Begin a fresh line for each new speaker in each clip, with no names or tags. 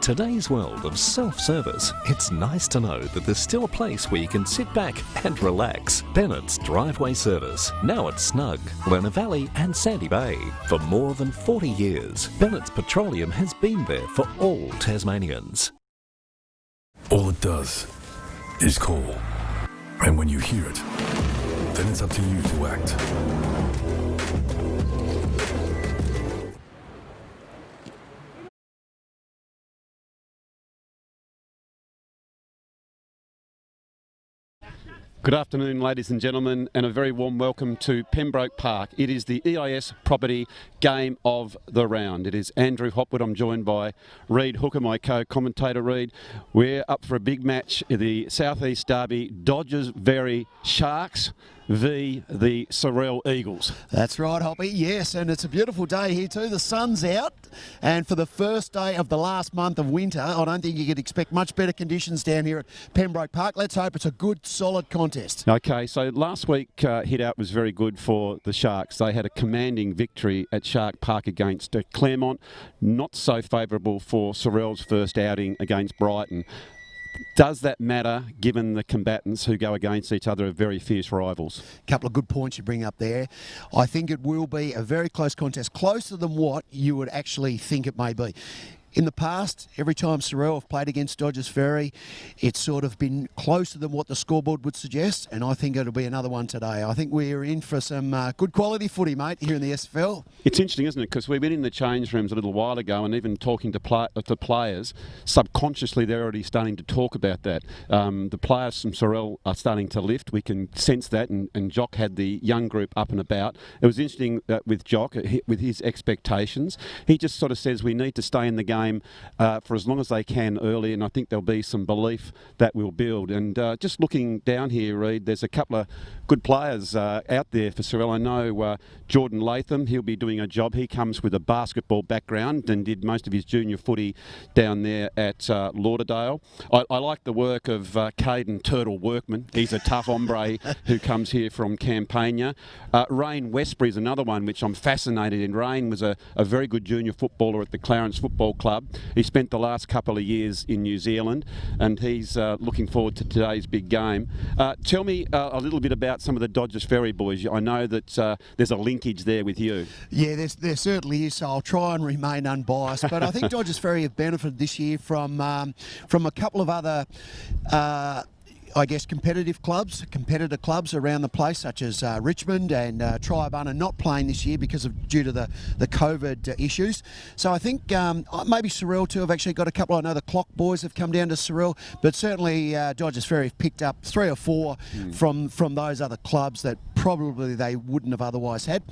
today's world of self-service, it's nice to know that there's still a place where you can sit back and relax. Bennett's Driveway Service, now at Snug, Lerner Valley and Sandy Bay. For more than 40 years, Bennett's Petroleum has been there for all Tasmanians.
All it does is call. And when you hear it, then it's up to you to act.
Good afternoon, ladies and gentlemen, and a very warm welcome to Pembroke Park. It is the EIS Property Game of the Round. It is Andrew Hopwood. I'm joined by Reid Hooker, my co-commentator. Reid, we're up for a big match, the Southeast Derby, Dodges Ferry Sharks v the Sorell Eagles.
That's right, Hoppy. Yes, and it's a beautiful day here too. The sun's out, and for the first day of the last month of winter, I don't think you could expect much better conditions down here at Pembroke Park. Let's hope it's a good, solid contest.
Okay, so last week hit out was very good for the Sharks. They had a commanding victory at Shark Park against Claremont. Not so favourable for Sorell's first outing against Brighton. Does that matter, given the combatants who go against each other are very fierce rivals?
A couple of good points you bring up there. I think it will be a very close contest, closer than what you would actually think it may be. In the past, every time Sorell have played against Dodges Ferry, it's sort of been closer than what the scoreboard would suggest, and I think it'll be another one today. I think we're in for some good quality footy, mate, here in the SFL.
It's interesting, isn't it? Because we've been in the change rooms a little while ago and even talking to players, subconsciously they're already starting to talk about that. The players from Sorell are starting to lift. We can sense that, and Jock had the young group up and about. It was interesting with Jock, with his expectations. He just sort of says we need to stay in the game for as long as they can early, and I think there'll be some belief that we'll build. And just looking down here, Reid, there's a couple of good players out there for Sorell. I know Jordan Latham, he'll be doing a job. He comes with a basketball background and did most of his junior footy down there at Lauderdale. I like the work of Caden Turtle Workman. He's a tough hombre who comes here from Campania. Rain Westbury's another one which I'm fascinated in. Rain was a very good junior footballer at the Clarence Football Club. He spent the last couple of years in New Zealand, and he's looking forward to today's big game. Tell me a little bit about some of the Dodges Ferry boys. I know that there's a linkage there with you. Yeah,
there certainly is, so I'll try and remain unbiased. But I think Dodges Ferry have benefited this year from a couple of other competitor clubs around the place, such as Richmond and Triabunna not playing this year due to the COVID issues. So I think maybe Sorell too have actually got a couple. I know the Clock boys have come down to Sorell, but certainly Dodges Ferry have picked up 3 or 4 from those other clubs that probably they wouldn't have otherwise had.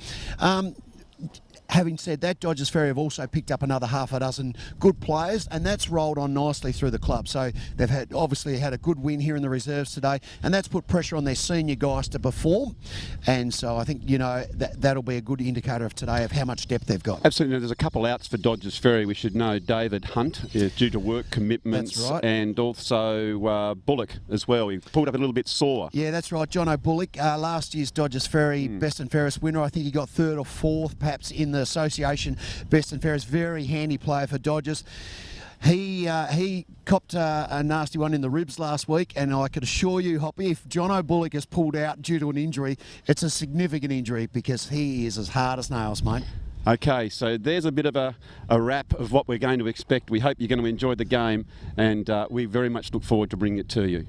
Having said that, Dodges Ferry have also picked up another half a dozen good players, and that's rolled on nicely through the club. So they've obviously had a good win here in the reserves today, and that's put pressure on their senior guys to perform. And so I think, that'll be a good indicator of today of how much depth they've got.
Absolutely. There's a couple outs for Dodges Ferry. We should know David Hunt is due to work commitments.
That's right.
And also Bullock as well. He pulled up a little bit sore.
Yeah, that's right. John O'Bullock, last year's Dodges Ferry best and fairest winner. I think he got 3rd or 4th perhaps in the association best and fairest. Very handy player for Dodgers. He copped a nasty one in the ribs last week, and I could assure you, Hoppy, if John O'Bullock is pulled out due to an injury, it's a significant injury because he is as hard as nails, mate.
Okay, so there's a bit of a wrap of what we're going to expect. We hope you're going to enjoy the game, and we very much look forward to bringing it to you.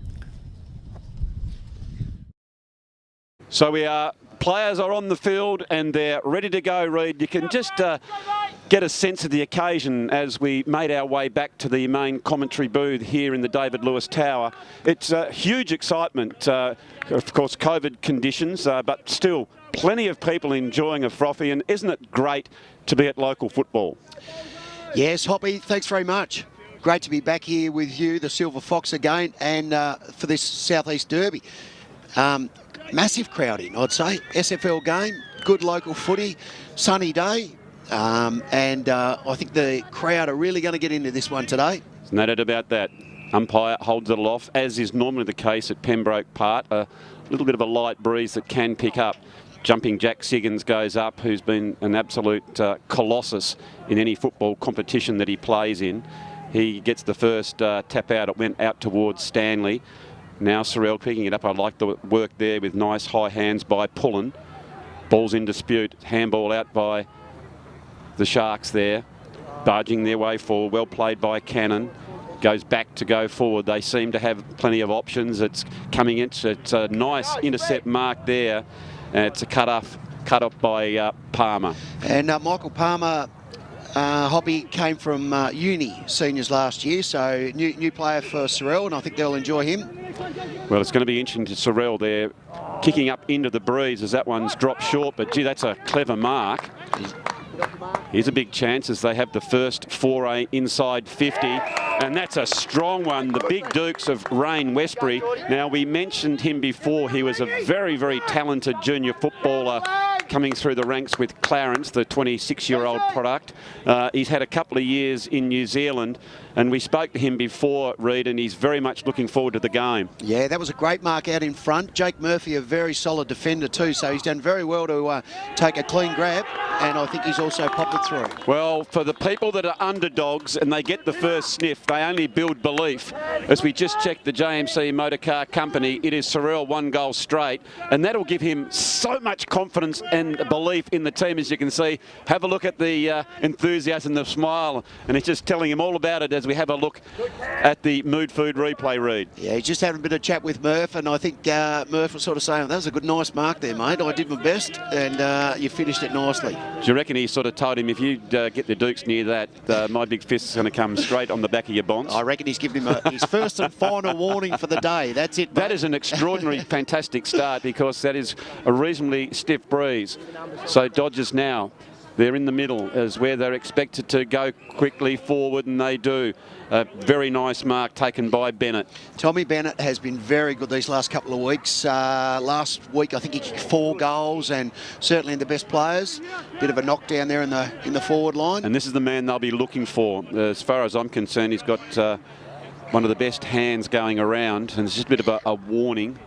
So players are on the field and they're ready to go, Reid. You can just get a sense of the occasion as we made our way back to the main commentary booth here in the David Lewis Tower. It's huge excitement, of course, COVID conditions, but still plenty of people enjoying a frothy, and isn't it great to be at local football?
Yes, Hoppy, thanks very much. Great to be back here with you, the Silver Fox again, and for this Southeast Derby. Massive crowding, I'd say. SFL game, good local footy, sunny day, and I think the crowd are really going to get into this one today.
There's no doubt about that. Umpire holds it aloft, as is normally the case at Pembroke Park. A little bit of a light breeze that can pick up. Jumping Jack Siggins goes up, who's been an absolute colossus in any football competition that he plays in. He gets the first tap out. It went out towards Stanley. Now Sorell picking it up. I like the work there with nice high hands by Pullen. Ball's in dispute. Handball out by the Sharks there. Barging their way forward. Well played by Cannon. Goes back to go forward. They seem to have plenty of options. It's coming in. It's a nice intercept mark there. It's a cut off by Palmer.
And Michael Palmer, Hoppy, came from uni seniors last year, so new player for Sorell, and I think they'll enjoy him.
Well, it's going to be interesting to Sorell there, kicking up into the breeze as that one's dropped short, but gee, that's a clever mark. Here's a big chance as they have the first foray inside 50, and that's a strong one. The big Dukes of Rain Westbury. Now, we mentioned him before. He was a very, very talented junior footballer coming through the ranks with Clarence, the 26-year-old product. He's had a couple of years in New Zealand, and we spoke to him before, Reid, and he's very much looking forward to the game.
Yeah, that was a great mark out in front. Jake Murphy, a very solid defender too, so he's done very well to take a clean grab, and I think he's also popped it through.
Well, for the people that are underdogs and they get the first sniff, they only build belief. As we just checked the JMC Motor Car Company, it is Sorell 1 goal straight, and that'll give him so much confidence and belief in the team, as you can see. Have a look at the enthusiasm, the smile, and it's just telling him all about it as we have a look at the Mood Food replay, Reid.
Yeah, he's just having a bit of chat with Murph, and I think Murph was sort of saying, that was a good, nice mark there, mate. I did my best, and you finished it nicely.
Do you reckon he sort of told him, if you get the Dukes near that, my big fist is going to come straight on the back of your bonds?
I reckon he's given him his first and final warning for the day. That's it, mate.
That is an extraordinary, fantastic start, because that is a reasonably stiff breeze. So Dodgers now, they're in the middle as where they're expected to go quickly forward, and they do. A very nice mark taken by Bennett.
Tommy Bennett has been very good these last couple of weeks. Last week, I think he kicked 4 goals, and certainly in the best players. Bit of a knockdown there in the forward line. And
this is the man they'll be looking for. As far as I'm concerned, he's got one of the best hands going around, and it's just a bit of a warning.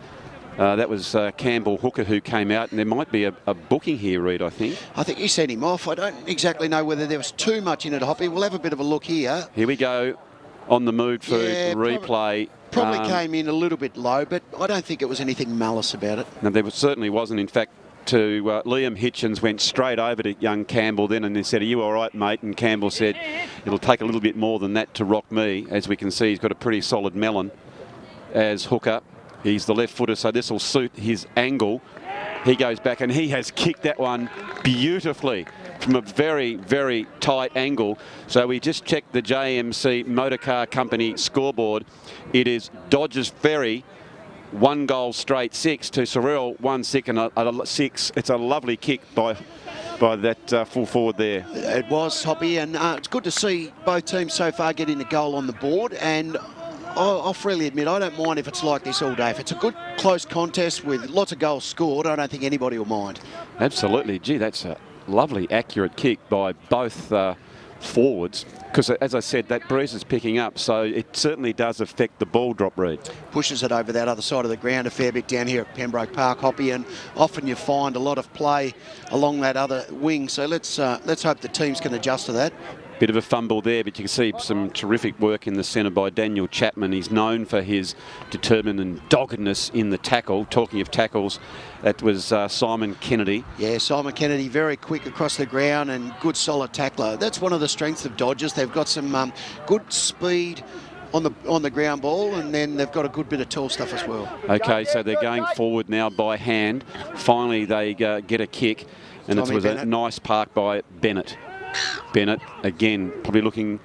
That was Campbell Hooker who came out, and there might be a booking here, Reid, I think.
I think he sent him off. I don't exactly know whether there was too much in it, Hoppy. We'll have a bit of a look here.
Here we go on the Mood Food replay.
Probably came in a little bit low, but I don't think it was anything malice about it.
No, there certainly wasn't. In fact, Liam Hitchens went straight over to young Campbell then, and he said, "Are you all right, mate?" And Campbell said, "It'll take a little bit more than that to rock me." As we can see, he's got a pretty solid melon as Hooker. He's the left footer, so this will suit his angle. He goes back, and he has kicked that one beautifully from a very, very tight angle. So we just checked the JMC Motor Car Company scoreboard. It is Dodges Ferry 1 goal straight 6 to Sorell 1-6 and a 6. It's a lovely kick by that full forward there.
It was, Hoppy, and it's good to see both teams so far getting a goal on the board, and I'll freely admit I don't mind if it's like this all day. If it's a good close contest with lots of goals scored, I don't think anybody will mind.
Absolutely. Gee, that's a lovely accurate kick by both forwards, because as I said, that breeze is picking up, so it certainly does affect the ball drop, Reid.
Pushes it over that other side of the ground a fair bit down here at Pembroke Park, Hoppy, and often you find a lot of play along that other wing, so let's hope the teams can adjust to that.
Bit of a fumble there, but you can see some terrific work in the centre by Daniel Chapman. He's known for his determined and doggedness in the tackle. Talking of tackles, that was Simon Kennedy. Yeah, Simon Kennedy, very quick across the ground and good solid tackler. That's one of the strengths of Dodgers. They've got some good speed on the ground ball, and then they've got a good bit of tall stuff as well. Okay, so they're going forward now by hand. Finally, they get a kick, and it was a nice park by Bennett. Bennett, again, probably looking,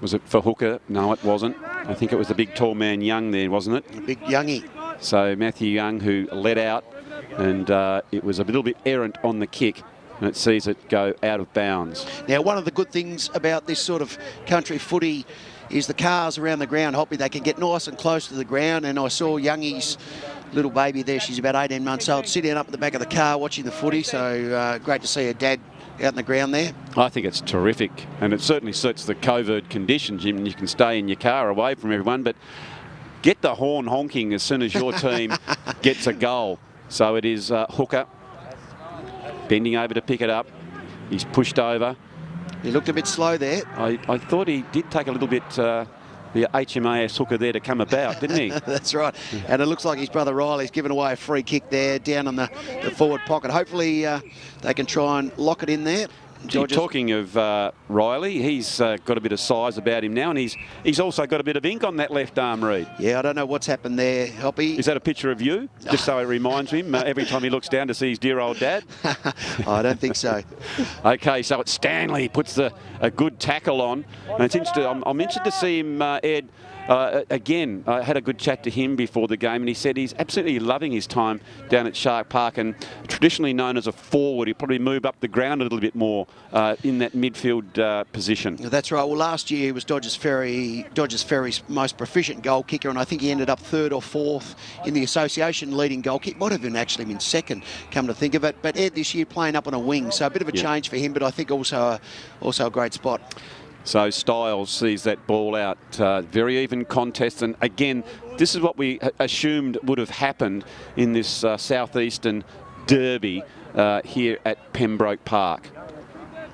was it for Hooker? No, it wasn't. I think it was the big tall man Young there, wasn't it? The big Youngie. So Matthew Young, who led out, and it was a little bit errant on the kick, and it sees it go out of bounds. Now, one of the good things about this sort of country footy is the cars around the ground, Hoppy. They can get nice and close to the ground, and I saw Youngie's little baby there, she's about 18 months old, sitting up at the back of the car watching the footy, so great to see her dad out in the ground there. I think it's terrific, and it certainly suits the COVID conditions. You can stay in your car away from everyone, but get the horn honking as soon as your team gets a goal. So it is Hooker bending over to pick it up. He's pushed over.
He looked a bit slow there.
I thought he did take a little bit the HMAS hooker there to come about, didn't he?
That's right. And it looks like his brother Riley's given away a free kick there down on the forward pocket. Hopefully they can try and lock it in there.
Talking of Riley, he's got a bit of size about him now, and he's also got a bit of ink on that left arm, Reid.
Yeah, I don't know what's happened there, Hoppy.
Is that a picture of you? Just so it reminds him every time he looks down to see his dear old dad?
I don't think so.
Okay, so it's Stanley puts a good tackle on. And it's interesting. I'm interested to see him, Ed. Again, I had a good chat to him before the game, and he said he's absolutely loving his time down at Shark Park, and traditionally known as a forward, he'll probably move up the ground a little bit more in that midfield position.
That's right. Well, last year he was Dodges Ferry's most proficient goal kicker, and I think he ended up 3rd or 4th in the association leading goal kick. Might have actually been 2nd, come to think of it. But Ed this year playing up on a wing, so a bit of a change for him, but I think also a great spot.
So Styles sees that ball out. Very even contest. And again, this is what we assumed would have happened in this southeastern derby here at Pembroke Park.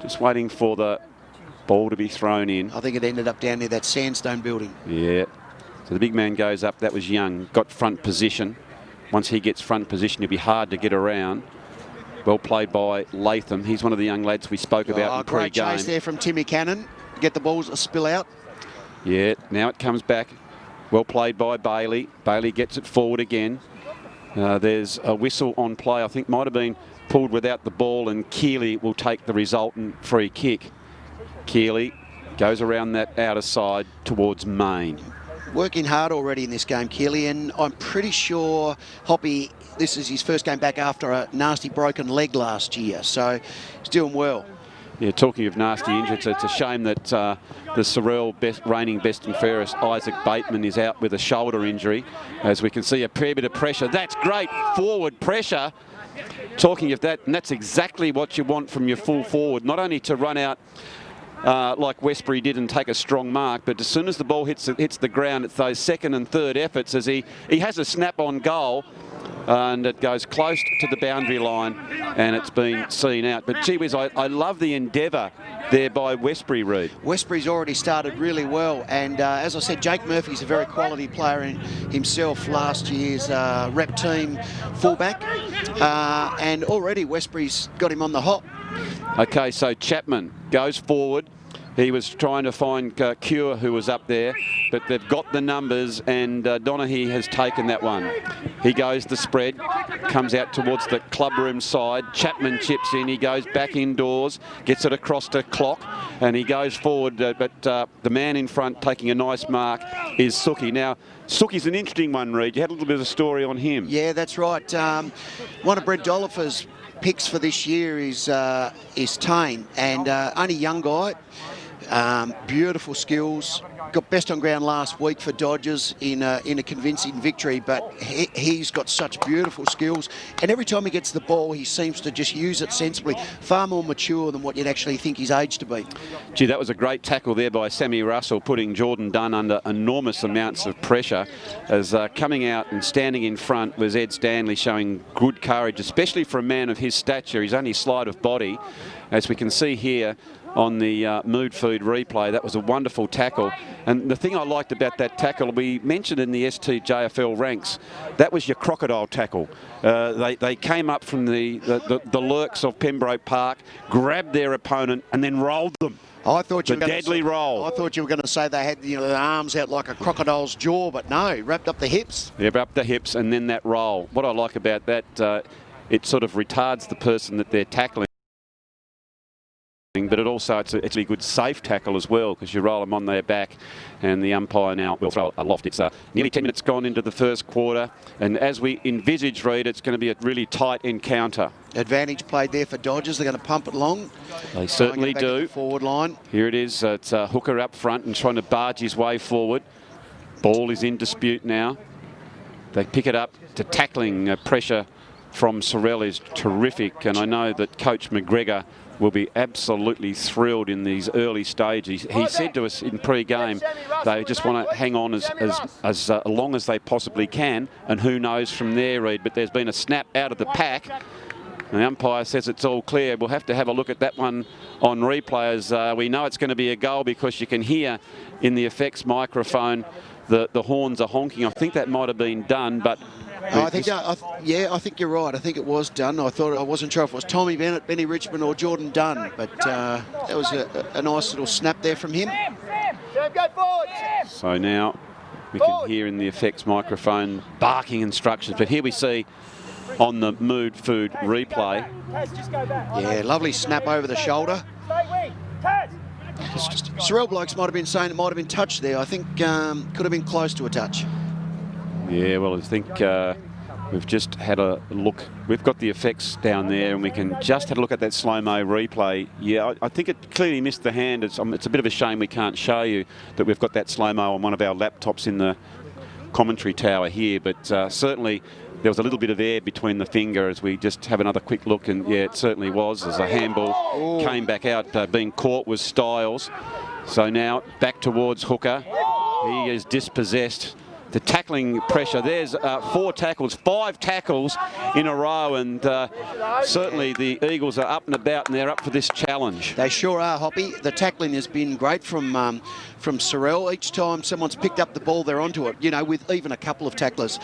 Just waiting for the ball to be thrown in.
I think it ended up down near that sandstone building.
Yeah. So the big man goes up. That was Young. Got front position. Once he gets front position, it'll be hard to get around. Well played by Latham. He's one of the young lads we spoke about in pre-game.
Great chase there from Timmy Cannon. Get the balls spill out.
Yeah, now it comes back. Well played by Bailey. Bailey gets it forward again. There's a whistle on play. I think might have been pulled without the ball, and Keeley will take the resultant free kick. Keeley goes around that outer side towards Main.
Working hard already in this game, Keeley, and I'm pretty sure Hoppy, this is his first game back after a nasty broken leg last year, so he's doing well.
Yeah, talking of nasty injuries, it's a shame that the Sorell reigning best and fairest Isaac Bateman is out with a shoulder injury. As we can see, a fair bit of pressure. That's great forward pressure. Talking of that, and that's exactly what you want from your full forward. Not only to run out like Westbury did and take a strong mark, but as soon as the ball hits the ground, it's those second and third efforts as he has a snap on goal. And it goes close to the boundary line, and it's been seen out. But gee whiz, I love the endeavour there by Westbury, Reid.
Westbury's already started really well, and as I said, Jake Murphy's a very quality player in himself, last year's rep team fullback, and already Westbury's got him on the hop.
Okay, so Chapman goes forward. He was trying to find Cure, who was up there, but they've got the numbers, and Donaghy has taken that one. He goes the spread, comes out towards the clubroom side. Chapman chips in, he goes back indoors, gets it across to Clock, and he goes forward, but the man in front taking a nice mark is Suki. Now, Suki's an interesting one, Reid. You had a little bit of a story on him.
Yeah, that's right. One of Brett Dollifer's picks for this year is Tane, and only young guy. Beautiful skills. Got best on ground last week for Dodgers in a convincing victory, but he's got such beautiful skills, and every time he gets the ball he seems to just use it sensibly. Far more mature than what you'd actually think his age to be.
Gee, that was a great tackle there by Sammy Russell, putting Jordan Dunn under enormous amounts of pressure. As coming out and standing in front was Ed Stanley, showing good courage, especially for a man of his stature. He's only slight of body, as we can see here on the Mood Food replay. That was a wonderful tackle, and the thing I liked about that tackle, we mentioned in the STJFL ranks, that was your crocodile tackle. They came up from the lurks of Pembroke Park, grabbed their opponent and then rolled them.
I thought you were
deadly roll.
I thought you were going to say they had their arms out like a crocodile's jaw, but no, wrapped up the hips.
Yeah, wrapped the hips and then that roll. What I like about that, it sort of retards the person that they're tackling. But it's a good safe tackle as well, because you roll them on their back and the umpire now will throw aloft. It's nearly 10 minutes gone into the first quarter, and as we envisage, Reid, it's going to be a really tight encounter.
Advantage played there for Dodgers. They're going to pump it long.
They certainly do.
Forward line.
Here it is. It's Hooker up front and trying to barge his way forward. Ball is in dispute now. They pick it up to tackling. Pressure from Sorell is terrific, and I know that Coach McGregor will be absolutely thrilled in these early stages. He said to us in pre-game they just want to hang on as long as they possibly can, and who knows from there, Reid. But there's been a snap out of the pack, The umpire says it's all clear. We'll have to have a look at that one on replay, as we know it's going to be a goal because you can hear in the effects microphone the horns are honking. I think that might have been done, but...
I think you're right. I think it was done. I wasn't sure if it was Tommy Bennett, Benny Richmond or Jordan Dunn, but that was a nice little snap there from him.
Sam, go forward.
So now we can hear in the effects microphone barking instructions, but here we see on the Mood Food replay.
Yeah, lovely snap over the shoulder. Sorell blokes might have been saying it might have been touched there. I think could have been close to a touch.
Yeah, well, I think we've just had a look. We've got the effects down there, and we can just have a look at that slow-mo replay. Yeah, I think it clearly missed the hand. It's a bit of a shame we can't show you that we've got that slow-mo on one of our laptops in the commentary tower here, but certainly there was a little bit of air between the finger as we just have another quick look, and yeah, it certainly was, as a handball came back out, being caught was Styles. So now back towards Hooker. He is dispossessed. The tackling pressure, there's 5 tackles in a row, and certainly the Eagles are up and about, and they're up for this challenge.
They sure are, Hoppy. The tackling has been great from Sorell. Each time someone's picked up the ball, they're onto it, you know, with even a couple of tacklers.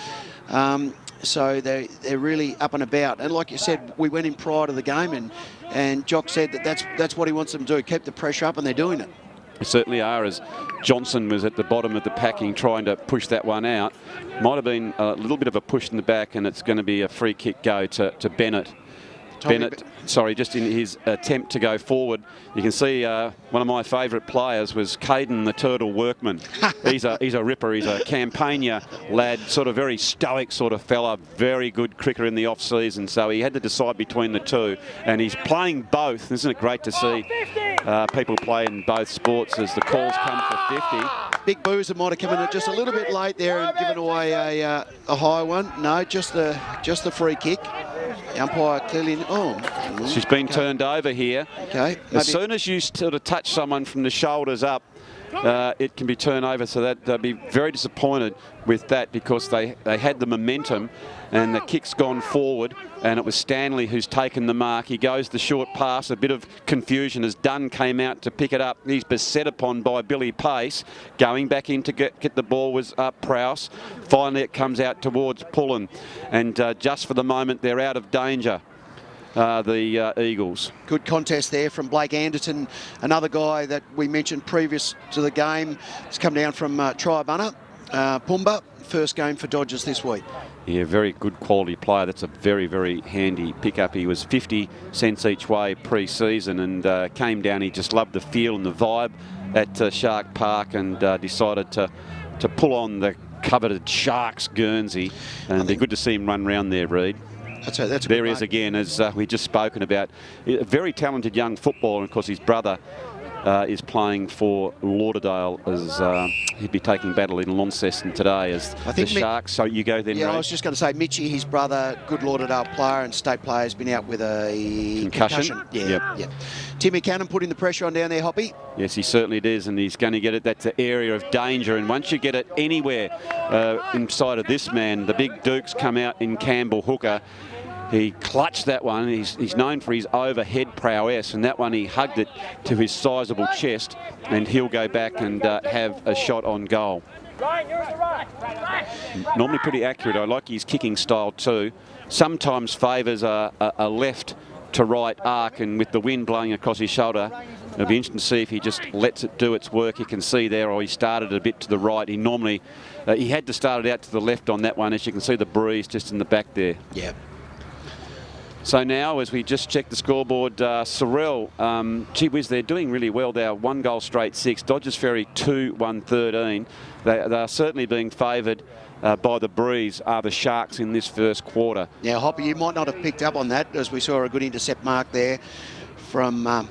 So they're really up and about. And like you said, we went in prior to the game, and Jock said that that's what he wants them to do, keep the pressure up, and they're doing it.
They certainly are, as Johnson was at the bottom of the packing trying to push that one out. Might have been a little bit of a push in the back, and it's going to be a free kick go to Bennett. Just in his attempt to go forward. You can see one of my favourite players was Caden the Turtle Workman. He's a ripper. He's a Campania lad, sort of very stoic sort of fella, very good cricketer in the off-season. So he had to decide between the two, and he's playing both. Isn't it great to see people play in both sports as the calls come for 50?
Big Boozer might have come in just a little bit late there and given away a high one. No, just the free kick. The umpire clearly...
She's been turned over here.
Okay.
As soon as you sort of touch someone from the shoulders up, it can be turned over. So that they'll be very disappointed with that, because they had the momentum and the kick's gone forward, and it was Stanley who's taken the mark. He goes the short pass, a bit of confusion as Dunn came out to pick it up. He's beset upon by Billy Pace. Going back in to get the ball was Prowse. Finally it comes out towards Pullen, and just for the moment they're out of danger. The Eagles.
Good contest there from Blake Anderton, another guy that we mentioned previous to the game. He's come down from Triabunna, Pumba. First game for Dodgers this week.
Yeah, very good quality player. That's a very, very handy pickup. He was 50 cents each way pre-season, and came down. He just loved the feel and the vibe at Shark Park, and decided to pull on the coveted Sharks Guernsey, and it'd be good to see him run round there, Reid.
That's
there he is again, as we just spoken about. A very talented young footballer, and of course his brother is playing for Lauderdale, as he'd be taking battle in Launceston today as the Sharks. So you go then,
yeah,
Reid.
I was just going to say, Mitchie, his brother, good Lauderdale player and state player, has been out with a concussion. Yeah. Timmy Cannon putting the pressure on down there, Hoppy.
Yes, he certainly does, and he's going to get it. That's an area of danger, and once you get it anywhere inside of this man, the big Dukes come out in Campbell Hooker. He clutched that one. He's known for his overhead prowess, and that one he hugged it to his sizable chest, and he'll go back and have a shot on goal. Normally pretty accurate. I like his kicking style too. Sometimes favours a left to right arc, and with the wind blowing across his shoulder, it'll be interesting to see if he just lets it do its work. You can see there, or he started a bit to the right. He normally, he had to start it out to the left on that one, as you can see the breeze just in the back there.
Yeah.
So now, as we just check the scoreboard, Sorell, gee whiz, they're doing really well. They are 1 goal straight 6. Dodges Ferry 2-1-13. They are certainly being favoured by the breeze, are the Sharks in this first quarter.
Now, Hoppy, you might not have picked up on that, as we saw a good intercept mark there from, I'm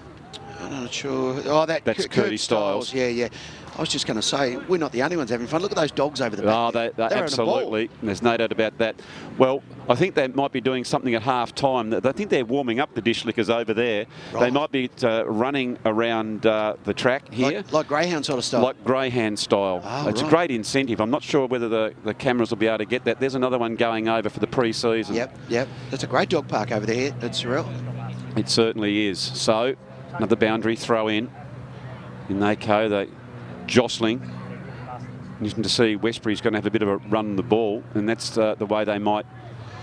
not sure. Oh, that's
Curtis Styles.
Yeah. I was just going to say, we're not the only ones having fun. Look at those dogs over the back.
Oh, they absolutely. There's no doubt about that. Well, I think they might be doing something at half-time. I think they're warming up the dish lickers over there. Right. They might be running around the track here.
Like greyhound sort of style?
Like greyhound style. Oh, it's a great incentive. I'm not sure whether the cameras will be able to get that. There's another one going over for the pre-season.
Yep. That's a great dog park over there at Sorell.
It certainly is. So, another boundary throw in. In they go, they jostling. You can see Westbury's going to have a bit of a run on the ball, and that's the way they might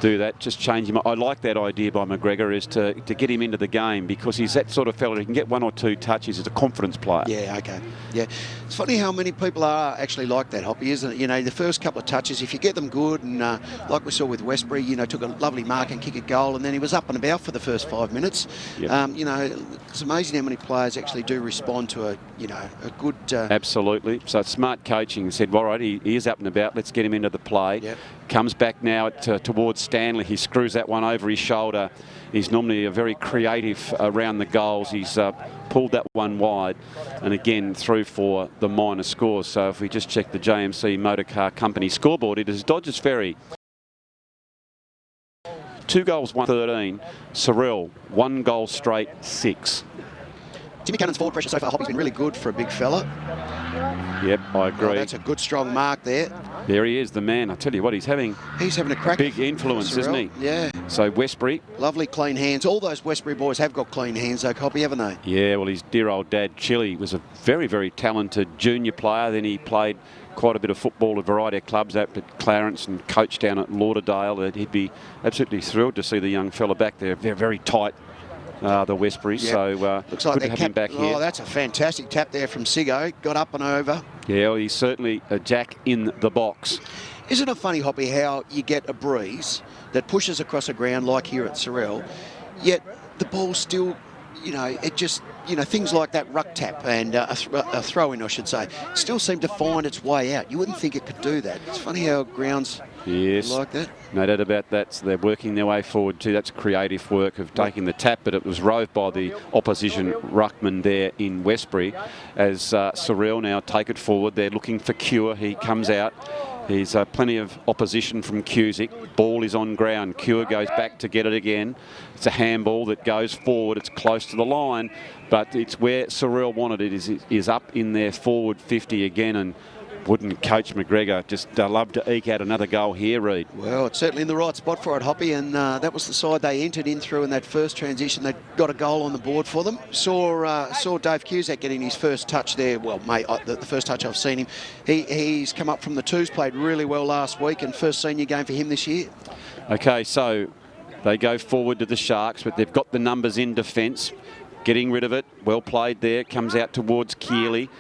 do that. Just change him. I like that idea by McGregor, is to get him into the game, because he's that sort of fella who can get 1 or 2 touches. He's a confidence player.
Yeah, okay. Yeah. It's funny how many people are actually like that, Hoppy, isn't it? You know, the first couple of touches, if you get them good, and like we saw with Westbury, you know, took a lovely mark and kick a goal, and then he was up and about for the first 5 minutes. Yep. You know, it's amazing how many players actually do respond to a good...
Absolutely. So smart coaching. Said, all right, he is up and about. Let's get him into the play.
Yep.
Comes back now towards Stanley. He screws that one over his shoulder. He's normally a very creative around the goals. He's pulled that one wide, and again through for the minor scores. So if we just check the JMC Motor Car Company scoreboard, it is Dodges Ferry 2 goals, 113. Sorell 1 goal straight, 6.
Timmy Cannon's forward pressure so far, Hoppy's been really good for a big fella.
Yep, I agree.
Oh, that's a good, strong mark there.
There he is, the man. I tell you what, he's having
a crack.
Big influence, isn't he?
Yeah.
So Westbury.
Lovely clean hands. All those Westbury boys have got clean hands, though, Hoppy, haven't they?
Yeah, well, his dear old dad, Chili, was a very, very talented junior player. Then he played quite a bit of football at a variety of clubs up at Clarence and coached down at Lauderdale. He'd be absolutely thrilled to see the young fella back there. They're very tight. The Westbury, yep. So
looks like
good to have him back here.
Oh, that's a fantastic tap there from Siggo. Got up and over.
Yeah, well, he's certainly a jack in the box.
Isn't it funny, Hoppy, how you get a breeze that pushes across the ground like here at Sorell, yet the ball still, you know, it just, you know, things like that ruck tap and a throw-in, I should say, still seem to find its way out. You wouldn't think it could do that. It's funny how grounds like that.
No doubt about that. So they're working their way forward too. That's creative work of taking the tap, but it was roved by the opposition ruckman there in Westbury. As Sorell now take it forward, they're looking for Cure. He comes out. He's plenty of opposition from Cusick. Ball is on ground. Cure goes back to get it again. It's a handball that goes forward. It's close to the line, but it's where Sorell wanted it. Is up in their forward 50 again, and wouldn't Coach McGregor just love to eke out another goal here, Reid?
Well, it's certainly in the right spot for it, Hoppy, and that was the side they entered in through in that first transition. They got a goal on the board for them. Saw Dave Cusack getting his first touch there. Well, mate, the first touch I've seen him. He's come up from the twos, played really well last week, and first senior game for him this year.
Okay, so they go forward to the Sharks, but they've got the numbers in defence. Getting rid of it. Well played there. Comes out towards Keeley.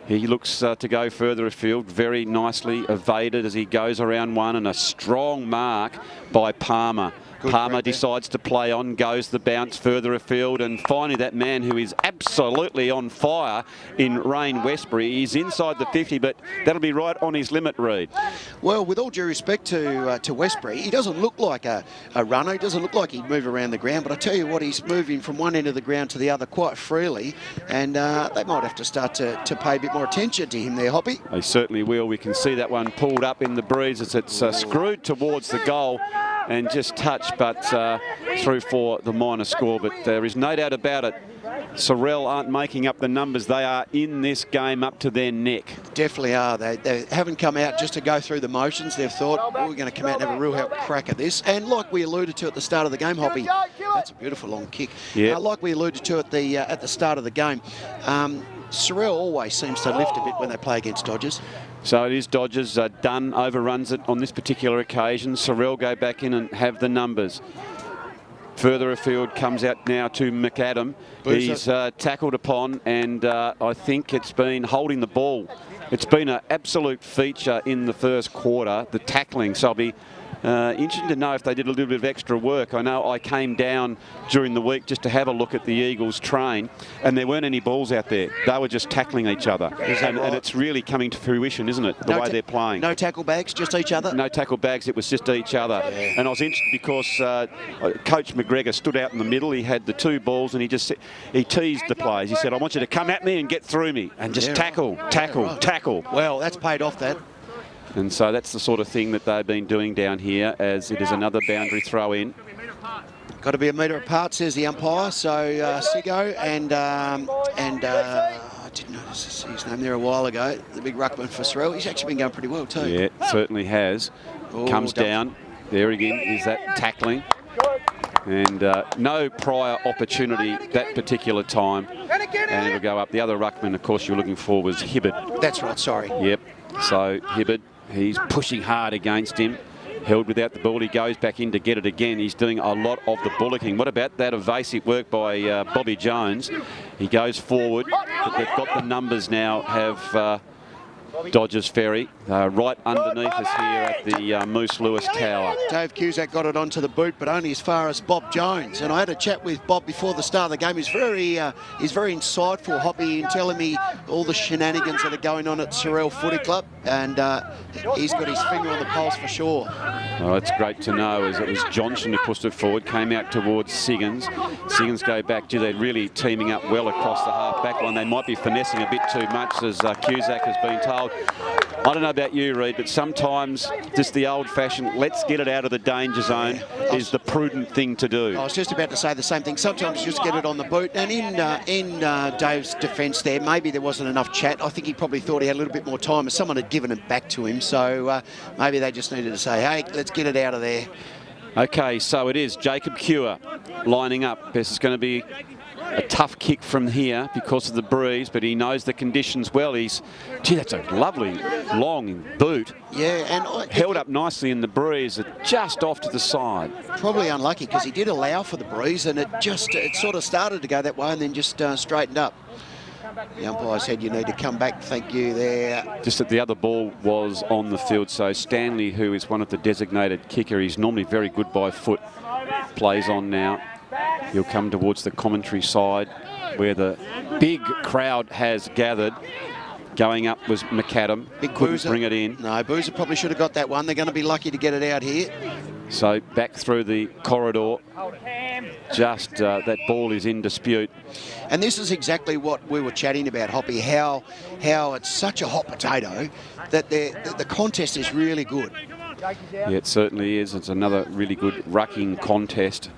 He looks to go further afield, very nicely evaded as he goes around one, and a strong mark by Palmer. Palmer decides to play on, goes the bounce further afield, and finally that man who is absolutely on fire in Rain Westbury. He's inside the 50, but that'll be right on his limit, Reid.
Well, with all due respect to Westbury, he doesn't look like a runner. He doesn't look like he'd move around the ground, but I tell you what, he's moving from one end of the ground to the other quite freely, and they might have to start to pay a bit more attention to him there, Hoppy.
They certainly will. We can see that one pulled up in the breeze as it's screwed towards the goal and just touched, but through for the minor score. But there is no doubt about it. Sorell aren't making up the numbers. They are in this game up to their neck.
Definitely are. They haven't come out just to go through the motions. They've thought, oh, we're going to come out and have a real crack at this. And like we alluded to at the start of the game, Hoppy, that's a beautiful long kick.
Yeah.
Like we alluded to at the start of the game, Sorell always seems to lift a bit when they play against Dodgers.
So it is Dodgers. Dunn overruns it on this particular occasion. Sorell go back in and have the numbers. Further afield comes out now to McAdam. He's tackled upon, and I think it's been holding the ball. It's been an absolute feature in the first quarter, the tackling. So I'll be Interesting to know if they did a little bit of extra work. I know I came down during the week just to have a look at the Eagles train, and there weren't any balls out there. They were just tackling each other. And it's really coming to fruition, isn't it, the way they're playing?
No tackle bags, just each other?
No tackle bags, it was just each other. Yeah. And I was interested because Coach McGregor stood out in the middle. He had the 2 balls and he teased the players. He said, I want you to come at me and get through me and just tackle.
Well, that's paid off, that.
And so that's the sort of thing that they've been doing down here, as it is another boundary throw in.
Got to be a metre apart, says the umpire. So Sigo and I didn't notice to see his name there a while ago. The big ruckman for Sorell. He's actually been going pretty well too.
Yeah, certainly has. Comes down. There again is that tackling. And no prior opportunity that particular time. And it'll go up. The other ruckman, of course, you were looking for was Hibbard.
That's right, sorry.
Yep. So Hibbard, he's pushing hard against him. Held without the ball. He goes back in to get it again. He's doing a lot of the bullocking. What about that evasive work by Bobby Jones? He goes forward. But they've got the numbers now, have Dodges Ferry, right underneath us here at the Moose Lewis Tower.
Dave Cusack got it onto the boot, but only as far as Bob Jones. And I had a chat with Bob before the start of the game. He's very insightful, Hoppy, in telling me all the shenanigans that are going on at Sorell Footy Club. And he's got his finger on the pulse for sure.
Well, it's great to know, as it was Johnson who pushed it forward, came out towards Siggins. Siggins go back. Gee, they're really teaming up well across the half-back line. They might be finessing a bit too much, as Cusack has been told. I don't know about you, Reid, but sometimes just the old-fashioned, let's get it out of the danger zone is the prudent thing to do.
I was just about to say the same thing. Sometimes just get it on the boot. And in Dave's defence there, maybe there wasn't enough chat. I think he probably thought he had a little bit more time, as someone had given it back to him. So maybe they just needed to say, hey, let's get it out of there.
Okay, so it is Jacob Cure lining up. This is going to be a tough kick from here because of the breeze, but he knows the conditions well. Gee, that's a lovely long boot.
Yeah, and
held up nicely in the breeze, just off to the side.
Probably unlucky because he did allow for the breeze, and it sort of started to go that way and then just straightened up. The umpire said you need to come back. Thank you there.
Just that the other ball was on the field, so Stanley, who is one of the designated kicker, he's normally very good by foot, plays on now. He'll come towards the commentary side where the big crowd has gathered. Going up was McAdam.
Big
couldn't
Boozer.
Bring it in.
No, Boozer probably should have got that one. They're going to be lucky to get it out here.
So back through the corridor. Just that ball is in dispute.
And this is exactly what we were chatting about, Hoppy, how it's such a hot potato that the contest is really good.
Yeah, it certainly is. It's another really good rucking contest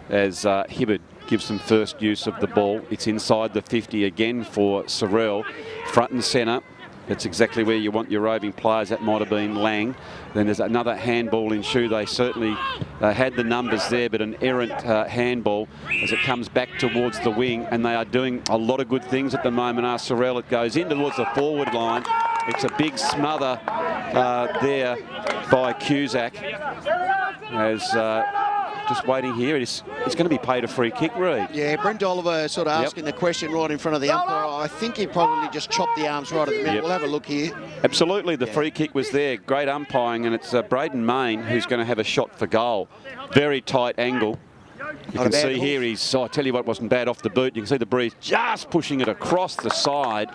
as Hibbard gives them first use of the ball. It's inside the 50 again for Sorell, front and centre. That's exactly where you want your roving players. That might have been Lang. Then there's another handball in shoe. They certainly had the numbers there, but an errant handball as it comes back towards the wing. And they are doing a lot of good things at the moment. Sorell, it goes in towards the forward line. It's a big smother there by Cusack. As just waiting here. It's going to be paid a free kick, Reid.
Yeah, Brent Oliver sort of asking the question right in front of the umpire. I think he probably just chopped the arms right at the minute. We'll have a look here.
Absolutely, the free kick was there. Great umpiring, and it's Braden Main who's going to have a shot for goal. Very tight angle. You can see here I tell you what, wasn't bad off the boot. You can see the breeze just pushing it across the side.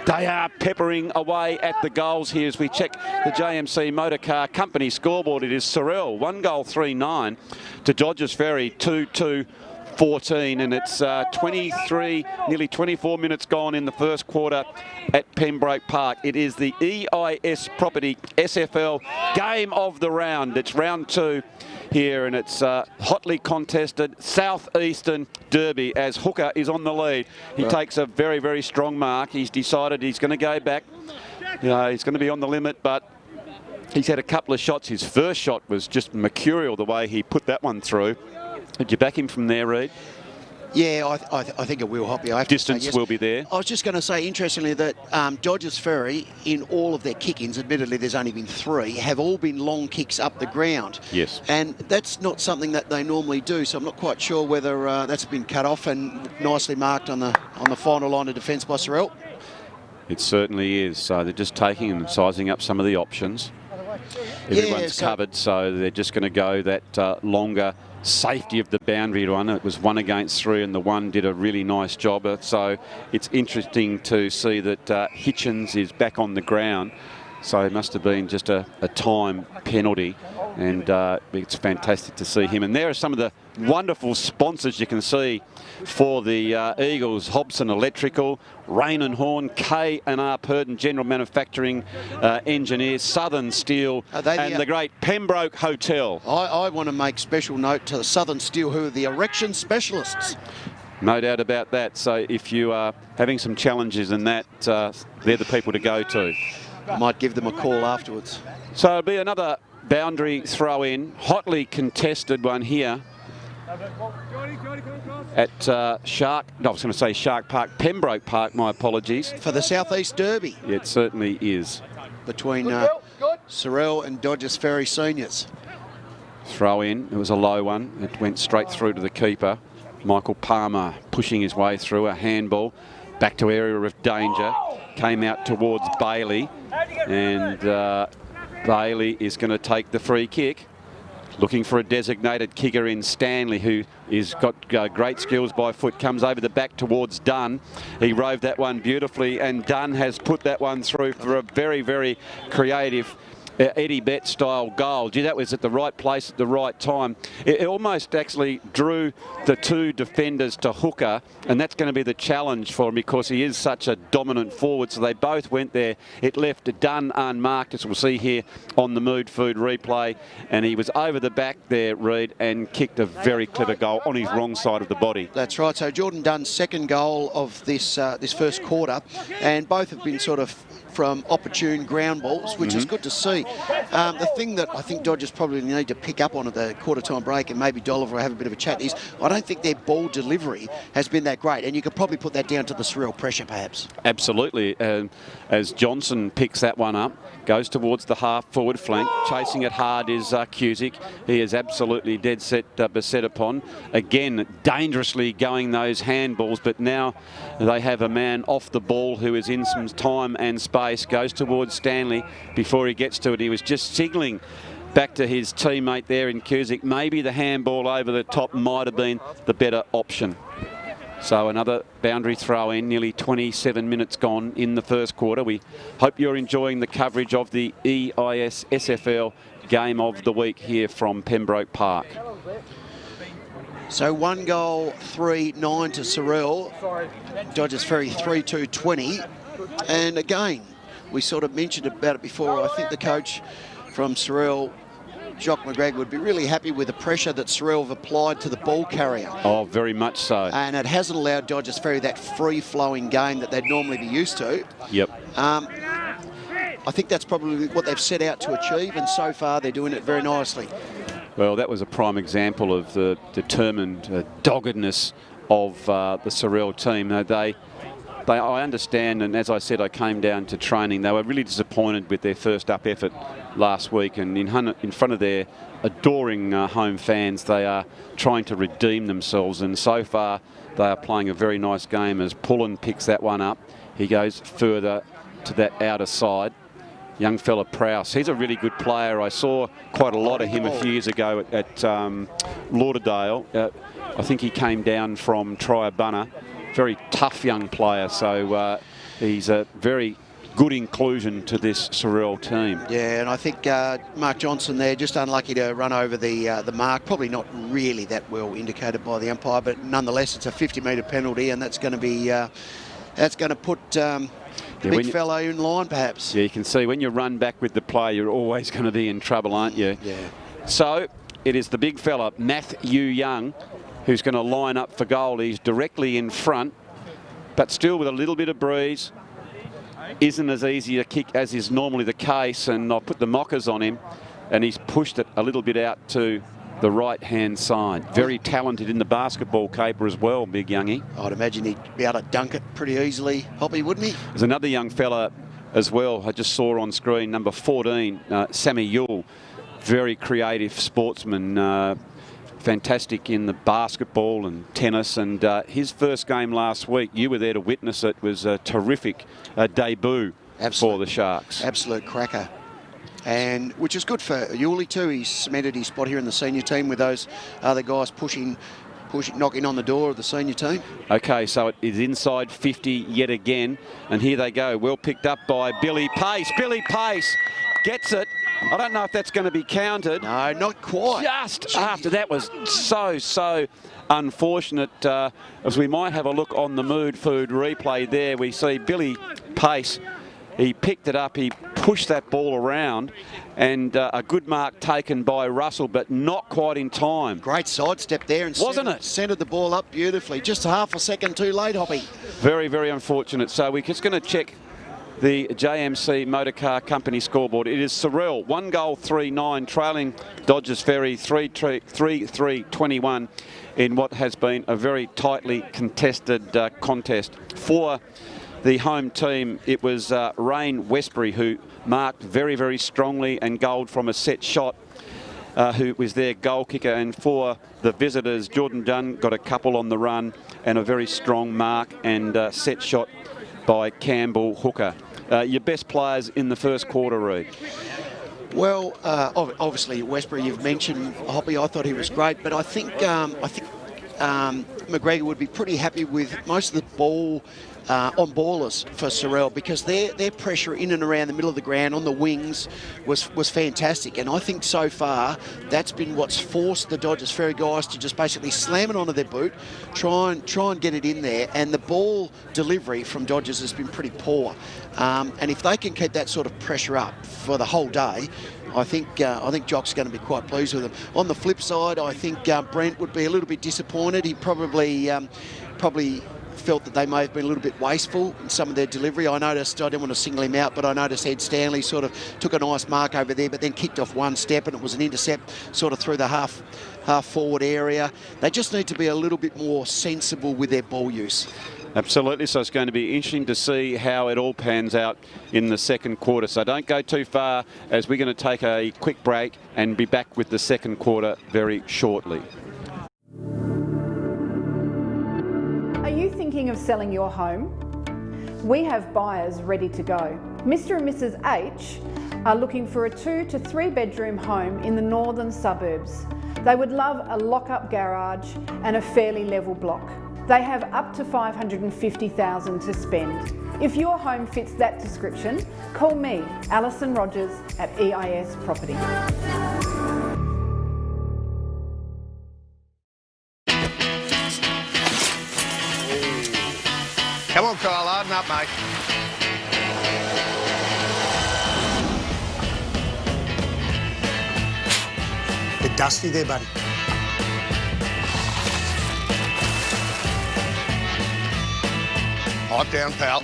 They are peppering away at the goals here as we check the JMC Motor Car Company scoreboard. It is Sorell, 1 goal 3-9 to Dodges Ferry, 2-2. 14, and it's 23, nearly 24 minutes gone in the first quarter at Pembroke Park. It is the EIS Property SFL game of the round. It's round 2 here, and it's hotly contested Southeastern Derby as Hooker is on the lead. He takes a very, very strong mark. He's decided he's going to go back. He's going to be on the limit, but he's had a couple of shots. His first shot was just mercurial, the way he put that one through. Did you back him from there, Reid?
Yeah, I think it will, Hoppy.
Distance will be there.
I was just going to say, interestingly, that Dodges Ferry, in all of their kick-ins, admittedly there's only been 3, have all been long kicks up the ground.
Yes.
And that's not something that they normally do, so I'm not quite sure whether that's been cut off and nicely marked on the final line of defence by Sorell.
It certainly is. So they're just taking and sizing up some of the options. Everyone's covered, so they're just going to go that longer safety of the boundary run. It was 1 against 3, and the one did a really nice job. So it's interesting to see that Hitchens is back on the ground. So it must have been just a time penalty, and it's fantastic to see him. And there are some of the wonderful sponsors you can see for the Eagles: Hobson Electrical, Rain and Horn, K&R Purdon General Manufacturing Engineers, Southern Steel, and the great Pembroke Hotel.
I want to make special note to the Southern Steel, who are the erection specialists.
No doubt about that. So if you are having some challenges in that, they're the people to go to.
I might give them a call afterwards.
So it'll be another boundary throw in, hotly contested one here at Shark Park, Pembroke Park, my apologies.
For the Southeast Derby.
It certainly is.
Between Sorell and Dodges Ferry seniors.
Throw in, it was a low one. It went straight through to the keeper. Michael Palmer pushing his way through, a handball. Back to area of danger. Came out towards Bailey, and Bailey is going to take the free kick. Looking for a designated kicker in Stanley, who is got great skills by foot. Comes over the back towards Dunn. He roved that one beautifully, and Dunn has put that one through for a very, very creative Eddie Betts style goal. Gee, that was at the right place at the right time. It almost actually drew the two defenders to hooker, and that's going to be the challenge for him because he is such a dominant forward. So they both went there. It left Dunn unmarked, as we'll see here on the Mood Food replay, and he was over the back there, Reid, and kicked a very clever goal on his wrong side of the body.
That's right. So Jordan Dunn's second goal of this this first quarter, and both have been sort of from opportune ground balls, which is good to see. The thing that I think Dodgers probably need to pick up on at the quarter-time break, and maybe Dolliver will have a bit of a chat, is I don't think their ball delivery has been that great, and you could probably put that down to the Sorell pressure, perhaps.
Absolutely. As Johnson picks that one up, goes towards the half-forward flank. Chasing it hard is Cusick. He is absolutely dead set beset upon. Again, dangerously going those handballs, but now they have a man off the ball who is in some time and space. Goes towards Stanley before he gets to it. He was just signalling back to his teammate there in Cusick. Maybe the handball over the top might have been the better option. So another boundary throw in, nearly 27 minutes gone in the first quarter. We hope you're enjoying the coverage of the EIS SFL game of the week here from Pembroke Park.
So 1 goal, 3-9 to Sorell. Dodges Ferry 3-2-20. And again, we sort of mentioned about it before. I think the coach from Sorell, Jock McGregor, would be really happy with the pressure that Sorell have applied to the ball carrier.
Oh, very much so.
And it hasn't allowed Dodges Ferry that free-flowing game that they'd normally be used to.
Yep.
I think that's probably what they've set out to achieve, and so far they're doing it very nicely.
Well, that was a prime example of the determined doggedness of the Sorell team. I understand, and as I said, I came down to training. They were really disappointed with their first up effort last week, and in front of their adoring home fans, they are trying to redeem themselves, and so far they are playing a very nice game as Pullen picks that one up. He goes further to that outer side. Young fella Prowse, he's a really good player. I saw quite a lot of him a few years ago at Lauderdale. I think he came down from Triabunna. Very tough young player, so he's a very good inclusion to this Sorell team. Yeah,
and I think Mark Johnson there, just unlucky to run over the mark. Probably not really that well indicated by the umpire, but nonetheless, it's a 50-metre penalty, and that's going to be that's going to put the big fellow in line, perhaps.
Yeah, you can see when you run back with the player, you're always going to be in trouble, aren't you?
Yeah.
So it is the big fella, Matthew Young, who's going to line up for goal. He's directly in front, but still with a little bit of breeze. Isn't as easy a kick as is normally the case, and I'll put the mockers on him, and he's pushed it a little bit out to the right-hand side. Very talented in the basketball caper as well, big youngie.
I'd imagine he'd be able to dunk it pretty easily, Hoppy, wouldn't he?
There's another young fella as well, I just saw on screen, number 14, Sammy Yule. Very creative sportsman. Fantastic in the basketball and tennis, and his first game last week, you were there to witness it, was a terrific debut for the Sharks.
Absolute cracker. and which is good for Yuli too. He's cemented his spot here in the senior team with those other guys knocking on the door of the senior team.
Okay, so it is inside 50 yet again, and here they go. Well picked up by Billy Pace. Billy Pace gets it. I don't know if that's going to be counted.
No, not quite.
Just after that was so unfortunate. As we might have a look on the Mood Food replay there, we see Billy Pace. He picked it up, he pushed that ball around, and a good mark taken by Russell, but not quite in time.
Great sidestep there, and centred the ball up beautifully. Just half a second too late, Hoppy.
Very, very unfortunate. So we're just going to check the JMC Motor Car Company scoreboard. It is Sorell, 1 goal, 3-9, trailing Dodges Ferry 3-3-21 in what has been a very tightly contested contest. For the home team, it was Rain Westbury who marked very, very strongly and goaled from a set shot, who was their goal kicker. And for the visitors, Jordan Dunn got a couple on the run and a very strong mark and set shot by Campbell Hooker. Your best players in the first quarter, Reid?
Well, obviously Westbury, you've mentioned Hoppy. I thought he was great, but I think McGregor would be pretty happy with most of the ball on ballers for Sorell, because their pressure in and around the middle of the ground on the wings was fantastic. And I think so far that's been what's forced the Dodges Ferry guys to just basically slam it onto their boot, try and get it in there. And the ball delivery from Dodges has been pretty poor. And if they can keep that sort of pressure up for the whole day, I think Jock's going to be quite pleased with them. On the flip side, I think Brent would be a little bit disappointed. He probably felt that they may have been a little bit wasteful in some of their delivery. I noticed, I don't want to single him out, but I noticed Ed Stanley sort of took a nice mark over there, but then kicked off one step, and it was an intercept sort of through the half forward area. They just need to be a little bit more sensible with their ball use.
Absolutely. So it's going to be interesting to see how it all pans out in the second quarter. So don't go too far, as we're going to take a quick break and be back with the second quarter very shortly.
Are you thinking of selling your home? We have buyers ready to go. Mr. and Mrs. H are looking for a 2 to 3 bedroom home in the northern suburbs. They would love a lock-up garage and a fairly level block. They have up to $550,000 to spend. If your home fits that description, call me, Alison Rogers at EIS Property.
Come on, Kyle, harden up, mate.
Bit dusty there, buddy.
Hot down, pal.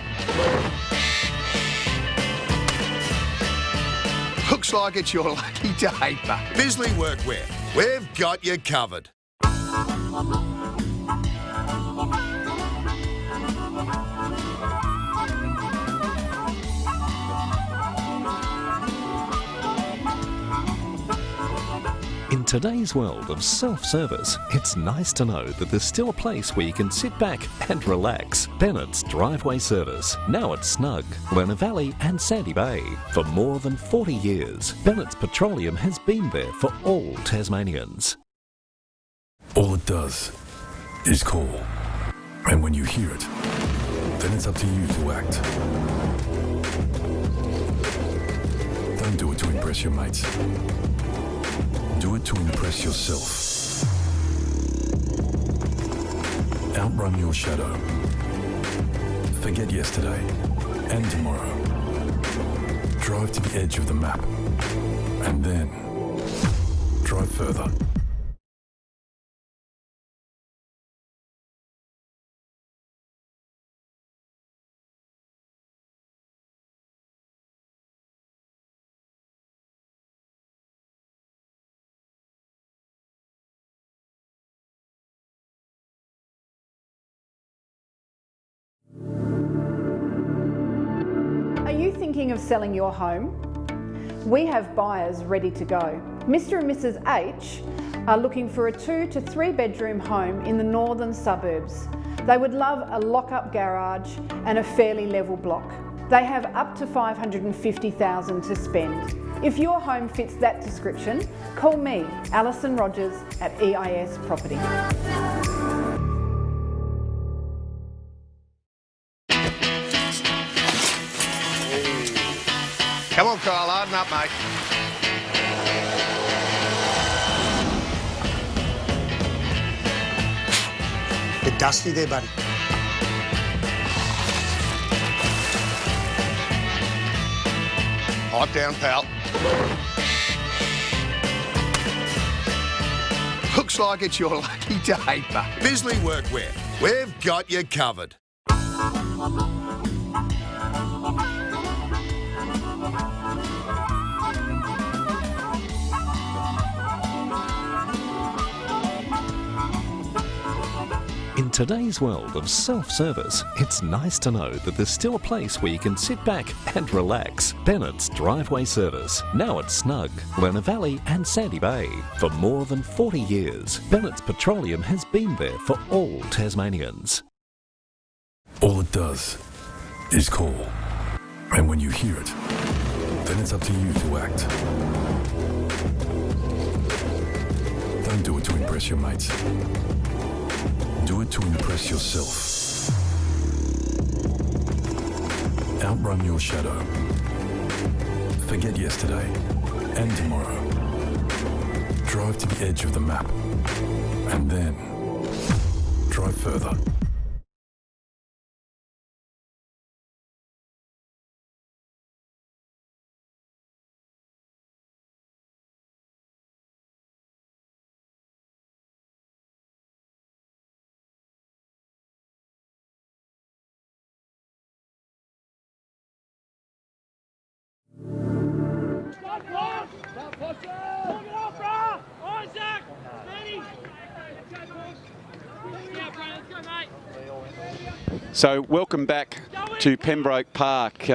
Looks like it's your lucky day, but
Bisley Workwear. We've got you covered.
In today's world of self-service, it's nice to know that there's still a place where you can sit back and relax. Bennett's Driveway Service, now at Snug, Lerner Valley and Sandy Bay. For more than 40 years, Bennett's Petroleum has been there for all Tasmanians.
All it does is call. And when you hear it, then it's up to you to act. Don't do it to impress your mates. Do it to impress yourself. Outrun your shadow. Forget yesterday and tomorrow. Drive to the edge of the map. And then drive further.
Are you thinking of selling your home? We have buyers ready to go. Mr. and Mrs. H are looking for a 2 to 3 bedroom home in the northern suburbs. They would love a lock-up garage and a fairly level block. They have up to $550,000 to spend. If your home fits that description, call me, Alison Rogers, at EIS Property.
Come on, Kyle, harden up, mate.
Bit dusty there, buddy.
Pipe down, pal. Looks like it's your lucky day, mate.
Bisley Workwear. We've got you covered.
In today's world of self-service, it's nice to know that there's still a place where you can sit back and relax. Bennett's Driveway Service, now at Snug, Lerner Valley and Sandy Bay. For more than 40 years, Bennett's Petroleum has been there for all Tasmanians.
All it does is call. And when you hear it, then it's up to you to act. Don't do it to impress your mates. Do it to impress yourself. Outrun your shadow. Forget yesterday and tomorrow. Drive to the edge of the map. And then drive further.
So welcome back to Pembroke Park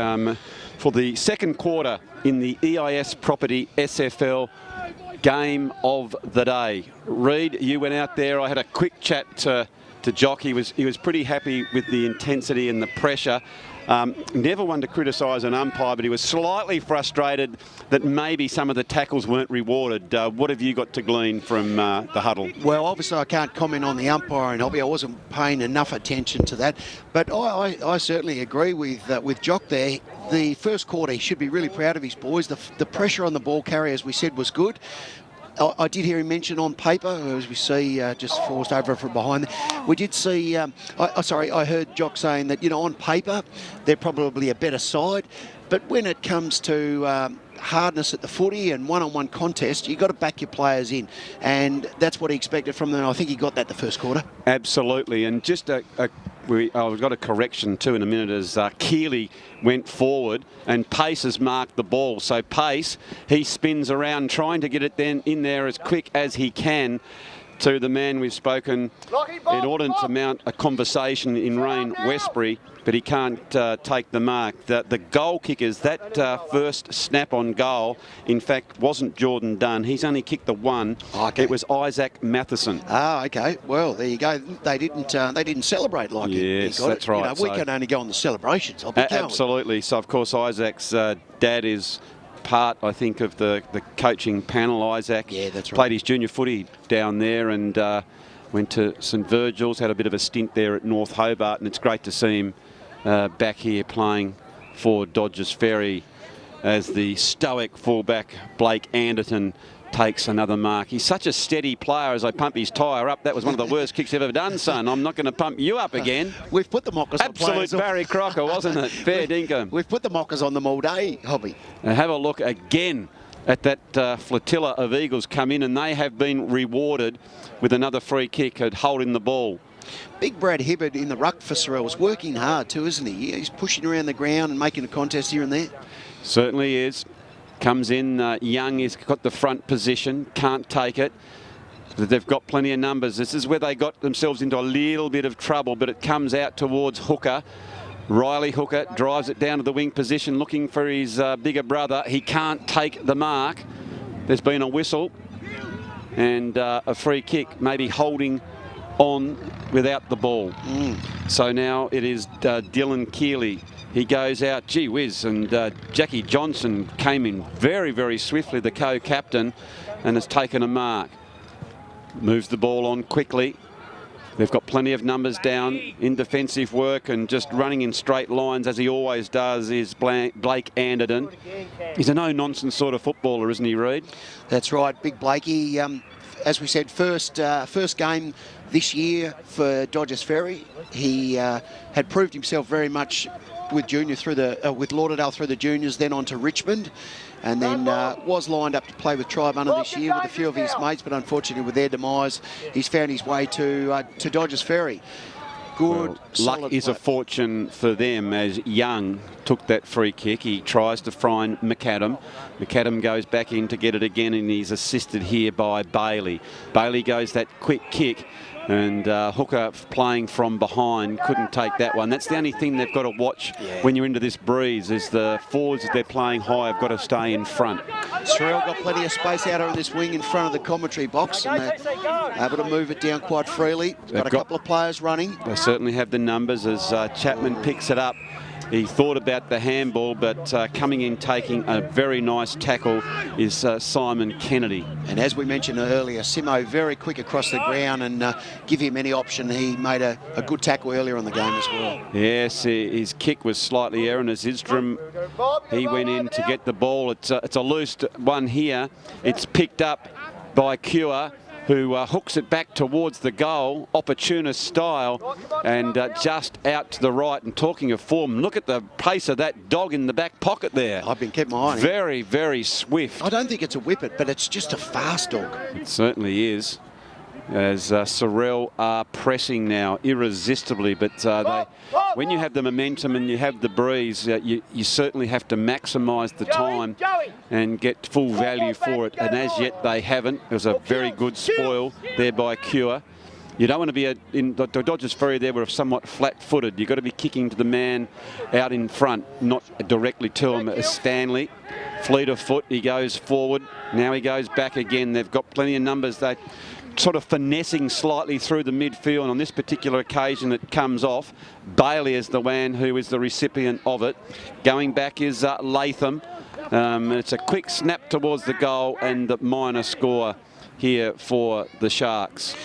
for the second quarter in the EIS Property SFL game of the day. Reid, you went out there. I had a quick chat to Jock. He was pretty happy with the intensity and the pressure. Never one to criticise an umpire, but he was slightly frustrated that maybe some of the tackles weren't rewarded. What have you got to glean from the huddle?
Well, obviously I can't comment on the umpire and Hoppy. I wasn't paying enough attention to that. But I certainly agree with Jock there. The first quarter, he should be really proud of his boys. The pressure on the ball carrier, as we said, was good. I did hear him mention on paper, as we see just forced over from behind. We did see, I heard Jock saying that, on paper, they're probably a better side. But when it comes to hardness at the footy and one-on-one contest, you've got to back your players in. And that's what he expected from them. I think he got that the first quarter.
Absolutely. And just we've got a correction too in a minute as Keeley went forward and Pace has marked the ball. So Pace, he spins around trying to get it then in there as quick as he can to the man we've spoken in order to mount a conversation in Rain Westbury, but he can't take the mark. The goal kickers, that first snap on goal, in fact, wasn't Jordan Dunn. He's only kicked the one.
Okay.
It was Isaac Matheson.
Ah, okay. Well, there you go. They didn't celebrate like he got
that's
it.
right.
We can only go on the celebrations.
Absolutely. So, of course, Isaac's dad is part, I think, of the coaching panel. Isaac,
yeah, that's right.
Played his junior footy down there and went to St Virgil's, had a bit of a stint there at North Hobart, and it's great to see him back here playing for Dodges Ferry as the stoic fullback Blake Anderton takes another mark. He's such a steady player. As I pump his tyre up, that was one of the worst kicks you've ever done, son. I'm not going to pump you up again.
We've put the mockers on players.
Absolute Barry Crocker, wasn't it? Fair dinkum.
We've put the mockers on them all day, Hoppy.
And have a look again at that flotilla of Eagles come in, and they have been rewarded with another free kick at holding the ball.
Big Brad Hibbard in the ruck for Sorell was working hard too, isn't he? He's pushing around the ground and making a contest here and there.
Certainly is. Comes in, Young has got the front position, can't take it. They've got plenty of numbers. This is where they got themselves into a little bit of trouble, but it comes out towards Hooker. Riley Hooker drives it down to the wing position, looking for his bigger brother. He can't take the mark. There's been a whistle and a free kick, maybe holding on without the ball. So now it is Dylan Keeley He goes out, gee whiz, and Jackie Johnson came in very, very swiftly, the co-captain, and has taken a mark. Moves the ball on quickly. They've got plenty of numbers down in defensive work, and just running in straight lines as he always does is Blake Anderton. He's a no-nonsense sort of footballer, isn't he, Reid?
That's right, big Blakey. As we said, first game this year for Dodges Ferry. He had proved himself very much with junior with Lauderdale through the juniors, then on to Richmond, and then was lined up to play with Tribunna this year with a few of his mates, but unfortunately with their demise, he's found his way to Dodges Ferry. Good,
well, luck is a fortune for them as Young took that free kick. He tries to find McAdam. McAdam goes back in to get it again, and he's assisted here by Bailey. Bailey goes that quick kick, and Hooker playing from behind couldn't take that one. That's the only thing they've got to watch when you're into this breeze, is the forwards that they're playing high have got to stay in front.
Sorell got plenty of space out on this wing in front of the commentary box, and they're able to move it down quite freely. Got a couple of players running.
They certainly have the numbers as Chapman picks it up. He thought about the handball, but coming in taking a very nice tackle is Simon Kennedy.
And as we mentioned earlier, Simo very quick across the ground, and give him any option. He made a good tackle earlier on the game as well.
Yes, his kick was slightly erroneous. Isdrum, he went in to get the ball. It's a loose one here. It's picked up by Cure, who hooks it back towards the goal, opportunist style, and just out to the right. And talking of form, look at the pace of that dog in the back pocket there.
I've been keeping my eye on him.
Very, very swift.
I don't think it's a whippet, but it's just a fast dog.
It certainly is. As Sorell are pressing now irresistibly, but when you have the momentum and you have the breeze, you certainly have to maximise the time and get full value for it, and as yet they haven't. It was a very good spoil there by Cure. You don't want to be in the Dodges Ferry there, we're somewhat flat-footed. You've got to be kicking to the man out in front, not directly to him. As Stanley, fleet of foot, he goes forward. Now he goes back again. They've got plenty of numbers. They sort of finessing slightly through the midfield, and on this particular occasion it comes off. Bailey is the one who is the recipient of it. Going back is Latham. It's a quick snap towards the goal, and the minor score here for the Sharks.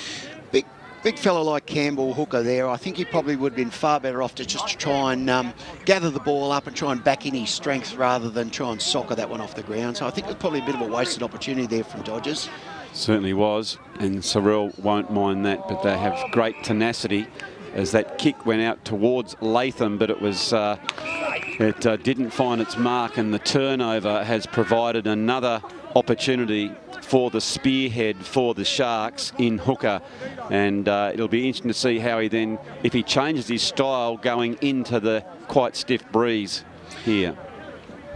Big fellow like Campbell, hooker there, I think he probably would have been far better off to just try and gather the ball up and try and back in his strength rather than try and soccer that one off the ground. So I think it was probably a bit of a wasted opportunity there from Dodgers.
Certainly was, and Sorell won't mind that, but they have great tenacity as that kick went out towards Latham, but it was it didn't find its mark, and the turnover has provided another opportunity for the spearhead for the Sharks in Hooker, and it'll be interesting to see how he then, if he changes his style going into the quite stiff breeze here.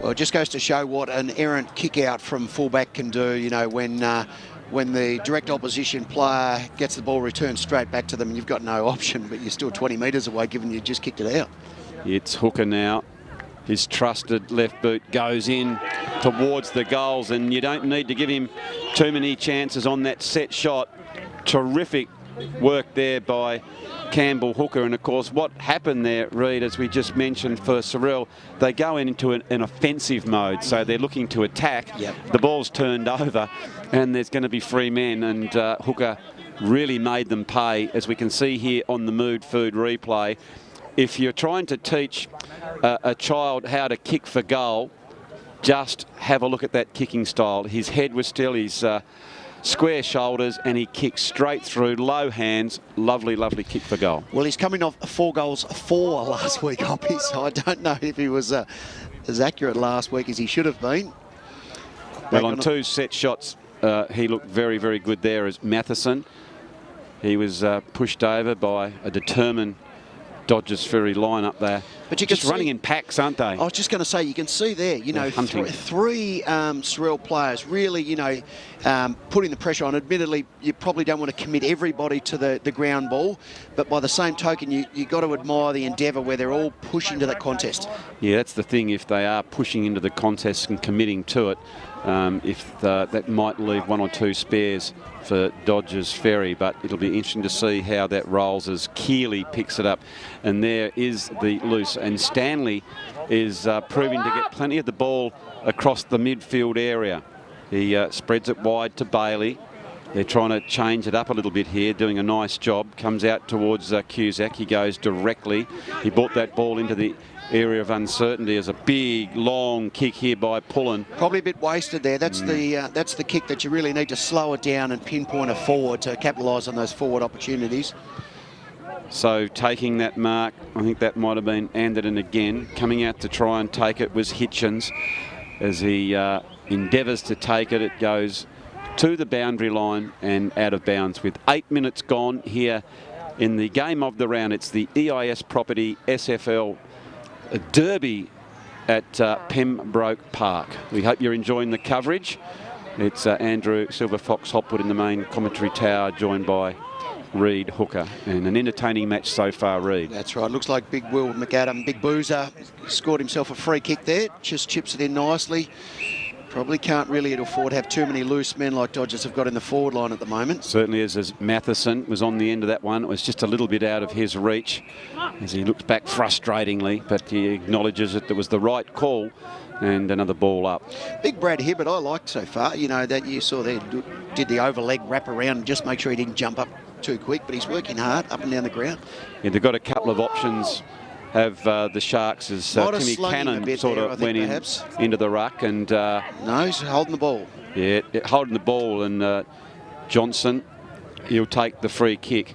Well, it just goes to show what an errant kick out from fullback can do, you know, when the direct opposition player gets the ball returned straight back to them and you've got no option, but you're still 20 metres away given you just kicked it out.
It's Hooker now. His trusted left boot goes in towards the goals, and you don't need to give him too many chances on that set shot. Terrific work there by Campbell Hooker, and of course what happened there, Reid, as we just mentioned for Sorell, they go into an offensive mode, so they're looking to attack.
Yep.
The ball's turned over and there's going to be free men, and Hooker really made them pay, as we can see here on the Mood Food replay. If you're trying to teach a child how to kick for goal, just have a look at that kicking style. His head was still, his square shoulders, and he kicked straight through, low hands. Lovely, lovely kick for goal.
Well, he's coming off 4 goals for last week, Hoppy, so I don't know if he was as accurate last week as he should have been.
Well, on 2 set shots, he looked very, very good there as Matheson. He was pushed over by a determined Dodges Ferry line up there. But you just running in packs, aren't they?
I was just going to say, you can see there, you know, three Sorell players really, you know, putting the pressure on. Admittedly, you probably don't want to commit everybody to the ground ball, but by the same token, you got to admire the endeavour where they're all pushing to that contest.
Yeah, that's the thing. If they are pushing into the contest and committing to it, that might leave 1 or 2 spares for Dodges Ferry, but it'll be interesting to see how that rolls as Keeley picks it up. And there is the loose, and Stanley is proving to get plenty of the ball across the midfield area. He spreads it wide to Bailey. They're trying to change it up a little bit here, doing a nice job. Comes out towards Cusack. He goes directly. He brought that ball into the area of uncertainty as a big, long kick here by Pullen.
Probably a bit wasted there. That's the kick that you really need to slow it down and pinpoint it forward to capitalise on those forward opportunities.
So taking that mark, I think that might have been Anderton again. Coming out to try and take it was Hitchens. As he endeavours to take it, it goes to the boundary line and out of bounds with 8 minutes gone here in the game of the round. It's the EIS Property SFL Derby at Pembroke Park. We hope you're enjoying the coverage. It's Andrew Silver Fox Hopwood in the main commentary tower, joined by Reid Hooker, and an entertaining match so far, Reid.
That's right. Looks like Big Will McAdam, Big Boozer, scored himself a free kick there. Just chips it in nicely. Probably can't really afford to have too many loose men like Dodgers have got in the forward line at the moment.
Certainly is, as Matheson was on the end of that one. It was just a little bit out of his reach as he looks back frustratingly, but he acknowledges that it was the right call. And another ball up.
Big Brad Hibbert, I liked so far. You know, that you saw there, did the overleg wrap around and just make sure he didn't jump up too quick, but he's working hard up and down the ground.
Yeah, they've got a couple of options. Have the Sharks as Timmy Cannon sort of went into the ruck, and
no, he's holding the ball.
Yeah, holding the ball, and Johnson, he'll take the free kick,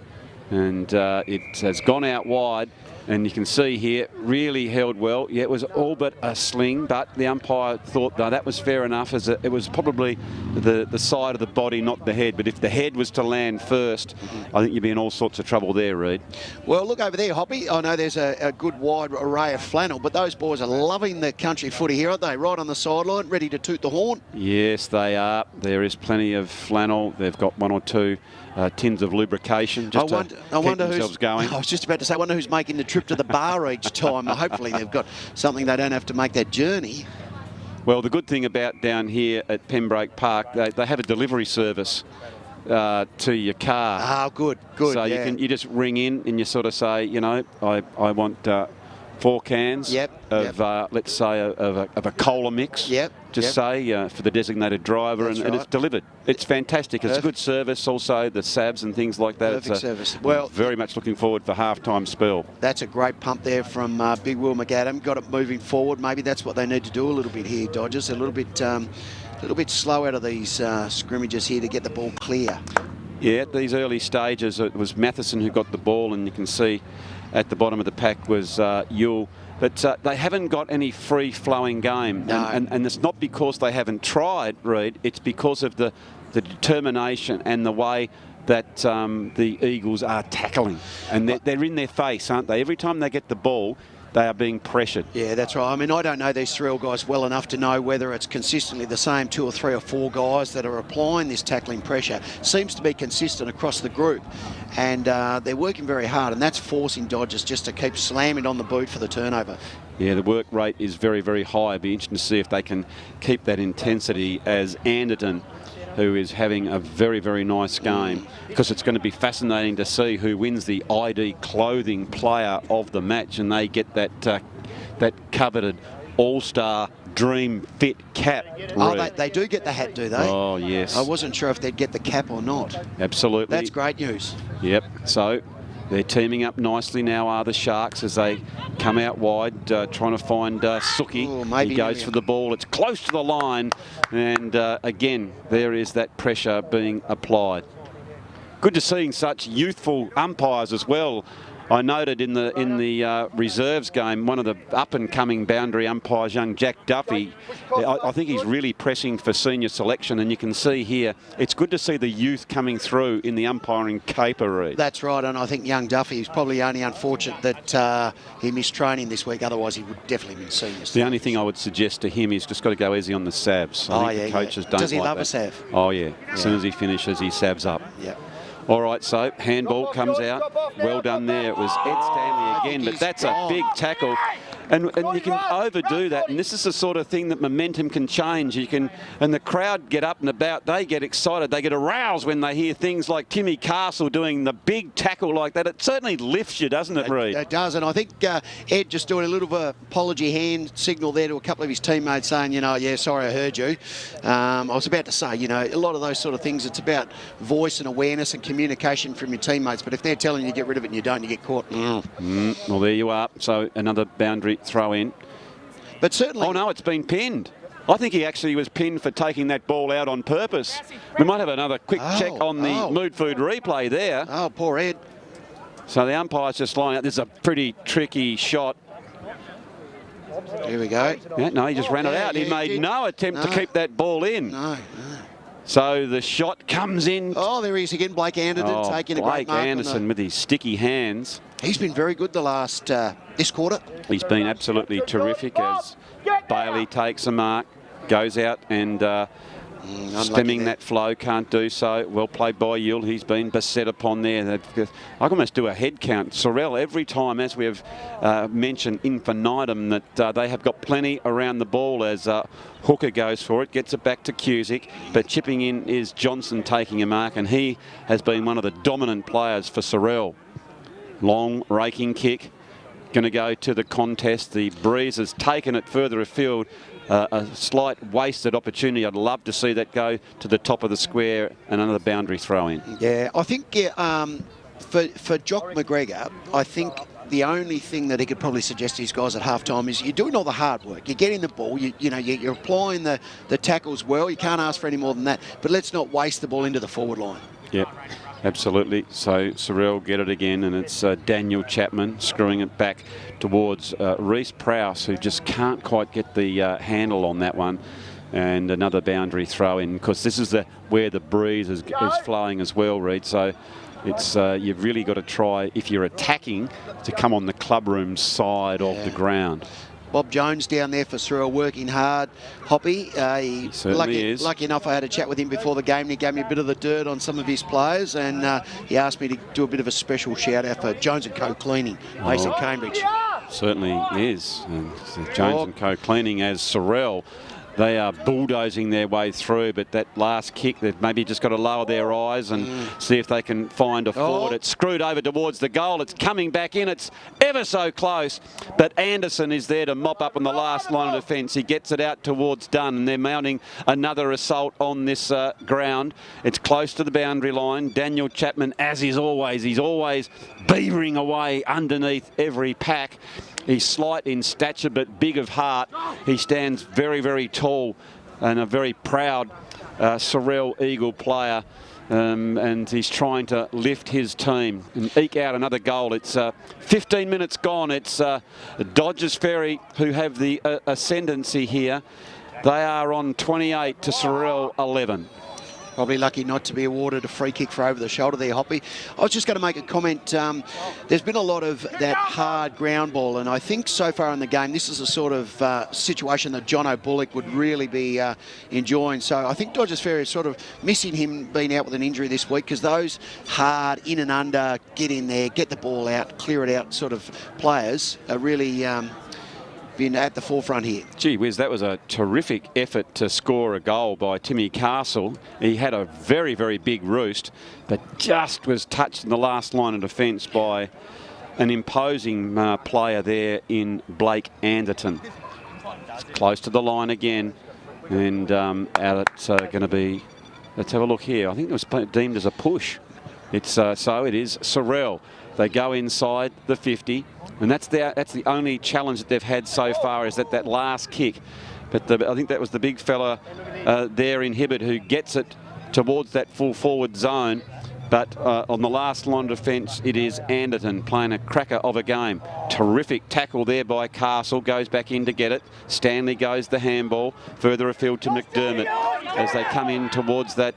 and it has gone out wide. And you can see here, really held well. Yeah, it was all but a sling, but the umpire thought that was fair enough, as it was probably the side of the body, not the head. But if the head was to land first, I think you'd be in all sorts of trouble there, Reid.
Well, look over there, Hoppy. I know there's a good wide array of flannel, but those boys are loving the country footy here, aren't they? Right on the sideline, ready to toot the horn.
Yes, they are. There is plenty of flannel. They've got 1 or 2 tins of lubrication just to keep themselves going.
I was just about to say, I wonder who's making the trip to the bar each time. Hopefully they've got something they don't have to make that journey.
Well, the good thing about down here at Pembroke Park, they have a delivery service to your car.
Ah, good.
So you just ring in and you sort of say, you know, I want 4 cans of let's say of a cola mix. Say for the designated driver, and it's delivered. It's fantastic. It's a good service. Also the SABs and things like that.
Perfect service. Well,
very much looking forward for half-time spell.
That's a great pump there from Big Will McAdam. Got it moving forward. Maybe that's what they need to do a little bit here, Dodgers. A little bit slow out of these scrimmages here to get the ball clear.
Yeah, at these early stages, it was Matheson who got the ball, and you can see at the bottom of the pack was Ewell. But they haven't got any free-flowing game.
No.
And it's not because they haven't tried, Reid. It's because of the determination and the way that the Eagles are tackling. And they're in their face, aren't they? Every time they get the ball, they are being pressured.
Yeah, that's right. I mean, I don't know these Sorell guys well enough to know whether it's consistently the same 2 or 3 or 4 guys that are applying this tackling pressure. Seems to be consistent across the group, and they're working very hard, and that's forcing Dodgers just to keep slamming on the boot for the turnover.
Yeah, the work rate is very, very high. It'll be interesting to see if they can keep that intensity as Anderton, who is having a very, very nice game, because it's going to be fascinating to see who wins the ID Clothing Player of the match, and they get that coveted All-Star Dream Fit cap.
Oh, they do get the hat, do they?
Oh, yes.
I wasn't sure if they'd get the cap or not.
Absolutely.
That's great news.
Yep. So they're teaming up nicely now, are the Sharks, as they come out wide, trying to find Suki.
Oh, maybe
he goes for the ball. It's close to the line. And again, there is that pressure being applied. Good to see such youthful umpires as well. I noted in the reserves game, one of the up-and-coming boundary umpires, young Jack Duffy, I think he's really pressing for senior selection, and you can see here, it's good to see the youth coming through in the umpiring caper, Reid.
That's right, and I think young Duffy is probably only unfortunate that he missed training this week, otherwise he would definitely been senior.
The only thing I would suggest to him is just got to go easy on the sabs. I think the coaches don't like that.
Does he love a sav?
Oh, yeah. As soon as he finishes, he sabs up.
Yeah.
All right, so handball comes out. Well done there. It was Ed Stanley again, but that's a big tackle. And you can overdo that, and this is the sort of thing that momentum can change. And the crowd get up and about, they get excited, they get aroused when they hear things like Timmy Castle doing the big tackle like that. It certainly lifts you, doesn't it, Reid?
It does, and I think Ed just doing a little bit of apology hand signal there to a couple of his teammates saying, you know, yeah, sorry I heard you. I was about to say, you know, a lot of those sort of things, it's about voice and awareness and communication from your teammates, but if they're telling you to get rid of it and you don't, you get caught.
Well, there you are. So another boundary throw in.
But certainly...
Oh, no, it's been pinned. I think he actually was pinned for taking that ball out on purpose. We might have another quick check on the Mood Food replay there.
Oh, poor Ed.
So the umpire's just lining up. This is a pretty tricky shot.
Here we go.
Yeah, no, he just ran it out. He made no attempt to keep that ball in.
No.
So the shot comes in.
Oh, there he is again, Blake Anderson taking a great mark.
Blake Anderson with his sticky hands.
He's been very good the last, this quarter.
He's been absolutely terrific as Bailey takes a mark, goes out and stemming that flow, can't do so. Well played by Yule. He's been beset upon there. I can almost do a head count. Sorell, every time, as we have mentioned infinitum, that they have got plenty around the ball as Hooker goes for it, gets it back to Cusick, but chipping in is Johnson taking a mark, and he has been one of the dominant players for Sorell. Long raking kick, going to go to the contest. The breeze has taken it further afield. A slight wasted opportunity. I'd love to see that go to the top of the square and another boundary throw in.
Yeah, I think for Jock McGregor, I think the only thing that he could probably suggest to his guys at halftime is you're doing all the hard work. You're getting the ball. You're applying the tackles well. You can't ask for any more than that. But let's not waste the ball into the forward line.
Yep. Absolutely. So Sorell get it again, and it's Daniel Chapman screwing it back towards Reese Prowse, who just can't quite get the handle on that one. And another boundary throw in, because this is where the breeze is flowing as well, Reid. So it's you've really got to try, if you're attacking, to come on the clubroom side of the ground.
Bob Jones down there for Sorell, working hard. Hoppy,
he certainly is.
Lucky enough, I had a chat with him before the game, and he gave me a bit of the dirt on some of his players, and he asked me to do a bit of a special shout-out for Jones & Co. Cleaning, based in Cambridge.
Certainly is. And Jones & Co. Cleaning as Sorell. They are bulldozing their way through, but that last kick, they've maybe just got to lower their eyes and see if they can find a forward. It's screwed over towards the goal. It's coming back in. It's ever so close, but Anderson is there to mop up on the last line of defence. He gets it out towards Dunn, and they're mounting another assault on this ground. It's close to the boundary line. Daniel Chapman, as he's always beavering away underneath every pack. He's slight in stature but big of heart. He stands very, very tall and a very proud Sorell Eagle player. And he's trying to lift his team and eke out another goal. It's 15 minutes gone. It's Dodges Ferry who have the ascendancy here. They are on 28 to Sorell 11.
Probably lucky not to be awarded a free kick for over the shoulder there, Hoppy. I was just going to make a comment. There's been a lot of that hard ground ball, and I think so far in the game, this is a sort of situation that John O'Bullock would really be enjoying. So I think Dodges Ferry is sort of missing him being out with an injury this week, because those hard in and under, get in there, get the ball out, clear it out sort of players are really... been at the forefront here.
Gee whiz, that was a terrific effort to score a goal by Timmy Castle. He had a very, very big roost, but just was touched in the last line of defence by an imposing player there in Blake Anderton. It's close to the line again, and out it's going to be, let's have a look here. I think it was deemed as a push. It's so it is Sorell. They go inside the 50, and that's the only challenge that they've had so far, is that last kick. But I think that was the big fella there in Hibbert who gets it towards that full forward zone. But on the last line of defence, it is Anderton playing a cracker of a game. Terrific tackle there by Castle, goes back in to get it. Stanley goes the handball further afield to McDermott as they come in towards that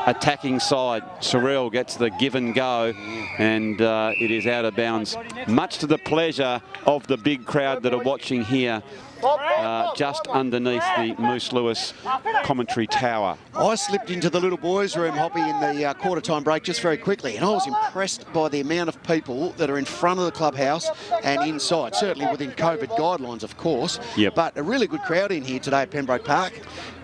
attacking side. Sorell gets the give and go, and it is out of bounds, much to the pleasure of the big crowd that are watching here just underneath the Moose Lewis commentary tower.
I slipped into the little boys' room, Hoppy, in the quarter-time break just very quickly, and I was impressed by the amount of people that are in front of the clubhouse and inside, certainly within COVID guidelines, of course.
Yep.
But a really good crowd in here today at Pembroke Park.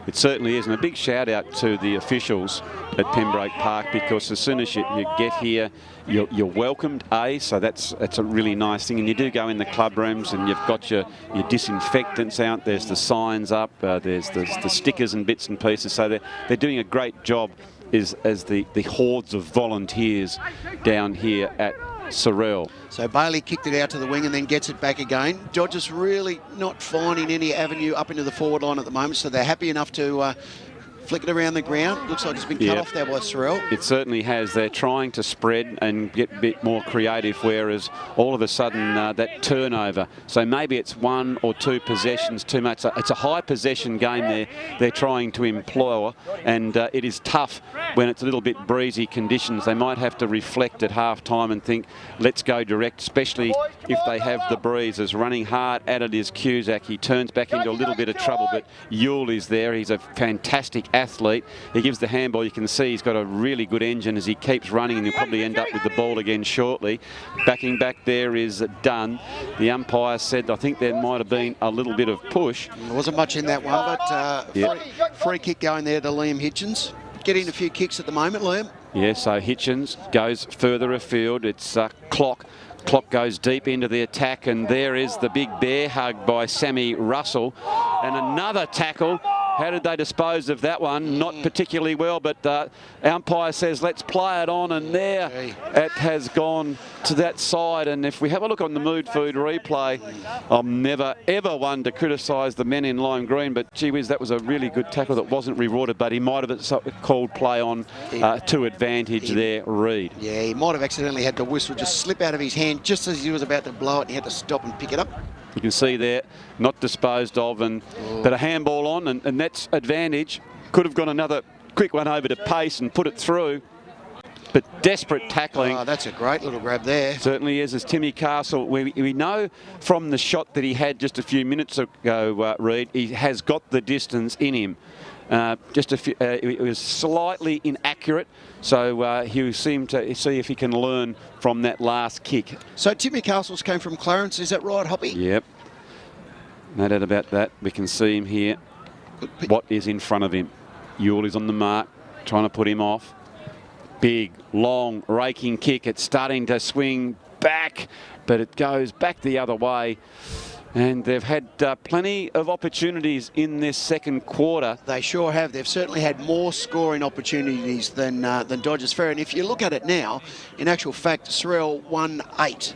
It certainly is, and a big shout out to the officials at Pembroke Park, because as soon as you get here, you're welcomed, so that's a really nice thing. And you do go in the club rooms and you've got your disinfectants out, there's the signs up, there's the stickers and bits and pieces, so they're doing a great job as the hordes of volunteers down here at Sorell.
So Bailey kicked it out to the wing and then gets it back again. Dodgers really not finding any avenue up into the forward line at the moment, so they're happy enough to flick it around the ground. Looks like it's been cut off there by Sorell.
It certainly has. They're trying to spread and get a bit more creative, whereas all of a sudden that turnover. So maybe it's 1 or 2 possessions too much. It's a high possession game they're trying to employ, and it is tough when it's a little bit breezy conditions. They might have to reflect at half-time and think, let's go direct, especially if they have the breeze. As running hard at it is Cusack. He turns back into a little bit of trouble, but Yule is there. He's a fantastic athlete. He gives the handball. You can see he's got a really good engine as he keeps running, and he'll probably end up with the ball again shortly. Backing back there is Dunn. The umpire said, I think there might have been a little bit of push.
There wasn't much in that one, but free kick going there to Liam Hitchens. Getting a few kicks at the moment, Liam.
Yeah, so Hitchens goes further afield. It's Clock. Clock goes deep into the attack, and there is the big bear hug by Sammy Russell. And another tackle. How did they dispose of that one? Not particularly well, but umpire says let's play it on, and there it has gone to that side. And if we have a look on the Mood Food replay, I'm never ever one to criticise the men in lime green, but gee whiz, that was a really good tackle that wasn't rewarded, but he might have called play on to advantage there, Reid.
Yeah, he might have accidentally had the whistle just slip out of his hand just as he was about to blow it, and he had to stop and pick it up.
You can see there, not disposed of, but a handball on, and that's advantage. Could have gone another quick one over to pace and put it through, but desperate tackling.
Oh, that's a great little grab there.
Certainly is, as Timmy Castle. We know from the shot that he had just a few minutes ago, Reid, he has got the distance in him. It was slightly inaccurate, so he'll seem to see if he can learn from that last kick.
So Timmy Castles came from Clarence, is that right, Hoppy?
Yep. No doubt about that. We can see him here. What is in front of him? Yule is on the mark, trying to put him off. Big, long, raking kick. It's starting to swing back, but it goes back the other way. And they've had plenty of opportunities in this second quarter.
They sure have. They've certainly had more scoring opportunities than Dodges Ferry. And if you look at it now, in actual fact, Sorell won 8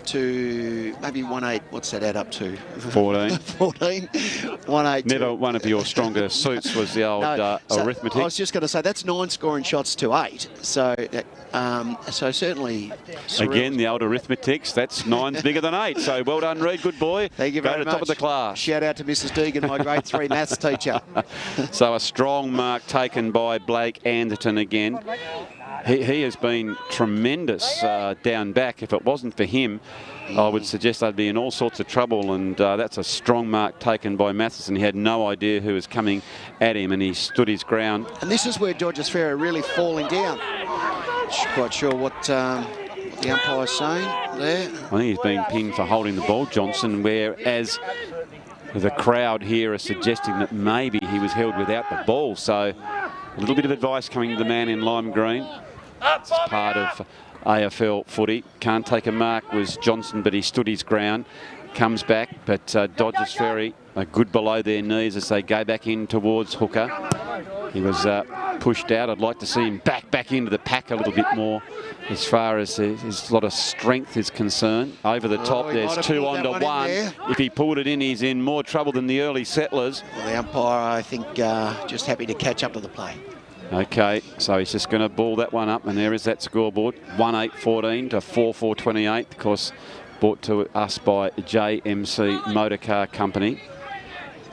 to maybe 1-8. What's that add up to?
14.
14. 1-8.
Never one of your stronger suits was the old arithmetic.
I was just going to say that's 9 scoring shots to 8. So certainly.
Again, the old arithmetics. That's 9's bigger than 8. So well done, Reid. Good boy.
Thank you very much.
Go to the top of the class.
Shout out to Mrs. Deegan, my grade 3 maths teacher.
So a strong mark taken by Blake Anderton again. He has been tremendous down back. If it wasn't for him, I would suggest they'd be in all sorts of trouble, and that's a strong mark taken by Matheson. He had no idea who was coming at him, and he stood his ground.
And this is where Dodges Ferry are really falling down. Not quite sure what the umpire's saying there.
I think he's been pinned for holding the ball, Johnson, whereas the crowd here are suggesting that maybe he was held without the ball. So a little bit of advice coming to the man in lime green. It's part of AFL footy. Can't take a mark was Johnson, but he stood his ground. Comes back, but Dodges Ferry are good below their knees as they go back in towards hooker. He was pushed out. I'd like to see him back into the pack a little bit more as far as his lot of strength is concerned. Over the top, there's 2 onto 1. If he pulled it in, he's in more trouble than the early settlers.
Well, the umpire, I think, just happy to catch up to the play.
Okay, so he's just going to ball that one up, and there is that scoreboard. 1-8-14 to 4-4-28. Of course, brought to us by JMC Motorcar Company.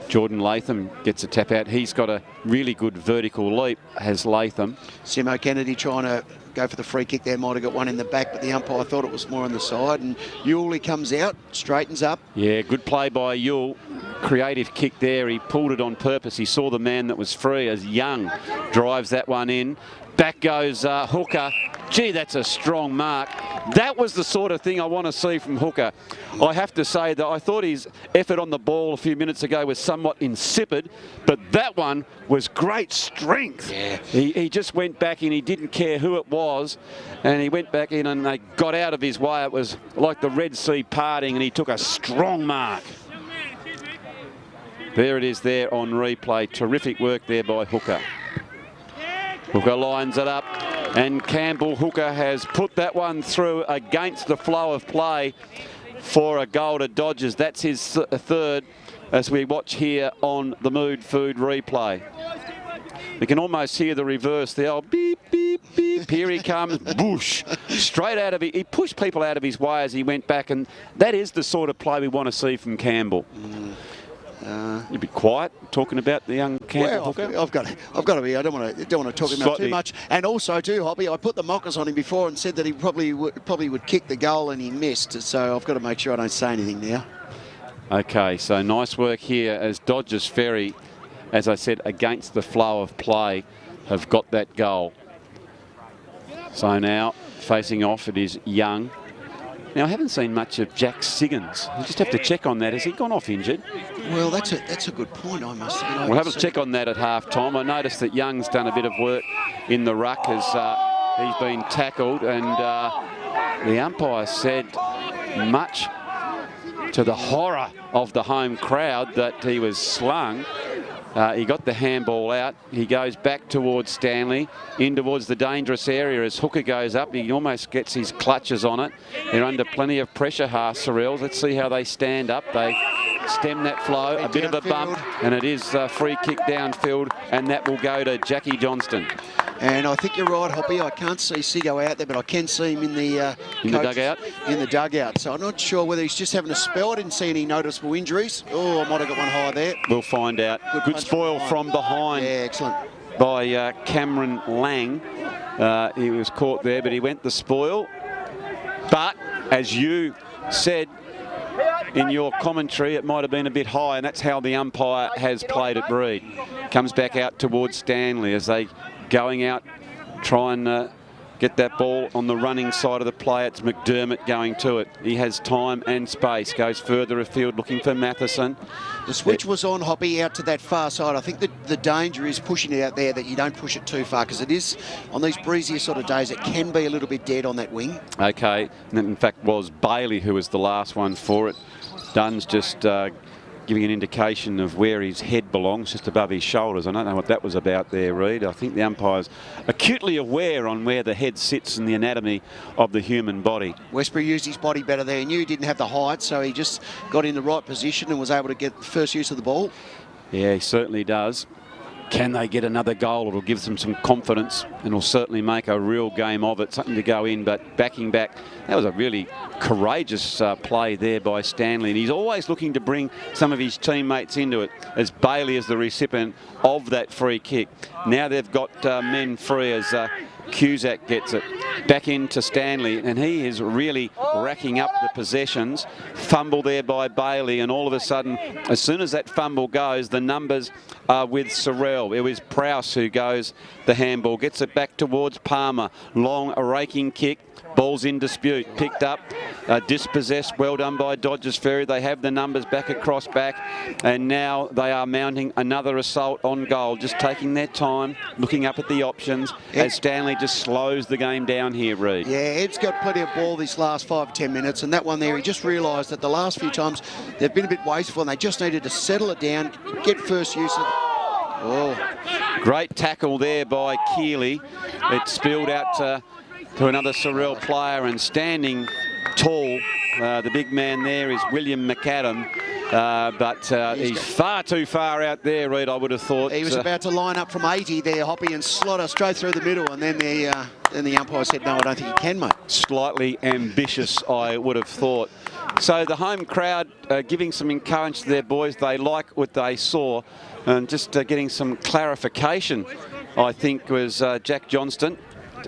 Jordan Latham gets a tap out. He's got a really good vertical leap, has Latham.
Simo Kennedy trying to go for the free kick there. Might have got one in the back, but the umpire thought it was more on the side. And Yule comes out, straightens up.
Yeah, good play by Yule. creative kick there. He pulled it on purpose. He saw the man that was free as Young drives that one in. Back goes Hooker. Gee, that's a strong mark. That was the sort of thing I want to see from Hooker. I have to say that I thought his effort on the ball a few minutes ago was somewhat insipid, but that one was great strength.
Yeah.
He just went back in. He didn't care who it was, and he went back in and they got out of his way. It was like the Red Sea parting, and he took a strong mark. There it is there on replay. Terrific work there by Hooker. Hooker lines it up, and Campbell Hooker has put that one through against the flow of play for a goal to Dodgers. That's his third as we watch here on the Mood Food replay. We can almost hear the reverse, the old beep, beep, beep. Here he comes, boosh, straight out of it. He pushed people out of his way as he went back, and that is the sort of play we want to see from Campbell. You'd be quiet talking about the young Campbell Hooker.
I've got to be. I don't want to talk about too much. And also too, Hoppy, I put the mockers on him before and said that he probably would kick the goal, and he missed. So I've got to make sure I don't say anything now.
Okay, so nice work here as Dodges Ferry, as I said, against the flow of play, have got that goal. So now facing off, it is Young. Now, I haven't seen much of Jack Siggins. You just have to check on that. Has he gone off injured?
Well, that's a good point, I must admit.
We'll have a check on that at half-time. I noticed that Young's done a bit of work in the ruck as he's been tackled, and the umpire said, much to the horror of the home crowd, that he was slung. He got the handball out. He goes back towards Stanley, in towards the dangerous area as Hooker goes up. He almost gets his clutches on it. They're under plenty of pressure, Sorell. Let's see how they stand up. They stem that flow, a bit of a bump, and it is a free kick downfield, and that will go to Jackie Johnston.
And I think you're right, Hoppy. I can't see Siggo out there, but I can see him in the
dugout.
In the dugout. So I'm not sure whether he's just having a spell. I didn't see any noticeable injuries. Oh, I might have got one high there.
We'll find out. Good spoil from behind.
Yeah, excellent.
By Cameron Lang. He was caught there, but he went the spoil. But as you said in your commentary, it might have been a bit high, and that's how the umpire has played it, Reid. Comes back out towards Stanley as they going out, try and get that ball on the running side of the play. It's McDermott going to it. He has time and space, goes further afield looking for Matheson.
The switch was on, Hoppy, out to that far side. I think that the danger is pushing it out there, that you don't push it too far, because it is, on these breezier sort of days, it can be a little bit dead on that wing.
Okay, and it in fact was Bailey who was the last one for it. Dunn's just giving an indication of where his head belongs, just above his shoulders. I don't know what that was about there, Reid. I think the umpire's acutely aware on where the head sits in the anatomy of the human body.
Westbury used his body better there. He knew he didn't have the height, so he just got in the right position and was able to get the first use of the ball.
Yeah, he certainly does. Can they get another goal? It'll give them some confidence and it'll certainly make a real game of it, something to go in. But backing back, that was a really courageous play there by Stanley. And he's always looking to bring some of his teammates into it, as Bailey is the recipient of that free kick. Now they've got men free as Cusack gets it back into Stanley, and he is really racking up the possessions. Fumble there by Bailey, and all of a sudden, as soon as that fumble goes, the numbers are with Sorell. It was Prowse who goes the handball, gets it back towards Palmer. Long, a raking kick. Ball's in dispute, picked up, dispossessed, well done by Dodges Ferry. They have the numbers back across back, and now they are mounting another assault on goal, just taking their time, looking up at the options, as Stanley just slows the game down here, Reid.
Yeah, Ed's got plenty of ball this last 5 or 10 minutes, and that one there, he just realised that the last few times they've been a bit wasteful, and they just needed to settle it down, get first use of it. Oh.
Great tackle there by Keeley. It spilled out to another Sorell player, and standing tall, the big man there is William McAdam, but he's far too far out there, Reid, I would have thought.
He was about to line up from 80 there, Hoppy, and slot her straight through the middle, and then the umpire said, no, I don't think he can, mate.
Slightly ambitious, I would have thought. So the home crowd giving some encouragement to their boys. They like what they saw, and just getting some clarification, I think, was Jack Johnston.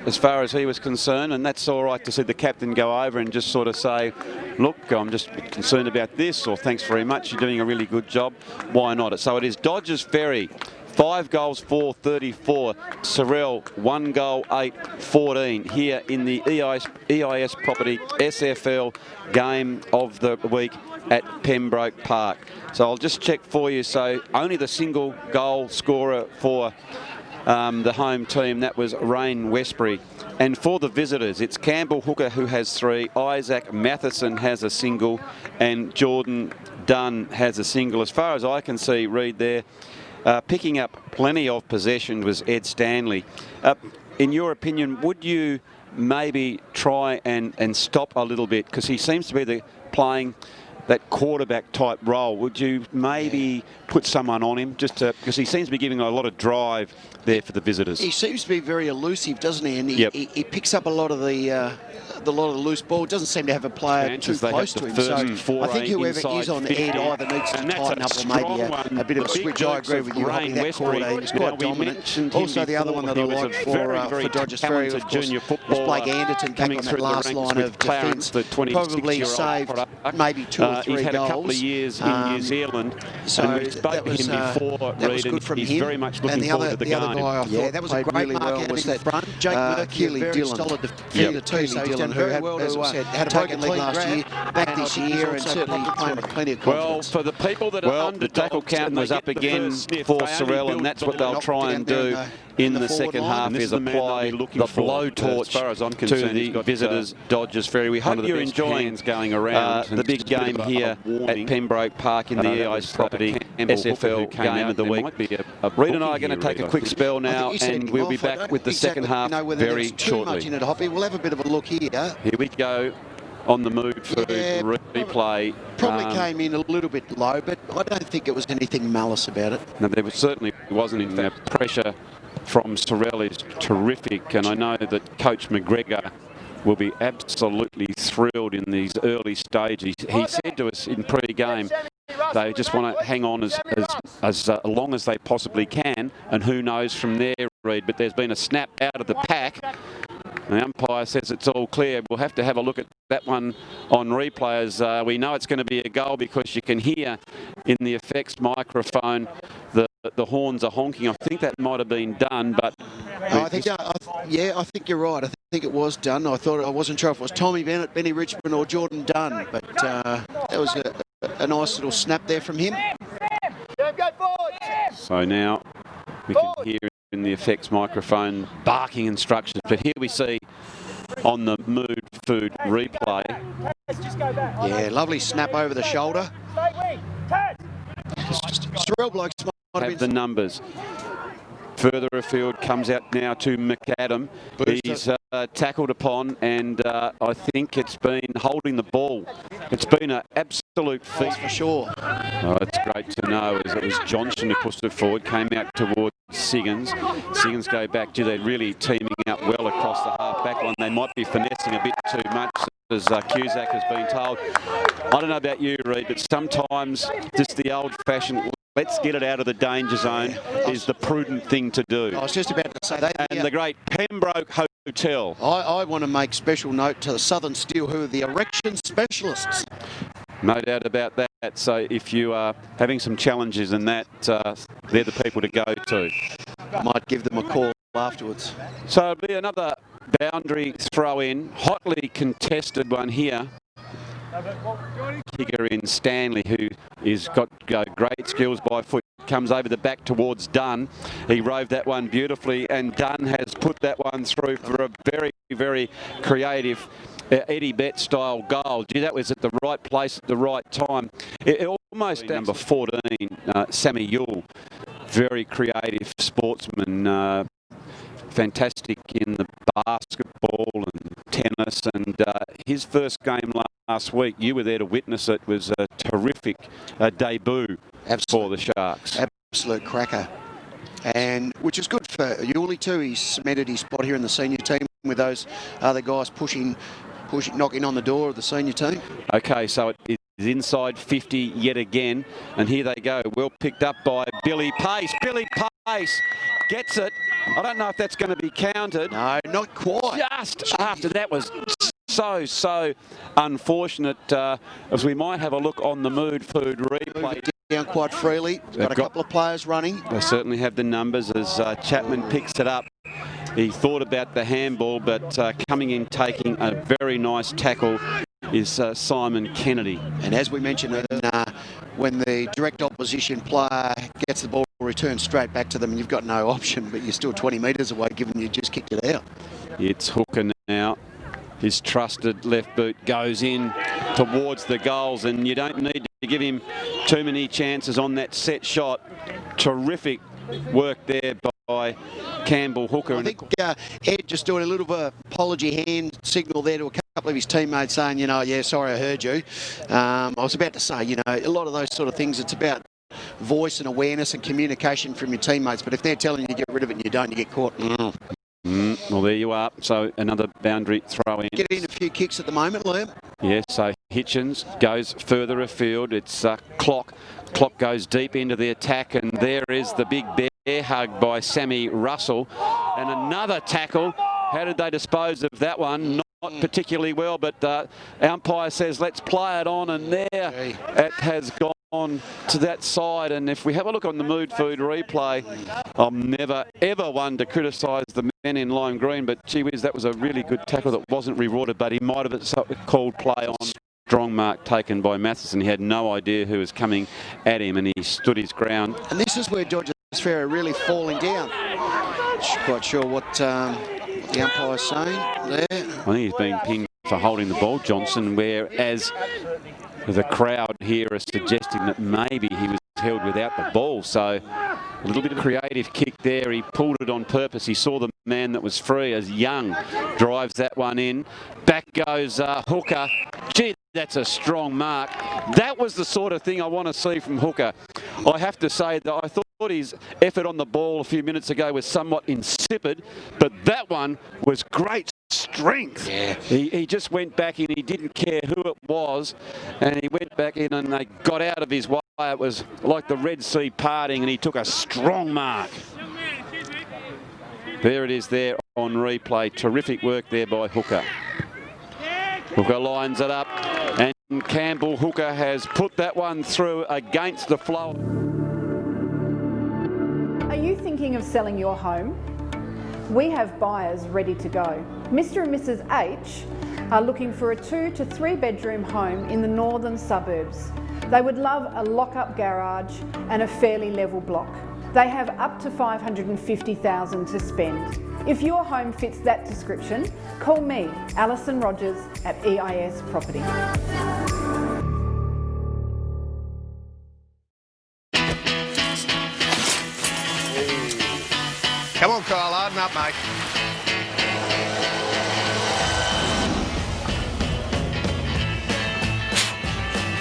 as far as he was concerned, and that's all right to see the captain go over and just sort of say, look, I'm just concerned about this, or thanks very much, you're doing a really good job. Why not? So it is Dodges Ferry, 5 goals, 4-34. Sorell, 1 goal, 8-14 here in the EIS Property SFL game of the week at Pembroke Park. So I'll just check for you. So only the single goal scorer for the home team, that was Rain Westbury. And for the visitors, it's Campbell Hooker who has 3, Isaac Matheson has a single, and Jordan Dunn has a single. As far as I can see, Reid, there, picking up plenty of possession was Ed Stanley. In your opinion, would you maybe try and stop a little bit, because he seems to be playing that quarterback type role? Would you maybe put someone on him, just to, because he seems to be giving a lot of drive there for the visitors?
He seems to be very elusive, doesn't he? And he picks up a lot of the loose ball. Doesn't seem to have a player too close to him. So I think whoever is on Ed either needs to tighten up, or maybe a bit of a switch. I agree with you, Hoppy. That quarter was quite dominant. Also, the other one that I like for Dodges Ferry, of course, was Blake Anderton back on that last line of defence. Probably saved maybe 2 or 3
he's had
goals.
a couple of years in New Zealand,
so
and we've spoken to him before,
that was
Reid,
good from
he's
him.
very much looking forward to the game.
Yeah, that was a great mark out in front. Jake Murphy, very solid defender too. So he's done very well to, as I said, had a broken leg last year, back this year, and certainly playing with plenty of confidence.
Well, for the people that are under, the tackle count was up again for Sorell, and that's what they'll try and do in the second half, is apply the blowtorch to the visitors, Dodges Ferry. We hope you're enjoying going around the big game here at Pembroke Park in the EIS Property SFL game of the week. Reid and I are going to take a quick spell now, and we'll be back with the second half very shortly.
We'll have a bit of a look here.
Here we go. On the move for replay.
Probably came in a little bit low, but I don't think it was anything malice about it.
No, there certainly wasn't. In fact, pressure from Sorell is terrific, and I know that Coach McGregor will be absolutely thrilled in these early stages. He said to us in pre-game, they just want to hang on as long as they possibly can, and who knows from there, Reid. But there's been a snap out of the pack. The umpire says it's all clear. We'll have to have a look at that one on replay, as we know it's going to be a goal, because you can hear in the effects microphone the horns are honking. I think that might have been done, but
I think you're right. I think it was done. I wasn't sure if it was Tommy Bennett, Benny Richmond, or Jordan Dunn, but that was a nice little snap there from him.
So now we can hear in the effects microphone barking instructions, but here we see on the Mood Food replay.
Yeah, lovely snap over the shoulder. Sorell blokes might have
the numbers. Further afield comes out now to McAdam. He's tackled upon, and I think it's been holding the ball. It's been an absolute feat
for sure.
Oh, it's great to know, as it was Johnson who pushed it forward, came out towards Siggins. Siggins go back. They're really teaming up well across the half-back line. They might be finessing a bit too much, as Cusack has been told. I don't know about you, Reid, but sometimes just the old-fashioned let's get it out of the danger zone is the prudent thing to do.
I was just about to say that.
And the great Pembroke Hotel.
I want to make special note to the Southern Steel, who are the erection specialists.
No doubt about that. So if you are having some challenges in that, they're the people to go to.
Might give them a call afterwards.
So it'll be another boundary throw in. Hotly contested one here. Kicker in Stanley, who has got great skills by foot, comes over the back towards Dunn. He roved that one beautifully, and Dunn has put that one through for a very, very creative Eddie Bett style goal. Gee, that was at the right place at the right time. It almost number 14, Sammy Yule, very creative sportsman. Fantastic in the basketball and tennis, and his first game last week, you were there to witness it, was a terrific debut for the Sharks.
Absolute cracker, and which is good for Yuli too. He's cemented his spot here in the senior team with those other guys pushing, knocking on the door of the senior team.
Okay, so it is inside 50 yet again, and here they go. Well picked up by Billy Pace. Billy Pace gets it I don't know if that's going to be counted.
No, not quite.
Just after that was so unfortunate, as we might have a look on the mood food replay.
Down quite freely. He's got a couple of players running.
They certainly have the numbers as Chapman picks it up. He thought about the handball, but coming in taking a very nice tackle is Simon Kennedy.
And as we mentioned, when the direct opposition player gets the ball returned straight back to them, and you've got no option, but you're still 20 metres away, given you just kicked it out.
It's Hooker now. His trusted left boot goes in towards the goals, and you don't need to give him too many chances on that set shot. Terrific work there by Campbell Hooker.
I think Ed just doing a little bit of apology hand signal there to a couple of his teammates saying, you know, yeah, sorry I heard you. I was about to say, you know, a lot of those sort of things, it's about voice and awareness and communication from your teammates, but if they're telling you to get rid of it and you don't, you get caught.
Well, there you are. So another boundary throw in.
Get in a few kicks at the moment, Liam.
Yes, so Hitchens goes further afield. It's Clock. Clock goes deep into the attack, and there is the big bear hug by Sammy Russell. And another tackle. How did they dispose of that one? Not particularly well, but umpire says let's play it on, and there it has gone to that side. And if we have a look on the mood food replay, I'm never ever one to criticise the men in lime green, but gee whiz, that was a really good tackle that wasn't rewarded, but he might have called play on. Strong mark taken by Matheson. He had no idea who was coming at him, and he stood his ground.
And this is where Dodges Ferry are really falling down. Not quite sure what the umpire's saying there.
I think he's being pinged for holding the ball, Johnson, whereas the crowd here are suggesting that maybe he was held without the ball. So a little bit of creative kick there. He pulled it on purpose. He saw the man that was free as Young drives that one in. Back goes Hooker. Gee, that's a strong mark. That was the sort of thing I want to see from Hooker. I have to say that I thought his effort on the ball a few minutes ago was somewhat insipid, but that one was great strength.
Yeah.
He just went back in. He didn't care who it was, and he went back in and they got out of his way. It was like the Red Sea parting, and he took a strong mark. There it is there on replay. Terrific work there by Hooker. Hooker lines it up, and Campbell Hooker has put that one through against the flow.
Are you thinking of selling your home? We have buyers ready to go. Mr. and Mrs. H are looking for a 2 to 3 bedroom home in the northern suburbs. They would love a lock-up garage and a fairly level block. They have up to $550,000 to spend. If your home fits that description, call me, Alison Rogers at EIS Property.
Come on, Kyle, harden up, mate.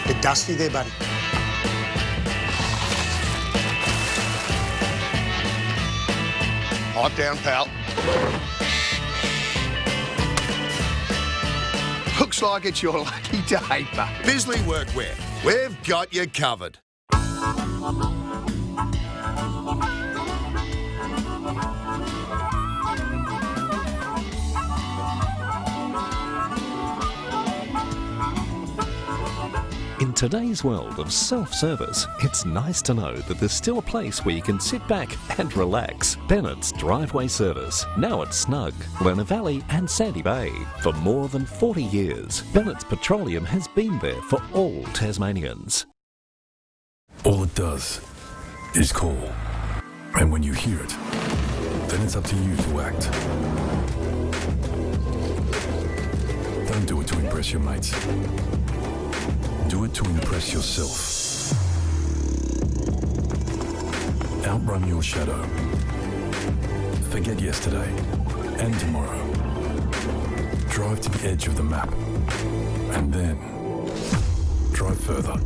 Bit dusty there, buddy.
Pipe down, pal. Looks like it's your lucky day, but
Bisley Workwear. We've got you covered.
In today's world of self-service, it's nice to know that there's still a place where you can sit back and relax. Bennett's Driveway Service, now at Snug, Lerner Valley and Sandy Bay. For more than 40 years, Bennett's Petroleum has been there for all Tasmanians.
All it does is call. And when you hear it, then it's up to you to act. Don't do it to impress your mates. Do it to impress yourself. Outrun your shadow. Forget yesterday and tomorrow. Drive to the edge of the map. And then drive further.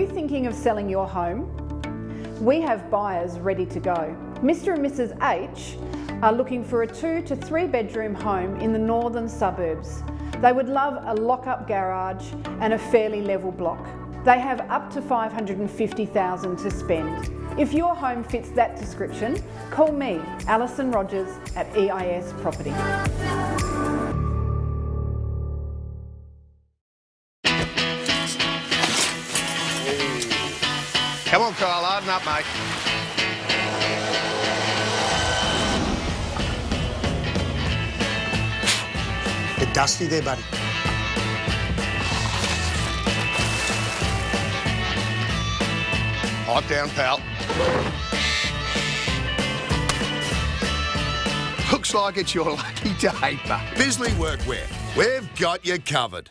you thinking of selling your home? We have buyers ready to go. Mr. and Mrs. H are looking for a 2 to 3 bedroom home in the northern suburbs. They would love a lock-up garage and a fairly level block. They have up to $550,000 to spend. If your home fits that description, call me, Alison Rogers at EIS Property.
Come on, Kyle, harden up, mate.
Bit dusty there, buddy.
Hot down, pal. Looks like it's your lucky day, but
Bisley Workwear. We've got you covered.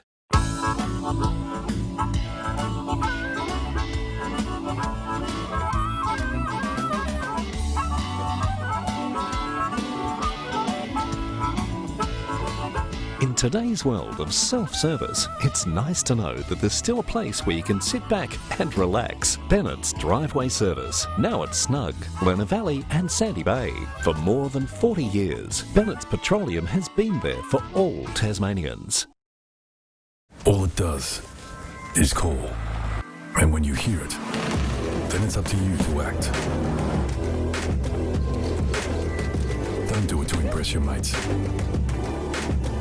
In today's world of self-service, it's nice to know that there's still a place where you can sit back and relax. Bennett's Driveway Service, now at Snug, Lerner Valley and Sandy Bay. For more than 40 years, Bennett's Petroleum has been there for all Tasmanians.
All it does is call. And when you hear it, then it's up to you to act. Don't do it to impress your mates.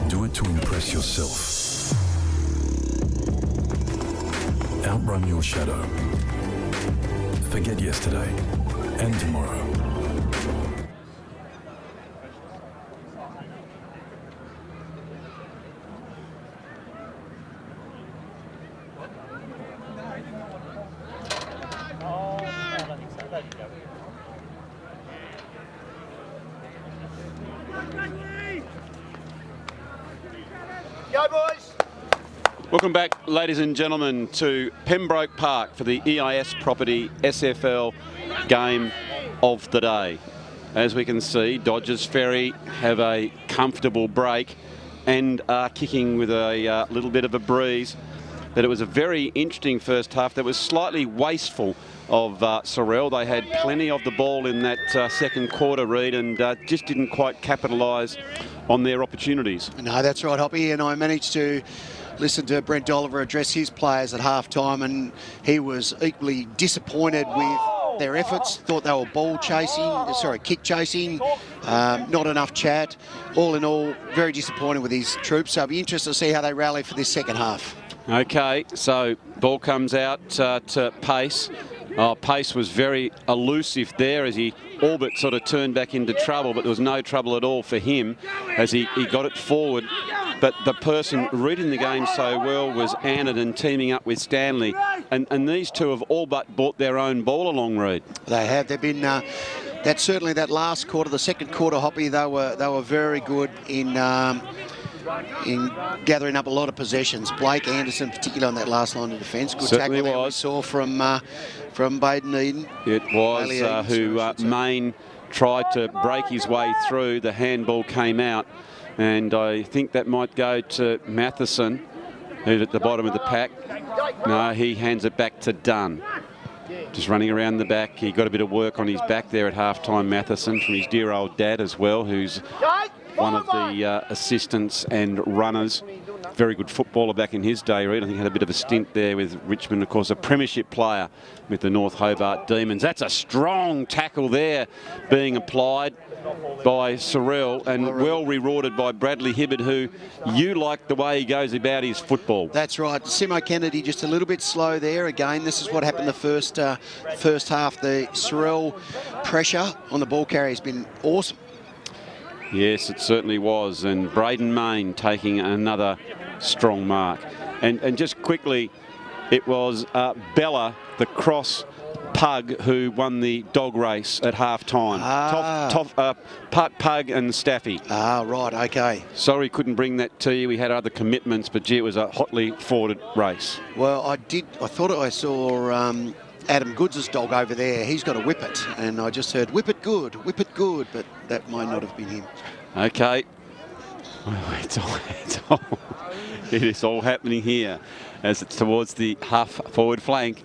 Do it to impress yourself. Outrun your shadow. Forget yesterday and tomorrow.
go, boys.
Welcome back, ladies and gentlemen, to Pembroke Park for the EIS Property SFL game of the day. As we can see, Dodges Ferry have a comfortable break and are kicking with a little bit of a breeze. But it was a very interesting first half that was slightly wasteful of Sorell. They had plenty of the ball in that second quarter, Reid, and just didn't quite capitalise on their opportunities.
No, that's right, Hoppy, and I managed to listen to Brent Oliver address his players at half-time, and he was equally disappointed with their efforts. Thought they were kick chasing, not enough chat. All in all, very disappointed with his troops, so I'll be interested to see how they rally for this second half.
Okay, so ball comes out to Pace. Pace was very elusive there as he all but sort of turned back into trouble, but there was no trouble at all for him as he got it forward. But the person reading the game so well was Anderton teaming up with Stanley. And these two have all but brought their own ball along, Reid.
They have. They've been... that's certainly that last quarter, the second quarter, Hoppy, they were very good in gathering up a lot of possessions. Blake Anderson, particularly on that last line of defence. Good
Certainly
tackle there we saw from Baden Eden.
It was who Main tried to break his way through. The handball came out, and I think that might go to Matheson, who's at the bottom of the pack. No, he hands it back to Dunn. Just running around the back. He got a bit of work on his back there at half-time, Matheson, from his dear old dad as well, who's one of the assistants and runners. Very good footballer back in his day, Reid. I think he had a bit of a stint there with Richmond, of course, a premiership player with the North Hobart Demons. That's a strong tackle there being applied by Sorell and well rewarded by Bradley Hibbard, who you like the way he goes about his football.
That's right. Simo Kennedy just a little bit slow there. Again, this is what happened the first half. The Sorell pressure on the ball carrier has been awesome.
Yes, it certainly was. And Braden Main taking another strong mark. And just quickly, it was Bella, the cross pug, who won the dog race at half-time. Pug and Staffy.
Right, okay.
Sorry couldn't bring that to you. We had other commitments, but gee, it was a hotly fought race.
Well, I thought I saw Adam Goods' dog over there. He's got a whippet, and I just heard whip it good, but that might not have been him.
Okay. It is all happening here as it's towards the half forward flank.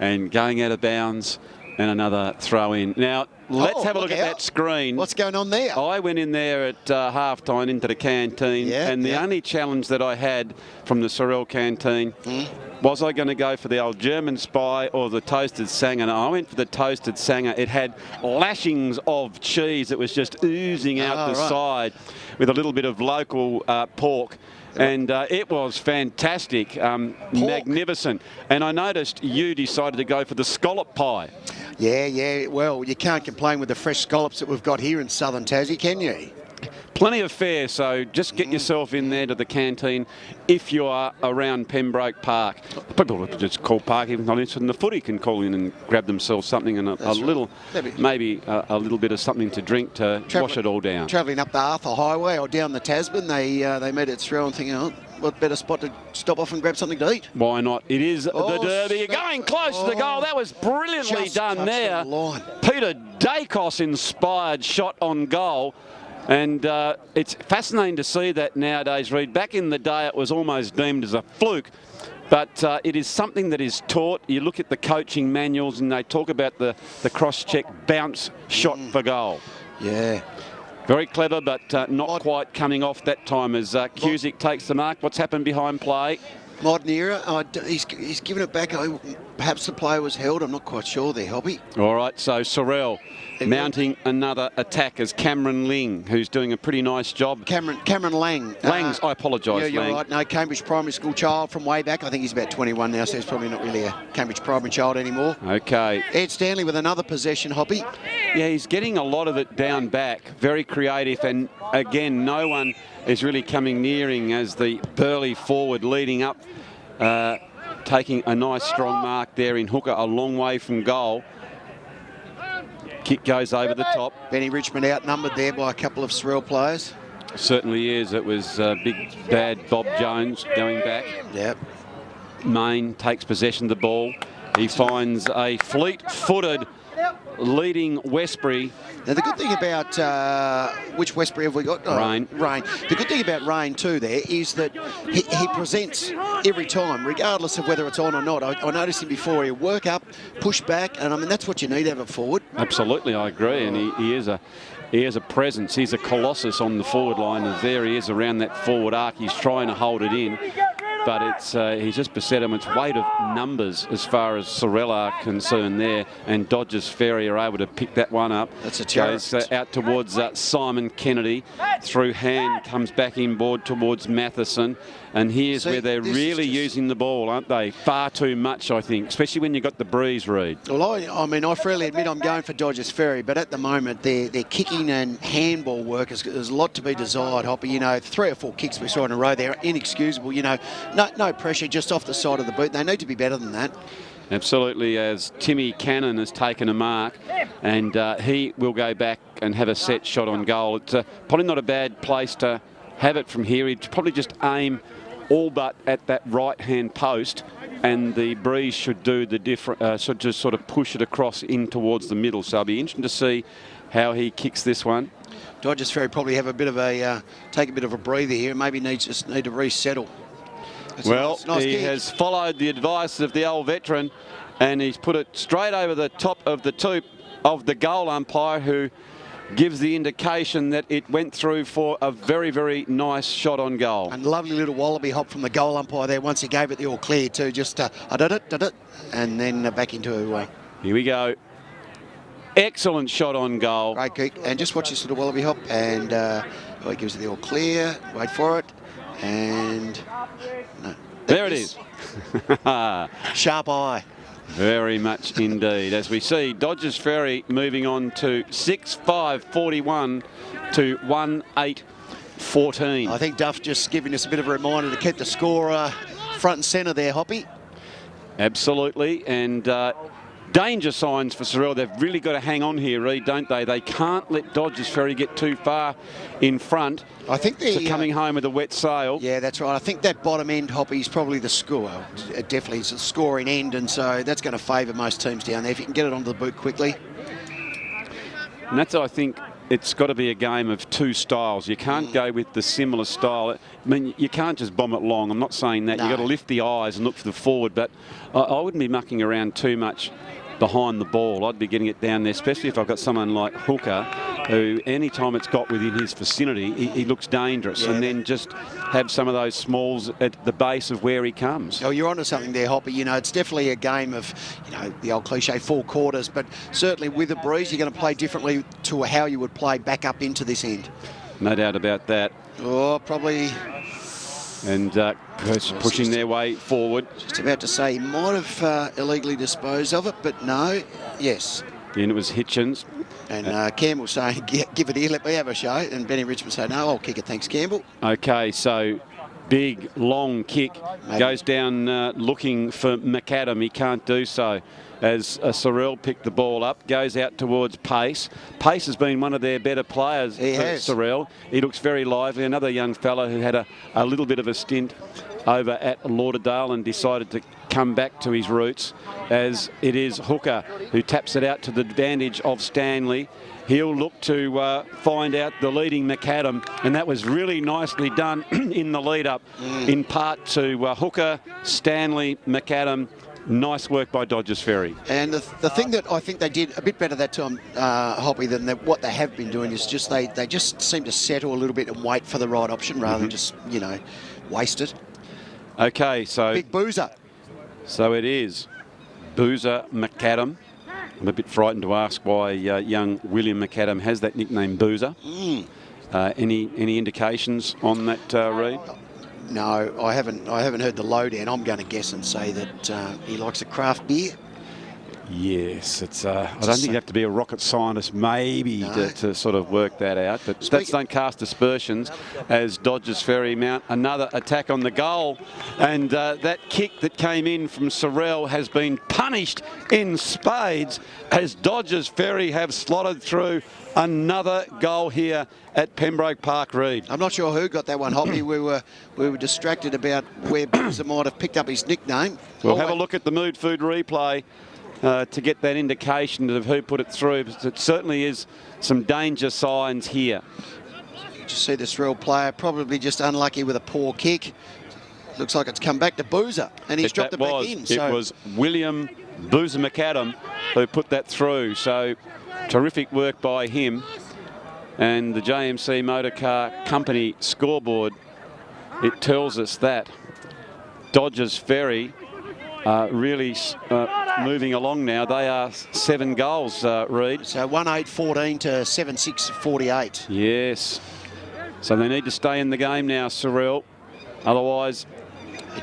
and going out of bounds, and another throw in. Now, let's have a look at that screen.
What's going on there?
I went in there at half-time into the canteen, and the only challenge that I had from the Sorell canteen was I going to go for the old German Spy or the toasted Sanger. And I went for the toasted Sanger. It had lashings of cheese that was just oozing out the side with a little bit of local pork. And it was fantastic, magnificent. And I noticed you decided to go for the scallop pie.
Yeah. Well, you can't complain with the fresh scallops that we've got here in southern Tassie, can you?
Plenty of fare, so just get yourself in there to the canteen if you are around Pembroke Park. People just call Park, even not interested in the footy, can call in and grab themselves something and a little, maybe a little bit of something to drink to wash it all down.
Travelling up the Arthur Highway or down the Tasman, they meet at Sorell and think, oh, what better spot to stop off and grab something to eat?
Why not? It is the Derby. You're going close to the goal. That was brilliantly done there. Peter Dacos inspired shot on goal. And it's fascinating to see that nowadays, Reid. Back in the day, it was almost deemed as a fluke. But it is something that is taught. You look at the coaching manuals and they talk about the cross-check bounce shot for goal.
Yeah.
Very clever, but not quite coming off that time as Cusick takes the mark. What's happened behind play?
Modern era. He's given it back. Perhaps the play was held. I'm not quite sure there, Hoppy.
All right, so Sorell mounting another attack as Cameron Ling, who's doing a pretty nice job.
Cameron Lang.
Langs, I apologise,
Yeah, you're
Lang.
right. No, Cambridge Primary School child from way back. I think he's about 21 now, so he's probably not really a Cambridge Primary child anymore.
Okay.
Ed Stanley with another possession, Hoppy.
Yeah, he's getting a lot of it down back. Very creative, and again, no one is really coming nearing as the burly forward leading up, taking a nice strong mark there in hooker, a long way from goal. Kick goes over the top.
Benny Richmond outnumbered there by a couple of Sorell players.
Certainly is. It was big bad Bob Jones going back.
Yep.
Main takes possession of the ball. He finds a fleet-footed leading Westbury.
Now, the good thing about, which Westbury have we got?
Reid.
Reid. The good thing about Reid, too, there, is that he presents every time, regardless of whether it's on or not. I noticed him before. He'll work up, push back, and, I mean, that's what you need to have a forward.
Absolutely, I agree, and he is a presence. He's a colossus on the forward line, and there he is around that forward arc. He's trying to hold it in. But it's he's just beset him. It's weight of numbers as far as Sorell are concerned there, and Dodges Ferry are able to pick that one up.
That's a terror.
Goes out towards Simon Kennedy, through hand, comes back inboard towards Matheson, and here's where they're really using the ball, aren't they? Far too much, I think, especially when you've got the breeze, Reid.
Well, I mean, I freely admit I'm going for Dodges Ferry, but at the moment, their kicking and handball work, there's a lot to be desired, Hoppy. You know, 3 or 4 kicks we saw in a row there, inexcusable, you know. No pressure, just off the side of the boot. They need to be better than that.
Absolutely, as Timmy Cannon has taken a mark, and he will go back and have a set shot on goal. It's probably not a bad place to have it from here. He'd probably just aim all but at that right-hand post, and the breeze should do the different, should just sort of push it across in towards the middle. So it'll be interesting to see how he kicks this one.
Dodges Ferry probably have a bit of a, take a bit of a breather here. Maybe just need to resettle.
Well, he has followed the advice of the old veteran, and he's put it straight over the top of the toop of the goal umpire, who gives the indication that it went through for a very, very nice shot on goal.
And lovely little wallaby hop from the goal umpire there once he gave it the all clear too. Just and then back into
Here we go. Excellent shot on goal.
Great kick. And just watch this little wallaby hop, and he gives it the all clear. Wait for it. And no.
There it is.
Sharp eye.
Very much indeed. As we see, Dodges Ferry moving on to 6-5-41 to 1-8-14.
I think Duff just giving us a bit of a reminder to keep the score front and centre there, Hoppy.
Absolutely, and danger signs for Sorell. They've really got to hang on here, Reid, don't they? They can't let Dodges Ferry get too far in front.
I think they're
coming home with a wet sail.
Yeah, that's right. I think that bottom end, Hoppy, is probably the score. Definitely is the scoring end, and so that's going to favour most teams down there if you can get it onto the boot quickly.
And that's, I think, it's got to be a game of two styles. You can't go with the similar style. I mean, you can't just bomb it long. I'm not saying that.
No.
You've got to lift the eyes and look for the forward, but I wouldn't be mucking around too much behind the ball. I'd be getting it down there, especially if I've got someone like Hooker, who any time it's got within his vicinity, he looks dangerous.
Yeah,
and then just have some of those smalls at the base of where he comes.
Oh, you're onto something there, Hoppy. You know, it's definitely a game of, you know, the old cliche 4 quarters, but certainly with a breeze, you're going to play differently to how you would play back up into this end.
No doubt about that.
Oh, probably.
And pushing their way forward.
Just about to say he might have illegally disposed of it, but no. Yes.
And it was Hitchens.
And Campbell saying, give it here, let me have a show. And Benny Richmond saying, no, I'll kick it, thanks, Campbell.
Okay, so big, long kick.
Maybe.
Goes down looking for McAdam. He can't do so. As Sorell picked the ball up, goes out towards Pace. Pace has been one of their better players for Sorell. He looks very lively. Another young fella who had a little bit of a stint over at Lauderdale and decided to come back to his roots, as it is Hooker who taps it out to the advantage of Stanley. He'll look to find out the leading McAdam, and that was really nicely done in the lead-up, in part to Hooker, Stanley, McAdam. Nice work by Dodges Ferry.
And the thing that I think they did a bit better that time, Hoppy, than what they have been doing is just they just seem to settle a little bit and wait for the right option rather than just, you know, waste it.
Okay, so...
Big Boozer.
So it is Boozer McAdam. I'm a bit frightened to ask why young William McAdam has that nickname Boozer. Any indications on that, Reid?
No, I haven't heard the lowdown. I'm going to guess and say that he likes a craft beer.
Yes, it's. I don't think you have to be a rocket scientist, maybe, to sort of work that out. But that don't cast aspersions as Dodges Ferry mount another attack on the goal, and that kick that came in from Sorell has been punished in spades as Dodges Ferry have slotted through another goal here at Pembroke Park, Reid.
I'm not sure who got that one, Hoppy. we were distracted about where Boozer might have picked up his nickname.
We'll have a look at the Mood Food replay to get that indication of who put it through. But it certainly is some danger signs here.
You just see the Sorell player probably just unlucky with a poor kick. Looks like it's come back to Boozer, and he's dropped it back in.
So. It was William Boozer McAdam who put that through. So terrific work by him. And the JMC Motor Car Company scoreboard, it tells us that Dodges Ferry really moving along now. They are 7 goals, Reid.
So 1-8-14 to 7-6-48.
Yes. So they need to stay in the game now, Sorell. Otherwise,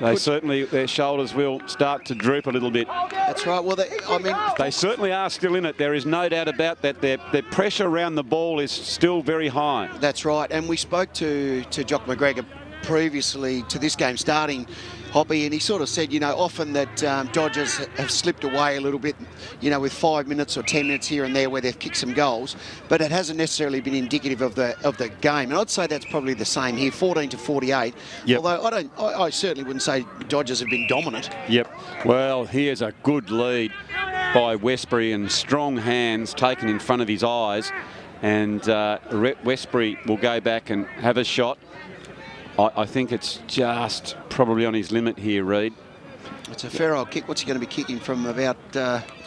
their shoulders will start to droop a little bit.
That's right. Well,
they certainly are still in it. There is no doubt about that. Their pressure around the ball is still very high.
That's right. And we spoke to Jock McGregor previously to this game starting, Hoppy, and he sort of said, you know, often that Dodgers have slipped away a little bit, you know, with 5 minutes or 10 minutes here and there where they've kicked some goals, but it hasn't necessarily been indicative of the game. And I'd say that's probably the same here, 14-48.
Yep.
Although I certainly wouldn't say Dodgers have been dominant.
Yep. Well, here's a good lead by Westbury, and strong hands taken in front of his eyes, and Westbury will go back and have a shot. I think it's just probably on his limit here, Reid.
It's a fair old kick. What's he going to be kicking from about...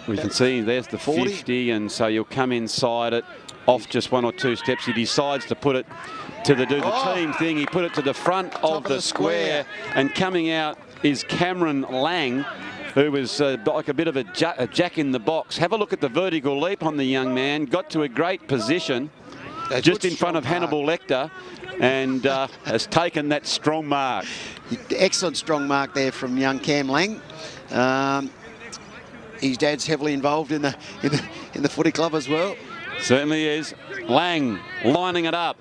we can see there's the
40?
50, and so you'll come inside it, off just 1 or 2 steps. He decides to put it to the team thing. He put it to the front of the square, and coming out is Cameron Lang, who was like a bit of a jack in the box. Have a look at the vertical leap on the young man. Got to a great position just in front of Hannibal Lecter, and has taken that strong mark.
Excellent strong mark there from young Cam Lang. His dad's heavily involved in the footy club as well.
Certainly is. Lang lining it up.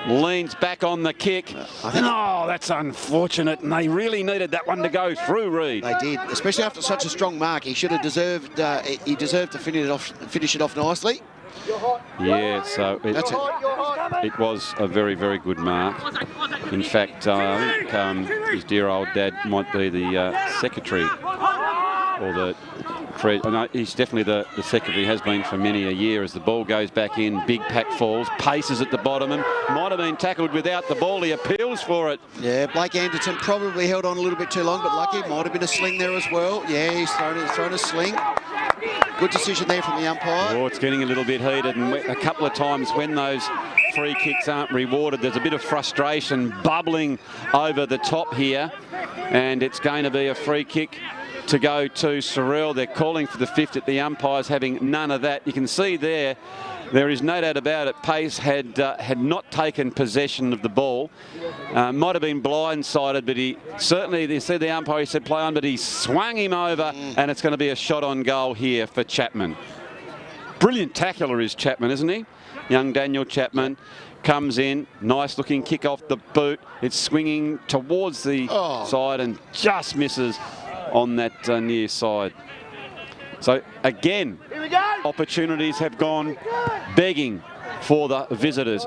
Leans back on the kick. Oh, that's unfortunate, and they really needed that one to go through, Reid.
They did, especially after such a strong mark. He should have deserved. He deserved to finish it off nicely.
Yeah, so it was a very, very good mark. In fact, I think his dear old dad might be the secretary or the credit. I know he's definitely the secretary, has been for many a year. As the ball goes back in, big pack falls, paces at the bottom, and might have been tackled without the ball. He appeals for it.
Yeah, Blake Anderton probably held on a little bit too long, but lucky. Might have been a sling there as well. Yeah, he's thrown a sling. Good decision there from the umpire.
Oh, it's getting a little bit heated, and a couple of times when those free kicks aren't rewarded, there's a bit of frustration bubbling over the top here, and it's going to be a free kick to go to Sorell. They're calling for the fifth, at the umpires having none of that. You can see there is no doubt about it. Pace had not taken possession of the ball. Might have been blindsided, but he certainly, they said the umpire, he said play on, but he swung him over, and it's going to be a shot on goal here for Chapman. Brilliant tackler is Chapman, isn't he? Young Daniel Chapman comes in, nice looking kick off the boot. It's swinging towards the side and just misses on that near side. So again, opportunities have gone begging for the visitors.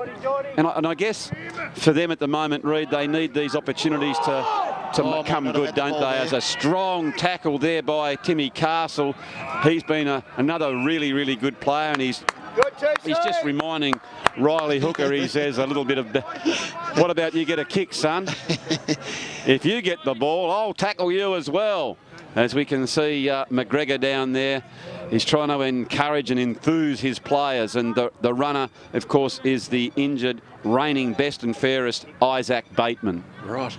And I guess for them at the moment, Reid, they need these opportunities to come good, don't they? As a strong tackle there by Timmy Castle. He's been another really, really good player, and he's just reminding Riley Hooker, he says a little bit of, what about you get a kick, son? If you get the ball, I'll tackle you as well. As we can see, McGregor down there, he's trying to encourage and enthuse his players, and the runner, of course, is the injured, reigning best and fairest Isaac Bateman.
Right.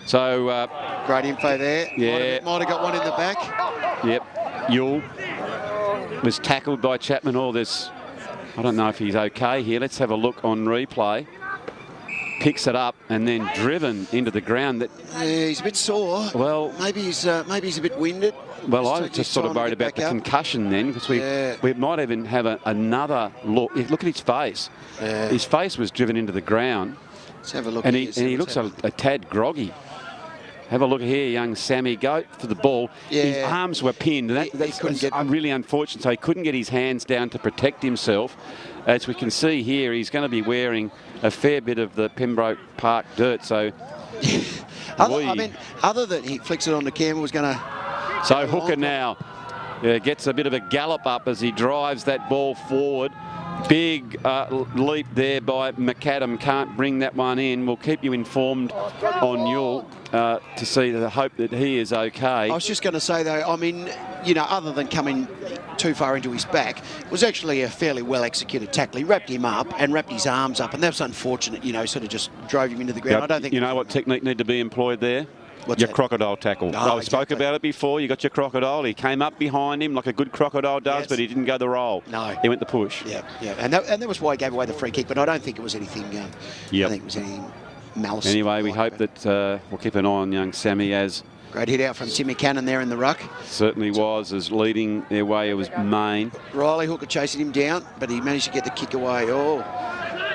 So
great info there.
Yeah,
might have got one in the back.
Yep. Yule was tackled by Chapman. Oh, I don't know if he's okay here. Let's have a look on replay. Picks it up and then driven into the ground.
Yeah, he's a bit sore.
Well,
maybe he's a bit winded.
Well, I was just sort of worried about the concussion then, because we might even have another look. Look at his face.
Yeah.
His face was driven into the ground.
Let's have a look.
And he looks a tad groggy. Have a look here, young Sammy. Go for the ball.
Yeah.
His arms were pinned. That's really unfortunate. So he couldn't get his hands down to protect himself. As we can see here, he's going to be wearing a fair bit of the Pembroke Park dirt. So,
other than he flicks it on the camera, was going to.
So Hooker now gets a bit of a gallop up as he drives that ball forward. Big leap there by McAdam. Can't bring that one in. We'll keep you informed on Yule to see the hope that he is okay.
I was just going to say, though, I mean, you know, other than coming too far into his back, it was actually a fairly well-executed tackle. He wrapped him up and wrapped his arms up, and that was unfortunate, you know, sort of just drove him into the ground.
Yep.
I don't think...
You know what technique need to be employed there?
What's
your
that?
Crocodile tackle. I spoke about it before. You got your crocodile. He came up behind him like a good crocodile does, but he didn't go the roll.
No.
He went the push.
Yeah. And that was why he gave away the free kick, but I don't think it was anything... I think it was anything malice.
Anyway, we hope that we'll keep an eye on young Sammy as...
Great hit out from Timmy Cannon there in the ruck.
Certainly was, as leading their way. It was Main.
Riley Hooker chasing him down, but he managed to get the kick away. Oh.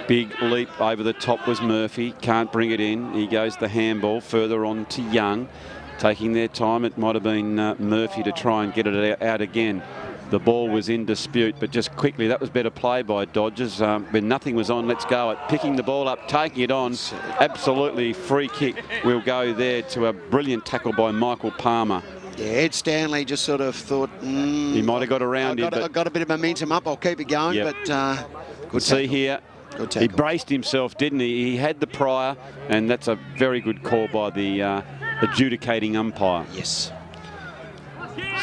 Big leap over the top was Murphy. Can't bring it in. He goes the handball further on to Young. Taking their time. It might have been Murphy to try and get it out again. The ball was in dispute, but just quickly, that was better play by Dodgers. When nothing was on, let's go at picking the ball up, taking it on. Absolutely free kick will go there to a brilliant tackle by Michael Palmer.
Yeah, Ed Stanley just sort of thought,
he might have got around him.
I got a bit of momentum up, I'll keep it going, but good
see here. He braced himself, didn't he? He had the prior, and that's a very good call by the adjudicating umpire.
Yes.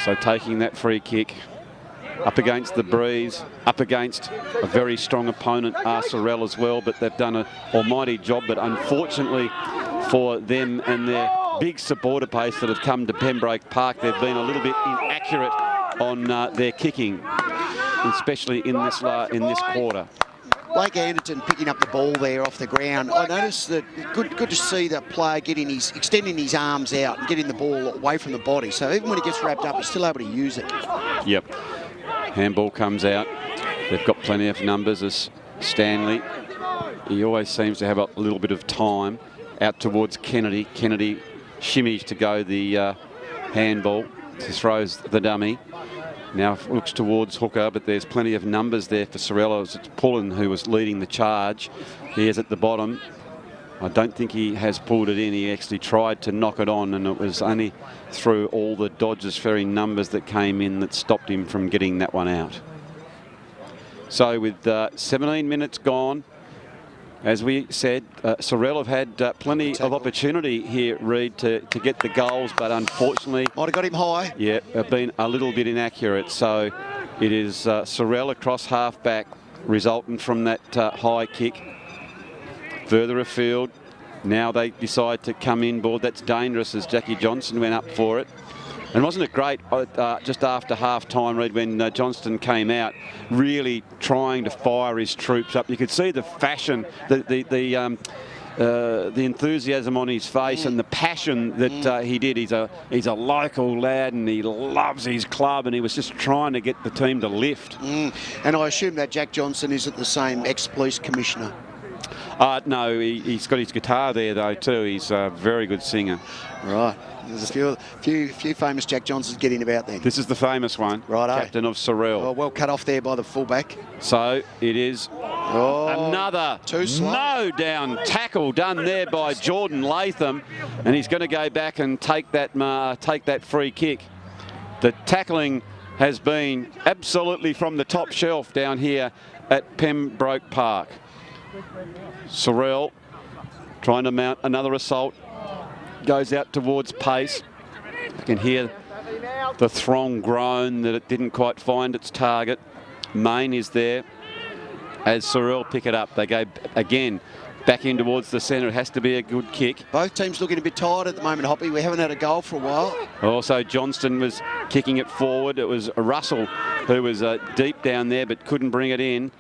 So taking that free kick, up against the breeze, up against a very strong opponent, Sorell as well, but they've done an almighty job. But unfortunately for them and their big supporter base that have come to Pembroke Park, they've been a little bit inaccurate on their kicking, especially in this quarter.
Blake Anderton picking up the ball there off the ground. I noticed that good to see the player extending his arms out and getting the ball away from the body. So even when he gets wrapped up, he's still able to use it.
Yep. Handball comes out. They've got plenty of numbers as Stanley. He always seems to have a little bit of time out towards Kennedy. Kennedy shimmies to go the handball, throws the dummy. Now looks towards Hooker, but there's plenty of numbers there for Sorell. It's Pullen who was leading the charge. He is at the bottom. I don't think he has pulled it in. He actually tried to knock it on, and it was only through all the Dodges Ferry numbers that came in that stopped him from getting that one out. So with 17 minutes gone, as we said, Sorell have had plenty of opportunity here, Reid, to get the goals, but unfortunately...
Might have got him high.
Yeah, have been a little bit inaccurate. So it is Sorell across half-back, resulting from that high kick. Further afield, now they decide to come inboard. That's dangerous as Jackie Johnson went up for it. And wasn't it great just after half-time, Reid, when Johnston came out, really trying to fire his troops up. You could see the fashion, the enthusiasm on his face and the passion that he did. He's a local lad and he loves his club, and he was just trying to get the team to lift.
And I assume that Jack Johnson isn't the same ex-police commissioner.
No, he's got his guitar there though too. He's a very good singer.
Right. There's a few famous Jack Johnsons getting about then.
This is the famous one.
Right.
Captain of Sorell.
Oh, well cut off there by the fullback.
So it is another no down tackle done there by Jordan Latham, and he's going to go back and take that free kick. The tackling has been absolutely from the top shelf down here at Pembroke Park. Sorell trying to mount another assault. Goes out towards pace. You can hear the throng groan that it didn't quite find its target. Main is there as Sorell pick it up. They go again back in towards the centre. It has to be a good kick.
Both teams looking a bit tired at the moment, Hoppy. We haven't had a goal for a while.
Also, Johnston was kicking it forward. It was Russell who was deep down there but couldn't bring it in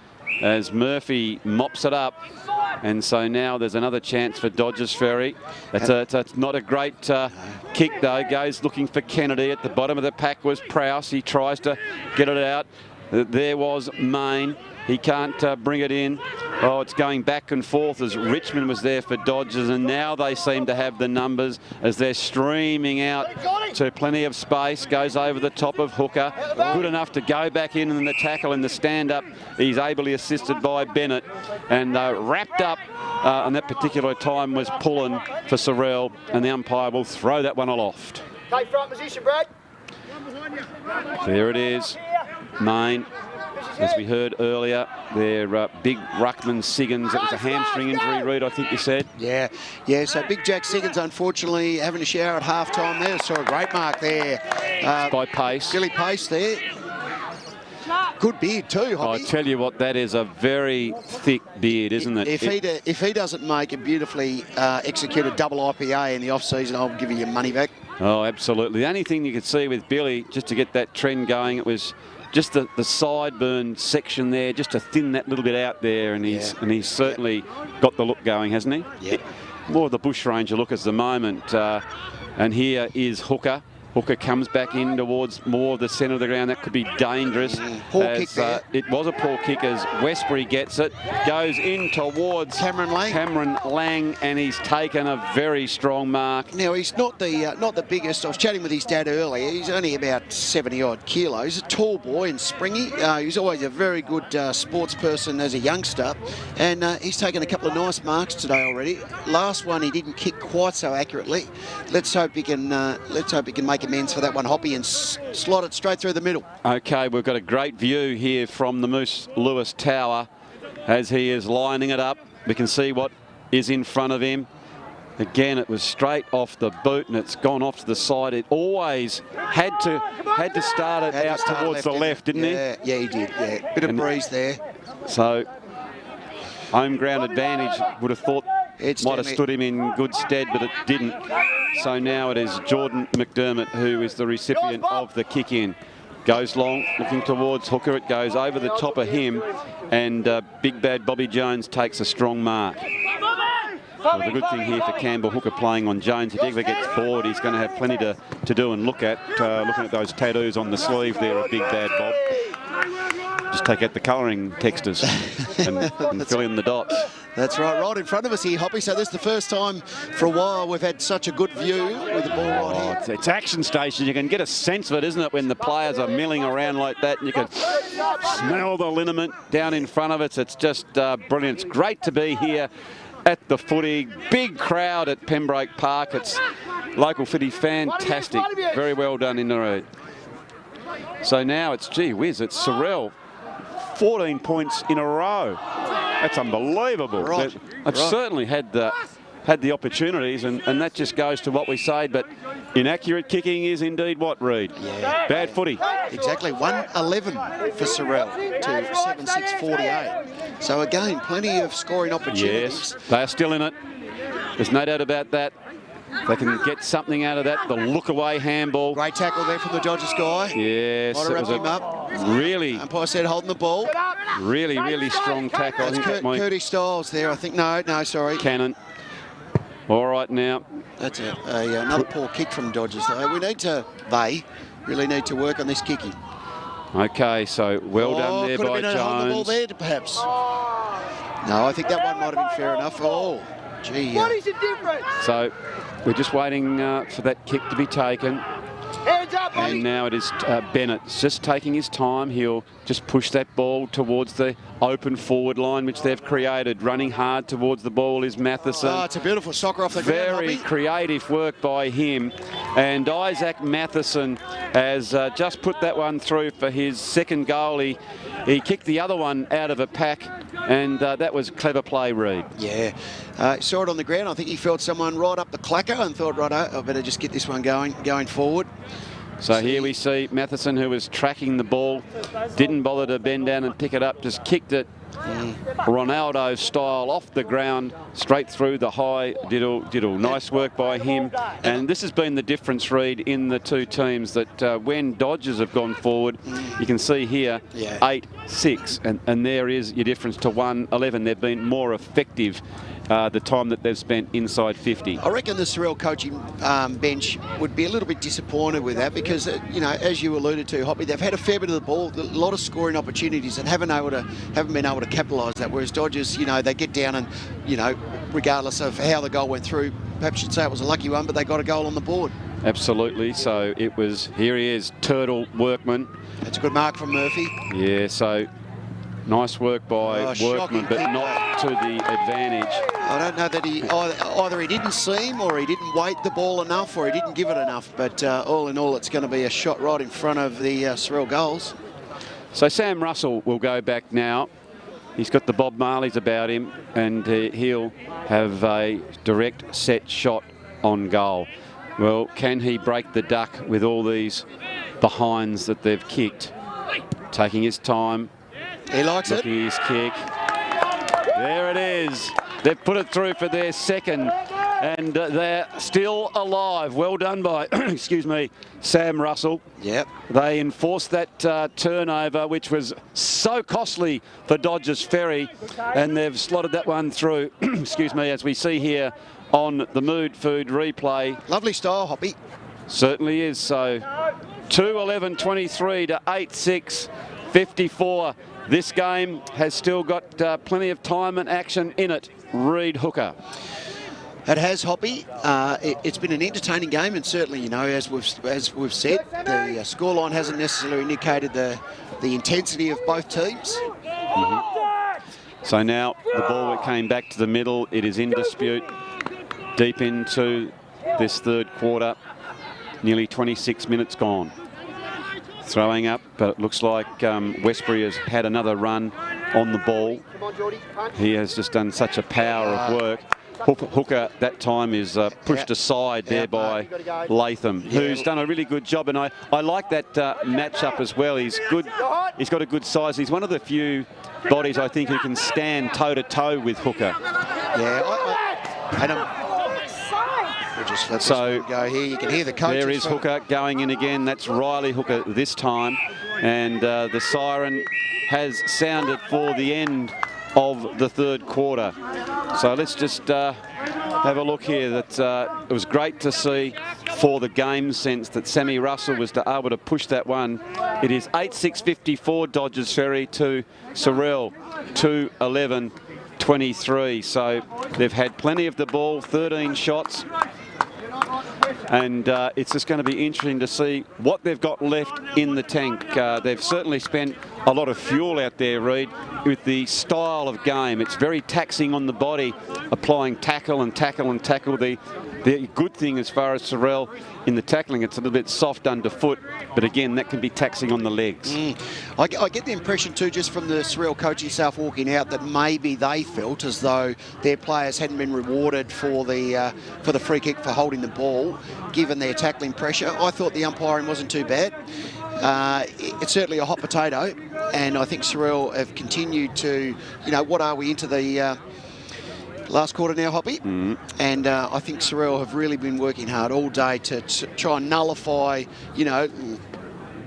as Murphy mops it up. And so now there's another chance for Dodges Ferry. That's not a great kick though. Goes looking for Kennedy. At the bottom of the pack was Prowse. He tries to get it out. There was Main. He can't bring it in. Oh, it's going back and forth as Richmond was there for Dodgers, and now they seem to have the numbers as they're streaming out to plenty of space. Goes over the top of Hooker. Good enough to go back in the tackle and the stand-up. He's ably assisted by Bennett, and wrapped up and that particular time was pulling for Sorell, and the umpire will throw that one aloft.
Take front position, Brad.
There it is. Main, as we heard earlier, their big ruckman Siggins. It was a hamstring injury, Reid, I think you said.
Yeah. So Big Jack Siggins, unfortunately, having a shower at half-time there. Saw a great mark there.
By Pace.
Billy Pace there. Good beard too, Hoppy.
I tell you what, that is a very thick beard, isn't it?
If he doesn't make a beautifully executed double IPA in the off-season, I'll give you your money back.
Oh, absolutely. The only thing you could see with Billy, just to get that trend going, it was just the sideburn section there, just to thin that little bit out there, and he's certainly got the look going, hasn't he?
Yeah.
More of the bushranger look at the moment. And here is Hooker. Hooker comes back in towards more of the centre of the ground. That could be dangerous.
Poor kick there.
It was a poor kick as Westbury gets it. Goes in towards
Cameron
Lang, and he's taken a very strong mark.
Now, he's not the biggest. I was chatting with his dad earlier. He's only about 70-odd kilos. He's a tall boy and springy. He's always a very good sports person as a youngster. And he's taken a couple of nice marks today already. Last one, he didn't kick quite so accurately. Let's hope he can make amends for that one, Hoppy, and slot it straight through the middle.
Okay, we've got a great view here from the Moose Lewis Tower as he is lining it up. We can see what is in front of him. Again, it was straight off the boot and it's gone off to the side. It always had to start it out towards the left, didn't he?
Yeah, he did. Yeah, bit of breeze there.
So, home ground advantage, would have thought might have stood him in good stead, but it didn't. So now it is Jordan McDermott who is the recipient of the kick-in. Goes long, looking towards Hooker. It goes over the top of him, and big bad Bobby Jones takes a strong mark. Well, the good thing here for Campbell, Hooker playing on Jones, if he ever gets bored, he's going to have plenty to do and look at. Looking at those tattoos on the sleeve there of Big Bad Bob. Just take out the colouring textures and fill in the dots.
That's right in front of us here, Hoppy. So this is the first time for a while we've had such a good view with the ball right here.
It's action station. You can get a sense of it, isn't it, when the players are milling around like that, and you can smell the liniment down in front of it. It's just brilliant. It's great to be here at the footy. Big crowd at Pembroke Park. It's local footy, fantastic. Very well done in the Reid. So now it's, gee whiz, it's Sorell. 14 points in a row. That's unbelievable.
Right.
They've certainly had the opportunities, and that just goes to what we say, but inaccurate kicking is indeed what, Reid?
Yeah.
Bad footy.
Exactly, 111 for Sorell to 7-6-48. So again, plenty of scoring opportunities.
Yes, they are still in it. There's no doubt about that. They can get something out of that. The look-away handball.
Great tackle there from the Dodgers guy.
Yes,
Might have wrapped him up.
Really,
Umpire said holding the ball.
really strong tackle. I
That's
think
Curtis Styles there, I think. No, sorry.
Cannon. All right now.
That's another poor kick from Dodgers, though. They really need to work on this kicking.
Okay, so well done there
could
by
have been holding the ball
Jones.
there, perhaps. No, I think that one might have been fair enough. Oh, gee.
What is the difference?
So we're just waiting for that kick to be taken.
Hands up,
And
Bobby.
now it is Bennett just taking his time. He'll just push that ball towards the open forward line, which they've created. Running hard towards the ball is Matheson.
Oh, it's a beautiful soccer off the ground,
Very
Hoppy.
creative work by him. And Isaac Matheson has just put that one through for his second goal. He kicked the other one out of a pack, and that was clever play, Reid.
Yeah, saw it on the ground. I think he felt someone right up the clacker and thought, right, I better just get this one going forward.
So here we see Matheson, who was tracking the ball, didn't bother to bend down and pick it up, just kicked it Ronaldo style off the ground, straight through the high diddle. Nice work by him. And this has been the difference, Reid, in the two teams, that when Dodgers have gone forward, you can see here, 8-6, and there is your difference to 1-11. They've been more effective the time that they've spent inside 50.
I reckon the Sorell coaching bench would be a little bit disappointed with that because, you know, as you alluded to, Hoppy, they've had a fair bit of the ball, a lot of scoring opportunities and haven't been able to capitalise that. Whereas Dodgers, you know, they get down and, you know, regardless of how the goal went through, perhaps you'd say it was a lucky one, but they got a goal on the board.
Absolutely. So it was, here he is, Turtle Workman.
That's a good mark from Murphy.
Yeah, so nice work by Workman, but not to the advantage.
I don't know that he either he didn't see him or he didn't weight the ball enough or he didn't give it enough. But all in all, it's going to be a shot right in front of the Sorell goals.
So Sam Russell will go back now. He's got the Bob Marleys about him, and he'll have a direct set shot on goal. Well, can he break the duck with all these behinds that they've kicked? Taking his time.
He likes it.
Looking at his kick. There it is. They've put it through for their second, and they're still alive. Well done by, excuse me, Sam Russell.
Yep.
They enforced that turnover, which was so costly for Dodges Ferry, and they've slotted that one through, excuse me, as we see here on the Mood Food replay.
Lovely style, Hoppy.
Certainly is. So 2-11-23 to 8-6-54. This game has still got plenty of time and action in it. Reid hooker.
It has, Hoppy. It's been an entertaining game, and certainly, you know, as we've said, the scoreline hasn't necessarily indicated the intensity of both teams.
So now the ball came back to the middle. It is in dispute deep into this third quarter. Nearly 26 minutes gone. Throwing up, but it looks like Westbury has had another run on the ball. He has just done such a power of work. Hooker that time is pushed aside there by Latham, who's done a really good job, and I like that matchup as well. He's good. He's got a good size. He's one of the few bodies, I think, who can stand toe-to-toe with Hooker.
Yeah, Adam. We'll just let this one go here. You can hear the coaches.
There is Hooker going in again. That's Riley Hooker this time. And the siren has sounded for the end of the third quarter. So let's just have a look here. That it was great to see for the game sense that Sammy Russell was able to push that one. It is 8-6-54 Dodges Ferry to Sorell 2-11-23. So they've had plenty of the ball, 13 shots. and it's just going to be interesting to see what they've got left in the tank. They've certainly spent a lot of fuel out there, Reid, with the style of game. It's very taxing on the body, applying tackle and tackle and tackle. The good thing as far as Sorell in the tackling, it's a little bit soft underfoot, but again, that can be taxing on the legs.
I get the impression too, just from the Sorell coaching staff walking out, that maybe they felt as though their players hadn't been rewarded for the free kick for holding the ball, given their tackling pressure. I thought the umpiring wasn't too bad. It's certainly a hot potato, and I think Sorell have continued to, what are we into the last quarter now, Hoppy? And I think Sorell have really been working hard all day to try and nullify,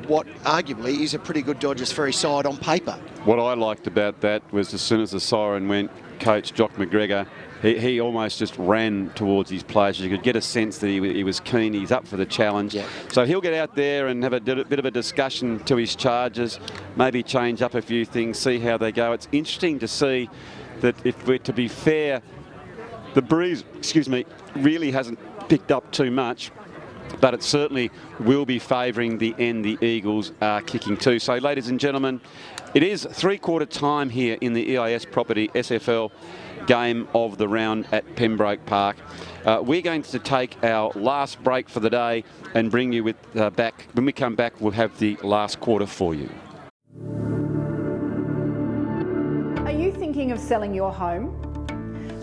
what arguably is a pretty good Dodges Ferry side on paper.
What I liked about that was as soon as the siren went, Coach Jock McGregor, he almost just ran towards his players. You could get a sense that he was keen, he's up for the challenge.
Yeah.
So he'll get out there and have a bit of a discussion to his charges, maybe change up a few things, see how they go. It's interesting to see that, if we're to be fair, the breeze, really hasn't picked up too much, but it certainly will be favouring the end the Eagles are kicking to. So, ladies and gentlemen, it is three-quarter time here in the EIS Property SFL game of the round at Pembroke Park. We're going to take our last break for the day and bring you back. When we come back, we'll have the last quarter for you.
Are you thinking of selling your home?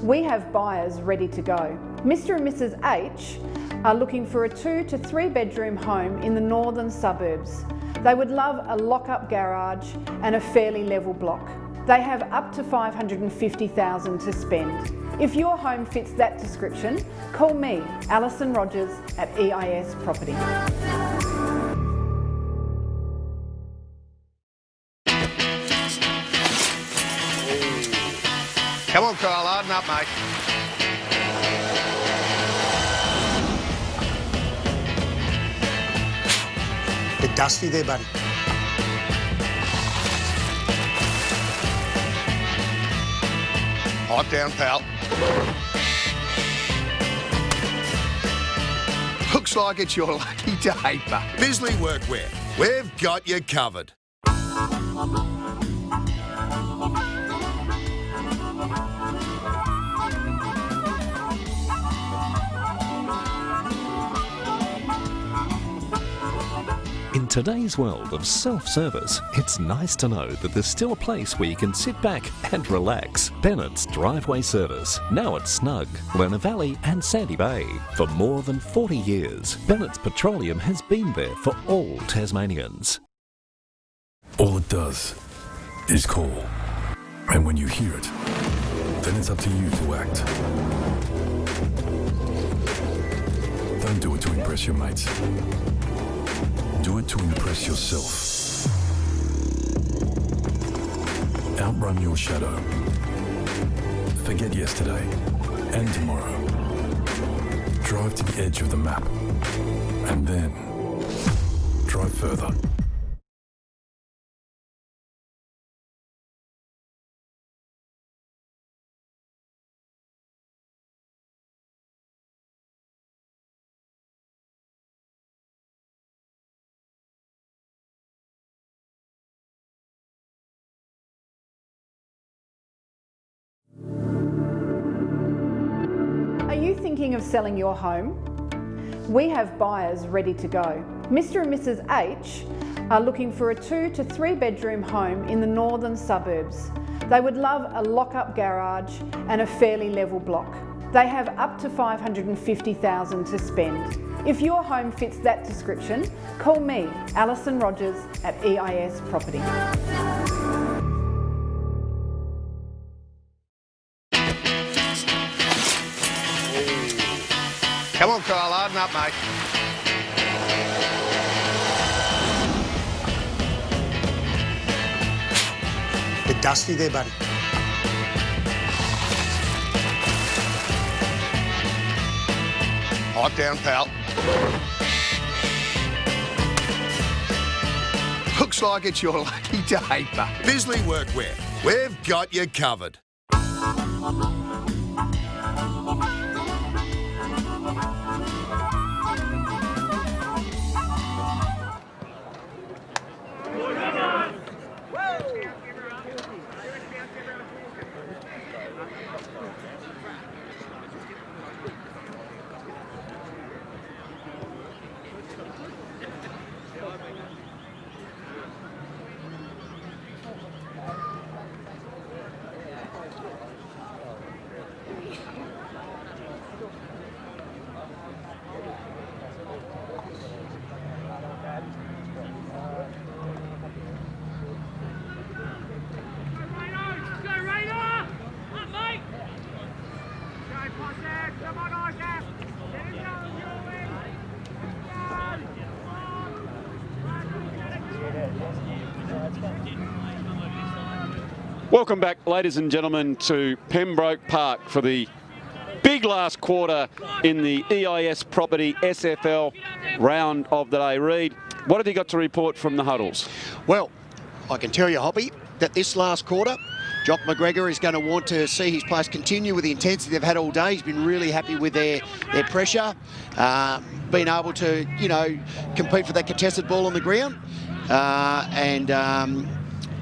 We have buyers ready to go. Mr. and Mrs. H are looking for a 2 to 3 bedroom home in the northern suburbs. They would love a lock-up garage and a fairly level block. They have up to $550,000 to spend. If your home fits that description, call me, Alison Rogers at EIS Property.
Come on, Kyle, harden up, mate.
Bit dusty there, buddy.
Hot down, pal. Looks like it's your lucky day, but Bisley Workwear. We've got you covered.
In today's world of self-service, it's nice to know that there's still a place where you can sit back and relax. Bennett's Driveway Service, now at Snug, Lerner Valley and Sandy Bay. For more than 40 years, Bennett's Petroleum has been there for all Tasmanians.
All it does is call. And when you hear it, then it's up to you to act. Don't do it to impress your mates. Do it to impress yourself. Outrun your shadow. Forget yesterday and tomorrow. Drive to the edge of the map. And then drive further.
Are you thinking of selling your home? We have buyers ready to go. Mr. and Mrs. H are looking for a 2 to 3 bedroom home in the northern suburbs. They would love a lock-up garage and a fairly level block. They have up to $550,000 to spend. If your home fits that description, call me, Alison Rogers at EIS Property.
Come on, Kyle, harden up, mate.
Bit dusty there, buddy.
Hot down, pal. Looks like it's your lucky day, but Bisley Workwear. We've got you covered.
Welcome back, ladies and gentlemen, to Pembroke Park for the big last quarter in the EIS Property SFL round of the day. Reid, what have you got to report from the huddles?
Well, I can tell you, Hoppy, that this last quarter, Jock McGregor is going to want to see his players continue with the intensity they've had all day. He's been really happy with their pressure, being able to, you know, compete for that contested ball on the ground.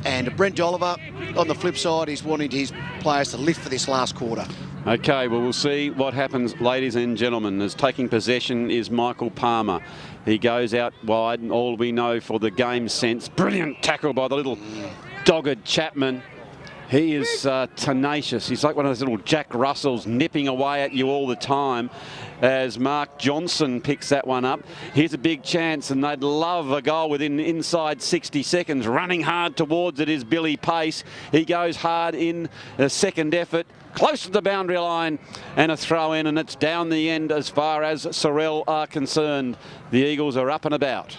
And Brent Oliver, on the flip side, is wanting his players to lift for this last quarter.
Okay, well, we'll see what happens, ladies and gentlemen, as taking possession is Michael Palmer. He goes out wide, and all we know for the game sense. Brilliant tackle by the little dogged Chapman. He is tenacious. He's like one of those little Jack Russells nipping away at you all the time as Mark Johnson picks that one up. Here's a big chance, and they'd love a goal within inside 60 seconds. Running hard towards it is Billy Pace. He goes hard in the second effort, close to the boundary line, and a throw in, and it's down the end as far as Sorell are concerned. The Eagles are up and about.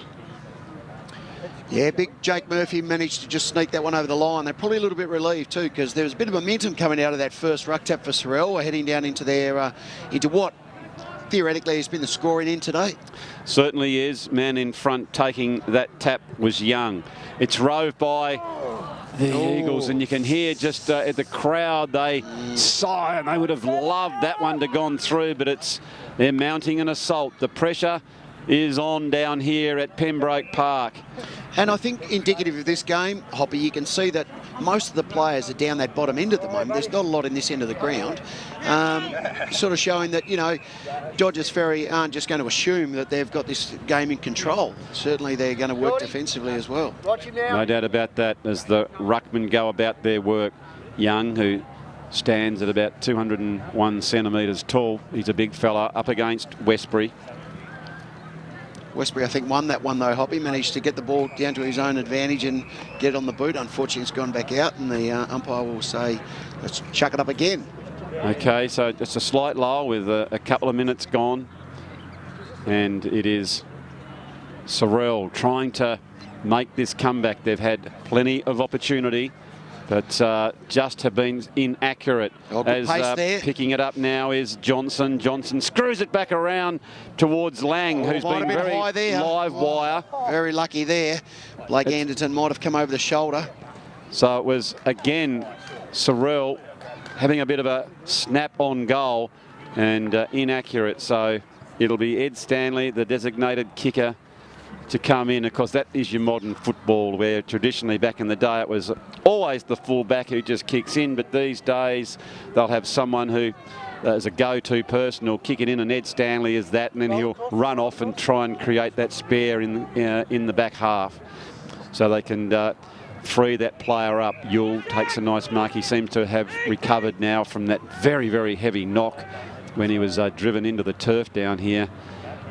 Yeah, big Jake Murphy managed to just sneak that one over the line. They're probably a little bit relieved too, because there was a bit of momentum coming out of that first ruck tap for Sorell, heading down into their into what theoretically has been the scoring end today.
Certainly is. Man in front taking that tap was Young. It's rove by the Eagles, and you can hear just at the crowd, they sigh, and they would have loved that one to gone through, but they're mounting an assault. The pressure is on down here at Pembroke Park.
And I think indicative of this game, Hoppy, you can see that most of the players are down that bottom end at the moment. There's not a lot in this end of the ground. Sort of showing that, you know, Dodges Ferry aren't just going to assume that they've got this game in control. Certainly they're going to work defensively as well.
No doubt about that as the ruckmen go about their work. Young, who stands at about 201 centimetres tall. He's a big fella up against Westbury.
Westbury, I think, won that one though, Hoppy. Managed to get the ball down to his own advantage and get it on the boot. Unfortunately, it's gone back out, and the umpire will say, let's chuck it up again.
Okay, so it's a slight lull with a couple of minutes gone. And it is Sorell trying to make this comeback. They've had plenty of opportunity, but just have been inaccurate. As picking it up now is Johnson. Johnson screws it back around towards Lang, who's been very live wire.
Very lucky there. Blake Anderton might have come over the shoulder.
So it was, again, Sorell having a bit of a snap on goal and inaccurate. So it'll be Ed Stanley, the designated kicker, to come in. Of course, that is your modern football, where traditionally back in the day it was always the fullback who just kicks in, but these days they'll have someone who is a go-to person who'll kick it in, and Ed Stanley is that, and then he'll run off and try and create that spare in the back half, so they can free that player up. Yule takes a nice mark. He seems to have recovered now from that very, very heavy knock when he was driven into the turf down here,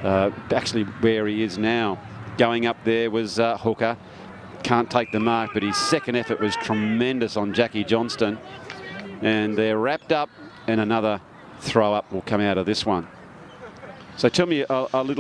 actually where he is now. Going up there was Hooker. Can't take the mark, but his second effort was tremendous on Jackie Johnston. And they're wrapped up, and another throw up will come out of this one. So tell me a bit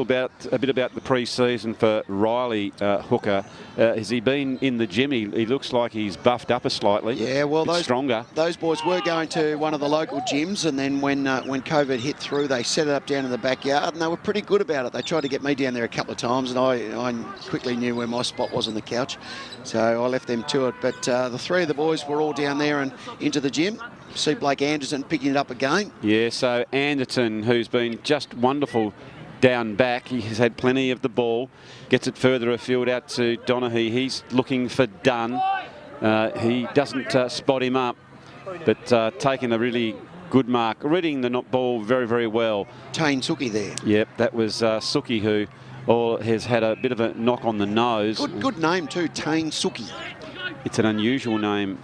about the pre-season for Riley Hooker. Has he been in the gym? He looks like he's buffed up slightly.
Yeah, well,
stronger.
Those boys were going to one of the local gyms, and then when COVID hit through, they set it up down in the backyard, and they were pretty good about it. They tried to get me down there a couple of times, and I quickly knew where my spot was on the couch, so I left them to it. But the three of the boys were all down there and into the gym. See Blake Anderton picking it up again. Yeah,
so Anderton, who's been just wonderful down back. He has had plenty of the ball. Gets it further afield out to Donaghy. He's looking for Dunn. He doesn't spot him up, but taking a really good mark. Reading the ball very, very well.
Tane Suki there.
Yep, that was Suki, who has had a bit of a knock on the nose.
Good name too, Tane Suki.
It's an unusual name,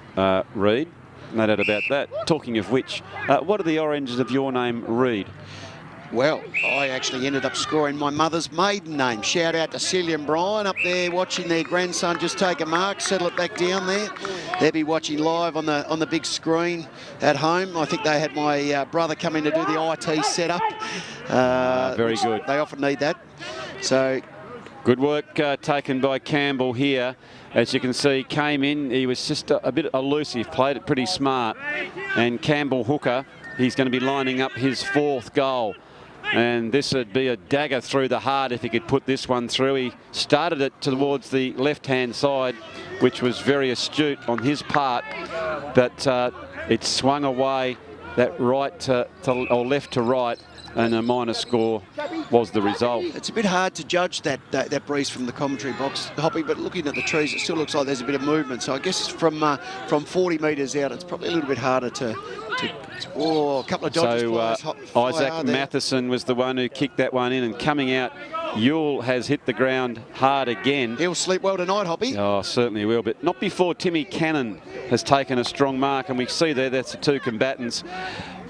Reid. No doubt about that. Talking of which, what are the origins of your name, Reid?
Well, I actually ended up scoring my mother's maiden name. Shout out to Celia and Brian up there watching their grandson just take a mark, settle it back down there. They'll be watching live on the big screen at home. I think they had my brother come in to do the IT setup.
Very good.
They often need that. So
Good work taken by Campbell here. As you can see, came in, he was just a bit elusive, played it pretty smart. And Campbell hooker, he's going to be lining up his 4th goal. And this would be a dagger through the heart if he could put this one through. He started it towards the left-hand side, which was very astute on his part, but it swung away that right or left to right, and a minor score was the result.
It's a bit hard to judge that breeze from the commentary box, Hoppy, but looking at the trees, it still looks like there's a bit of movement. So I guess from 40 metres out, it's probably a little bit harder to a couple of Dodgers players.
Isaac Matheson was the one who kicked that one in, and coming out, Yule has hit the ground hard again.
He'll sleep well tonight, Hoppy.
Oh, certainly will, but not before Timmy Cannon has taken a strong mark, and we see there that's the 2 combatants.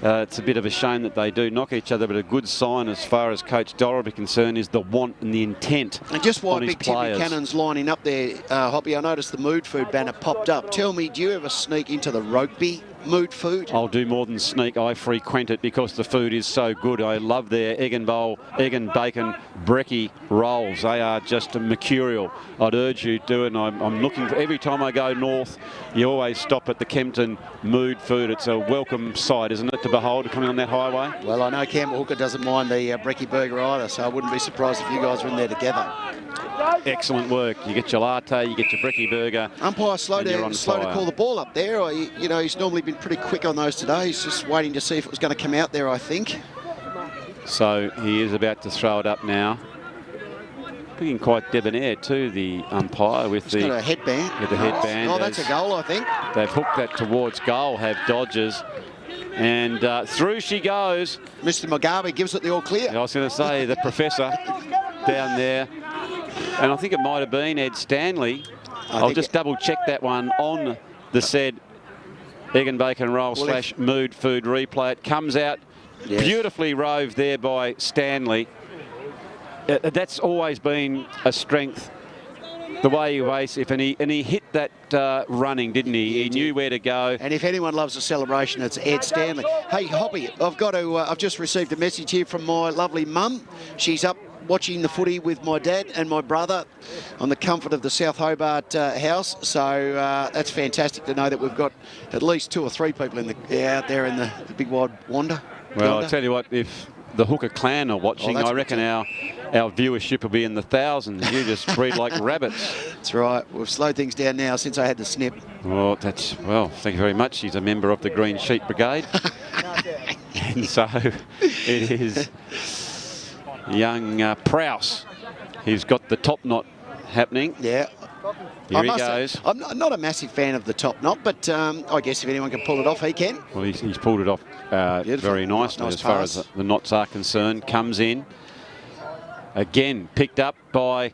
It's a bit of a shame that they do knock each other, but a good sign as far as Coach Dollar is concerned is the want and the intent.
And just while
on his
big Timmy
players.
Cannon's lining up there, Hoppy, I noticed the mood food banner popped up. Tell me, do you ever sneak into the rugby mood food?
I'll do more than sneak. I frequent it because the food is so good. I love their egg and bacon brekkie rolls. They are just mercurial. I'd urge you to do it. And I'm looking for, every time I go north, you always stop at the Kempton Mood Food. It's a welcome sight, isn't it, to behold coming on that highway?
Well, I know Campbell Hooker doesn't mind the brekkie burger either, so I wouldn't be surprised if you guys were in there together.
Excellent work. You get your latte, you get your brekkie burger.
Umpire slow to call the ball up there. You know, he's normally been pretty quick on those today. He's just waiting to see if it was going to come out there, I think.
So he is about to throw it up now. Looking quite debonair too, the umpire, with
He's got a headband.
With the headband.
Oh, that's a goal, I think.
They've hooked that towards goal, have Dodgers. And through she goes.
Mr. Mugabe gives it the all clear.
I was going to say, the professor down there. And I think it might have been Ed Stanley. I'll just double check that one on the said egg and bacon roll / mood food replay. It comes out beautifully roved there by Stanley. That's always been a strength, the way he race. And he hit that running, didn't he? He knew where to go.
And if anyone loves a celebration, it's Ed Stanley. Hey, Hoppy, I've just received a message here from my lovely mum. She's up watching the footy with my dad and my brother on the comfort of the South Hobart house. So that's fantastic to know that we've got at least 2 or 3 people out there in the big wide wander.
Well, I tell you what, if the Hooker clan are watching, I reckon our viewership will be in the thousands. You just breed like rabbits. That's
right. We've slowed things down now since I had the snip.
Well, thank you very much. He's a member of the Green Sheep Brigade. And so it is young Prowse. He's got the top knot happening.
Yeah.
Here he goes.
I'm not a massive fan of the top knot, but I guess if anyone can pull it off, he can.
Well, he's pulled it off very nicely as far as the knots are concerned. Comes in. Again, picked up by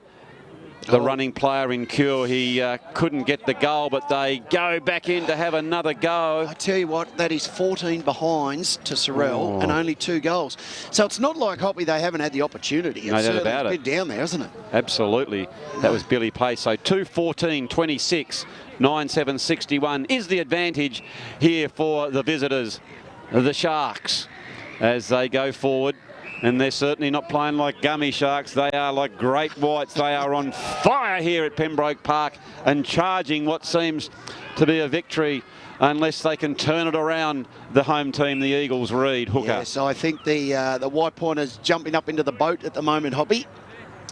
the running player in Cure. He couldn't get the goal, but they go back in to have another go.
I tell you what, that is 14 behinds to Sorell and only 2 goals. So it's not like Hoppy, they haven't had the opportunity.
No doubt about it.
It's been down there, hasn't it?
Absolutely. That was Billy Pace. So 2-14-26, 9-7-61 is the advantage here for the visitors, the Sharks, as they go forward. And they're certainly not playing like gummy sharks. They are like great whites. They are on fire here at Pembroke Park and charging what seems to be a victory, unless they can turn it around, the home team, the Eagles. Reid, hooker.
Yes, I think the white pointer's jumping up into the boat at the moment, Hoppy.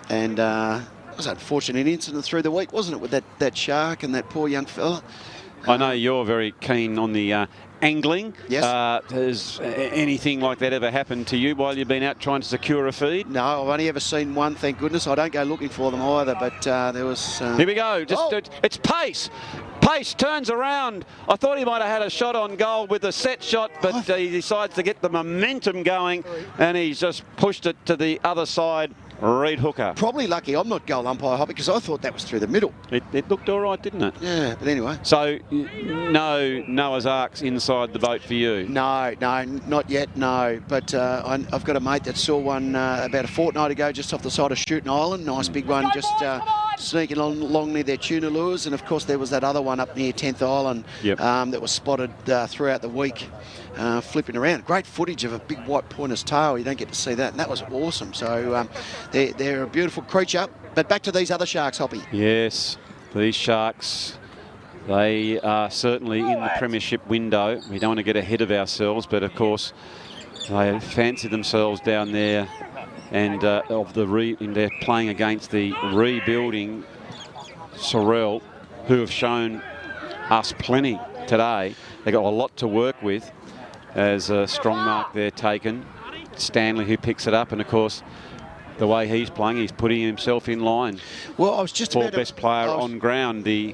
And it was an unfortunate incident through the week, wasn't it, with that shark and that poor young fella.
I know you're very keen on the angling.
Yes.
Has anything like that ever happened to you while you've been out trying to secure a feed?
No, I've only ever seen one, thank goodness. I don't go looking for them either, but there was...
Here we go. It's Pace. Pace turns around. I thought he might have had a shot on goal with a set shot, but he decides to get the momentum going, and he's just pushed it to the other side. Reid, hooker.
Probably lucky I'm not goal umpire, Hoppy, because I thought that was through the middle.
It looked all right, didn't it?
Yeah, but anyway.
So, no Noah's Arks inside the boat for you?
No, not yet, no. But I've got a mate that saw one about a fortnight ago just off the side of Shooting Island. Nice big one, just sneaking along near their tuna lures. And, of course, there was that other one up near 10th Island that was spotted throughout the week. Flipping around. Great footage of a big white pointer's tail. You don't get to see that, and that was awesome. So they're a beautiful creature. But back to these other Sharks, Hoppy.
Yes, these Sharks, they are certainly in the premiership window. We don't want to get ahead of ourselves, but of course they fancy themselves down there, and they're playing against the rebuilding Sorell, who have shown us plenty today. They've got a lot to work with. As a strong mark there taken. Stanley who picks it up, and of course the way he's playing, he's putting himself in line.
Well, I was just
for best player on ground, the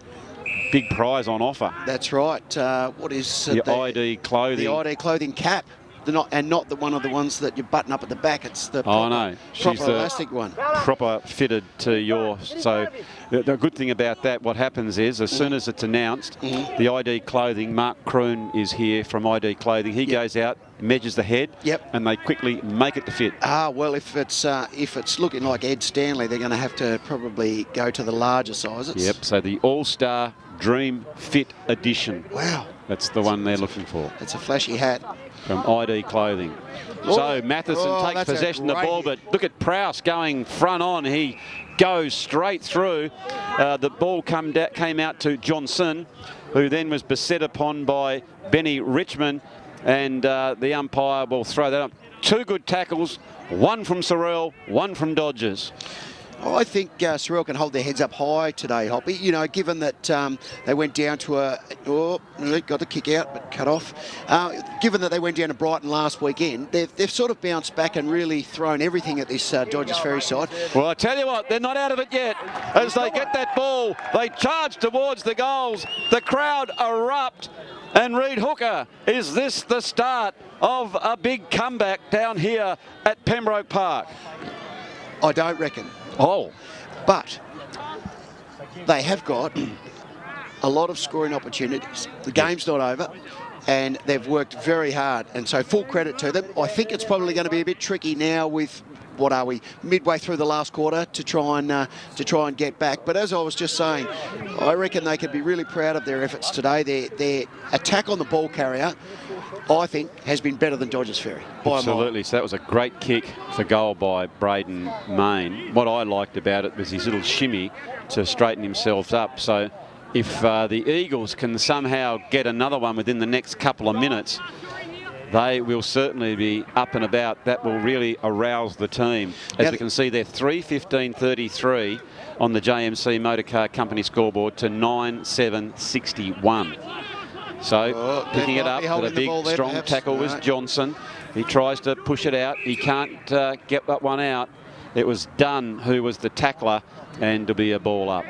big prize on offer.
That's right. What is
the ID clothing?
The ID clothing cap. Not the one of the ones that you button up at the back. It's the
proper
elastic one.
Proper fitted to your. So the good thing about that, what happens is, as soon as it's announced, the ID clothing, Mark Kroon is here from ID clothing. He goes out, measures the head, and they quickly make it to fit.
Well, if it's looking like Ed Stanley, they're going to have to probably go to the larger sizes.
Yep. So the All-Star Dream Fit Edition.
Wow.
That's the one they're looking for.
It's a flashy hat.
From ID Clothing. So Matheson takes possession of the ball, but look at Prowse going front on. He goes straight through. The ball came out to Johnson, who then was beset upon by Benny Richmond, and the umpire will throw that up. Two good tackles, one from Sorell, one from Dodges.
I think Sorell can hold their heads up high today, Hoppy. You know, given that they went down to got the kick out, but cut off. Given that they went down to Brighton last weekend, they've sort of bounced back and really thrown everything at this Dodges Ferry side.
Well, I tell you what, they're not out of it yet. As they get that ball, they charge towards the goals. The crowd erupt. And Reid Hooker, is this the start of a big comeback down here at Pembroke Park?
I don't reckon.
Oh.
But they have got a lot of scoring opportunities. The game's not over, and they've worked very hard, and so full credit to them. I think it's probably going to be a bit tricky now with, what are we, midway through the last quarter to try and get back. But as I was just saying, I reckon they could be really proud of their efforts today. Their attack on the ball carrier, I think, has been better than Dodges Ferry.
Absolutely. So that was a great kick for goal by Braden Main. What I liked about it was his little shimmy to straighten himself up. So if the Eagles can somehow get another one within the next couple of minutes, they will certainly be up and about. That will really arouse the team. As we can see, they're 3:15:33 on the JMC Motorcar Company scoreboard to 9:7:61. So picking it up with a big, strong tackle was Johnson. He tries to push it out. He can't get that one out. It was Dunn who was the tackler, and to be a ball up.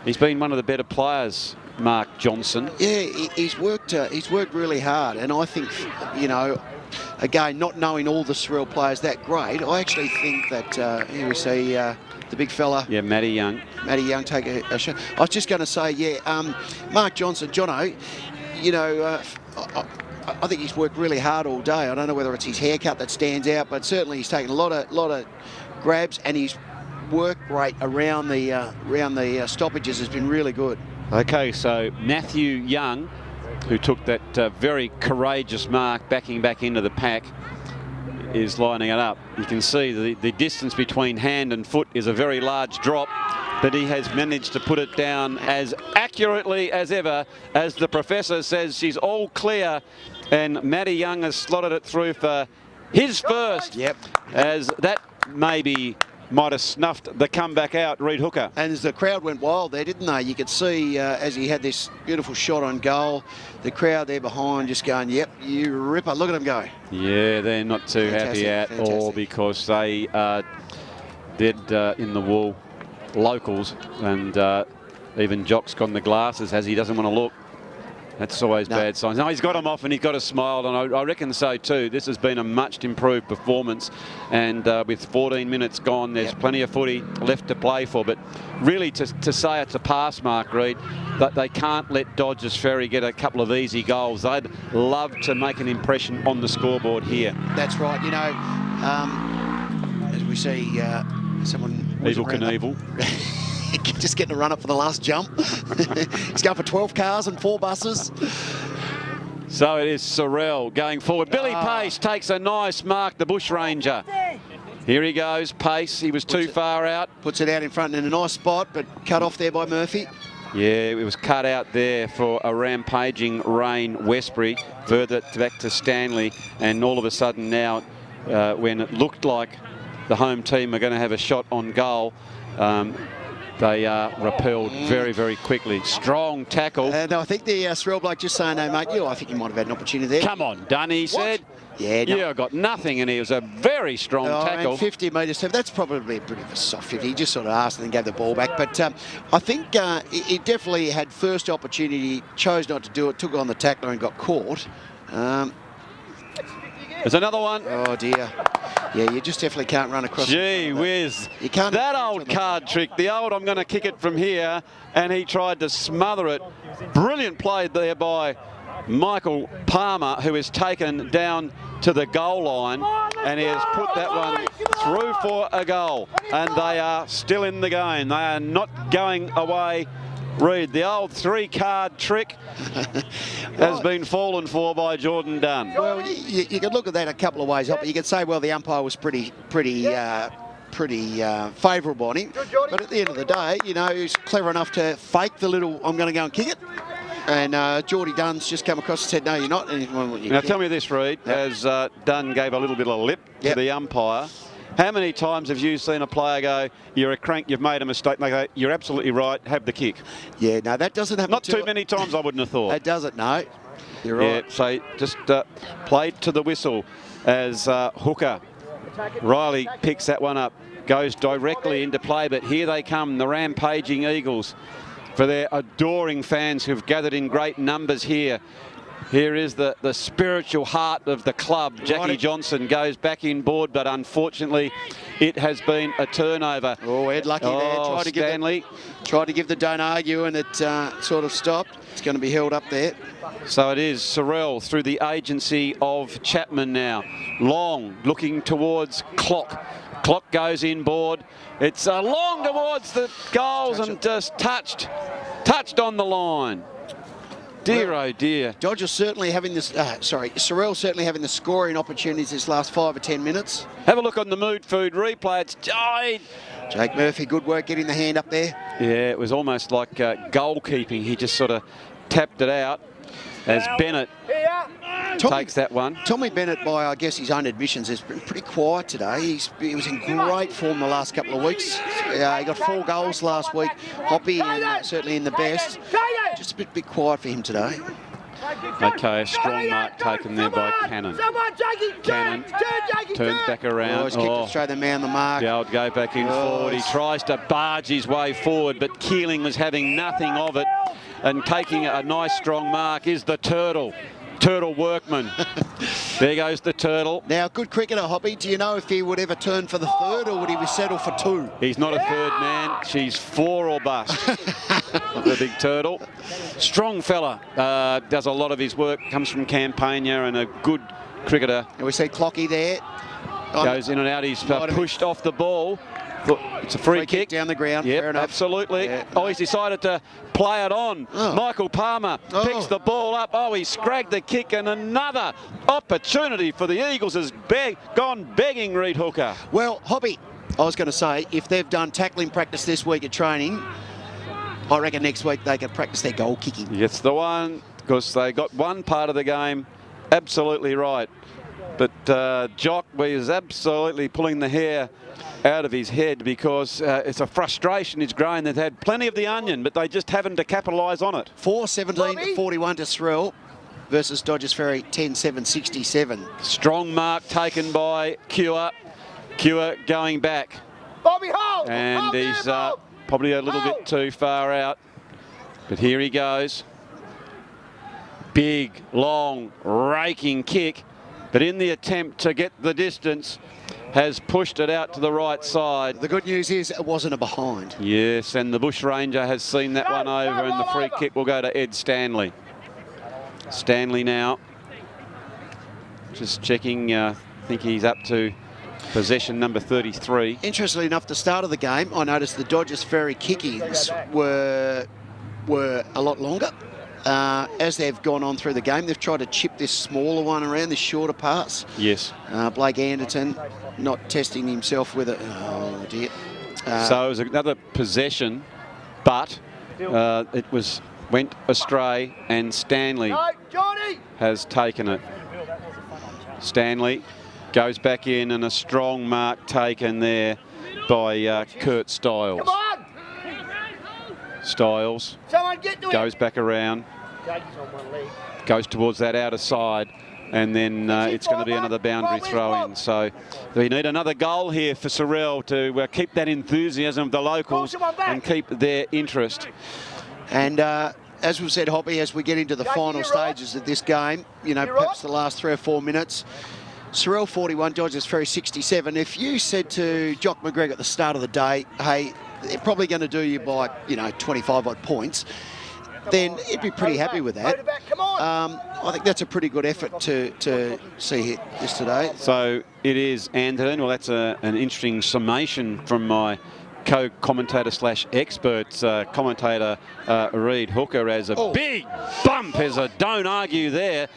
He's been one of the better players, Mark Johnson.
Yeah, he's worked really hard, and I think, you know, again, not knowing all the Sorell players that great, I actually think that here we see the big fella.
Yeah, Matty Young.
Matty Young take a shot. I was just going to say, Mark Johnson, Jono, you know, I think he's worked really hard all day. I don't know whether it's his haircut that stands out, but certainly he's taken a lot of grabs, and his work rate around the stoppages has been really good.
Okay, so Matthew Young, who took that very courageous mark backing back into the pack, is lining it up. You can see the distance between hand and foot is a very large drop, but he has managed to put it down as accurately as ever. As the professor says, she's all clear, and Matty Young has slotted it through for his first.
Yep.
As that maybe might have snuffed the comeback out, Reid Hooker.
And as the crowd went wild there, didn't they? You could see as he had this beautiful shot on goal, the crowd there behind just going, yep, you ripper. Look at them go.
Yeah, they're not too happy at all, because they are dead in the wool locals, and even Jock's got the glasses as he doesn't want to look. That's always bad signs. No, he's got them off and he's got a smile, and I reckon so too. This has been a much improved performance, and with 14 minutes gone, there's plenty of footy left to play for. But really, to say it's a pass mark, Reid, that they can't let Dodges Ferry get a couple of easy goals. They'd love to make an impression on the scoreboard here.
That's right. You know, as we see someone...
Evel Knievel.
Just getting a run up for the last jump. He's going for 12 cars and 4 buses.
So it is Sorell going forward. Billy Pace takes a nice mark, the bushranger. Here he goes, pace. He was too far out.
Puts it out in front in a nice spot, but cut off there by Murphy.
Yeah, it was cut out there for a rampaging Rain Westbury. Further back to Stanley, and all of a sudden now, when it looked like the home team are going to have a shot on goal, they are repelled very, very quickly. Strong tackle.
And I think the Sorell bloke just saying, no, mate, I think you might have had an opportunity there.
Come on, Dunn, he said.
Yeah, no.
Yeah, I got nothing, and he was a very strong tackle.
And 50 metres, that's probably a bit of a soft 50. He just sort of asked and then gave the ball back. But I think he definitely had first opportunity, chose not to do it, took on the tackler and got caught.
There's another one.
Oh, dear. Yeah, you just definitely can't run across.
Gee whiz.
You can't.
That old card trick, the old I'm going to kick it from here, and he tried to smother it. Brilliant play there by Michael Palmer, who is taken down to the goal line, and he has put that one through for a goal. And they are still in the game. They are not going away. Reid, the old 3-card trick has been fallen for by Jordan Dunn.
Well, you could look at that a couple of ways. You could say, well, the umpire was pretty favourable on him. But at the end of the day, you know, he's clever enough to fake the little, I'm going to go and kick it. And Geordie Dunn's just come across and said, no, you're not.
Now, tell me this, Reid, as Dunn gave a little bit of lip to the umpire, how many times have you seen a player go, you're a crank, you've made a mistake, you're absolutely right, have the kick?
Yeah, no, that doesn't happen.
Not too many times, I wouldn't have thought.
It doesn't, no. You're right.
Yeah, so just played to the whistle as Hooker. Riley picks that one up, goes directly into play, but here they come, the rampaging Eagles, for their adoring fans who've gathered in great numbers here. Here is the spiritual heart of the club. Jackie Johnson goes back in board, but unfortunately it has been a turnover.
Oh, Ed Lucky there. Tried to give the don't argue, and it sort of stopped. It's going to be held up there.
So it is Sorell through the agency of Chapman now. Long looking towards Clock. Clock goes in board. It's long towards the goals and just touched on the line. Dear, oh dear.
Dodgers certainly having this, Sorell certainly having the scoring opportunities this last 5 or 10 minutes.
Have a look on the Mood Food replay. It's
Jake Murphy, good work getting the hand up there.
Yeah, it was almost like goalkeeping. He just sort of tapped it out as Bennett takes that one.
Tommy Bennett, by I guess his own admissions, has been pretty quiet today. He was in great form the last couple of weeks. He got 4 goals last week. Hoppy certainly in the best. Just a bit quiet for him today.
Okay, a strong mark taken there by Cannon. Cannon turns back around.
He's kicked it straight the man the mark.
The old go back in forward. He tries to barge his way forward, but Keeling was having nothing of it. And taking a nice strong mark is the Turtle. Turtle Workman. There goes the Turtle.
Now, good cricketer, Hoppy. Do you know if he would ever turn for the 3rd, or would he settle for 2?
He's not a 3rd man. She's 4 or bust. The big Turtle. Strong fella. Does a lot of his work. Comes from Campania and a good cricketer.
And we see Clocky there.
Goes in and out. He's pushed off the ball. It's a free kick
down the ground.
Yep,
fair enough.
Absolutely.
Yeah.
Oh, he's decided to play it on. Michael Palmer picks the ball up. Oh, he scragged the kick, and another opportunity for the Eagles has gone begging, Reid Hooker.
Well, Hoppy, I was going to say, if they've done tackling practice this week at training, I reckon next week they can practice their goal kicking.
It's the one, because they got one part of the game absolutely right. But Jock was absolutely pulling the hair out of his head, because it's a frustration he's growing. They've had plenty of the onion, but they just haven't to capitalise on it.
4-17-41 to Sorell versus Dodges Ferry 10-7-67.
Strong mark taken by Cure. Cure going back.
Bobby, hold!
And he's probably a little bit too far out. But here he goes. Big, long, raking kick. But in the attempt to get the distance, has pushed it out to the right side.
The good news is it wasn't a behind.
Yes, and the Bush Ranger has seen that one over, and the free kick will go to Ed Stanley. Stanley now just checking. I think he's up to possession number 33.
Interestingly enough, the start of the game, I noticed the Dodges Ferry kickings were a lot longer. as they've gone on through the game, they've tried to chip this smaller one around, this shorter pass.
Yes.
Blake Anderton not testing himself with it. Oh, dear.
So it was another possession, but it went astray, and Stanley has taken it. Stanley goes back in, and a strong mark taken there by Kurt Stiles. Stiles goes back around, goes towards that outer side, and then it's going to be another boundary throw-in. So we need another goal here for Sorell to keep that enthusiasm of the locals and keep their interest.
And as we've said, Hoppy, as we get into the final stages of this game, you know, perhaps the last 3 or 4 minutes, Sorell 41, Dodges Ferry 67. If you said to Jock McGregor at the start of the day, hey, they're probably going to do you by, 25 odd points, then he'd be pretty happy with that. I think that's a pretty good effort to see here yesterday.
So it is, Anderton. Well, that's an interesting summation from my co-commentator / expert commentator Reid Hooker, as a big bump as a don't argue there.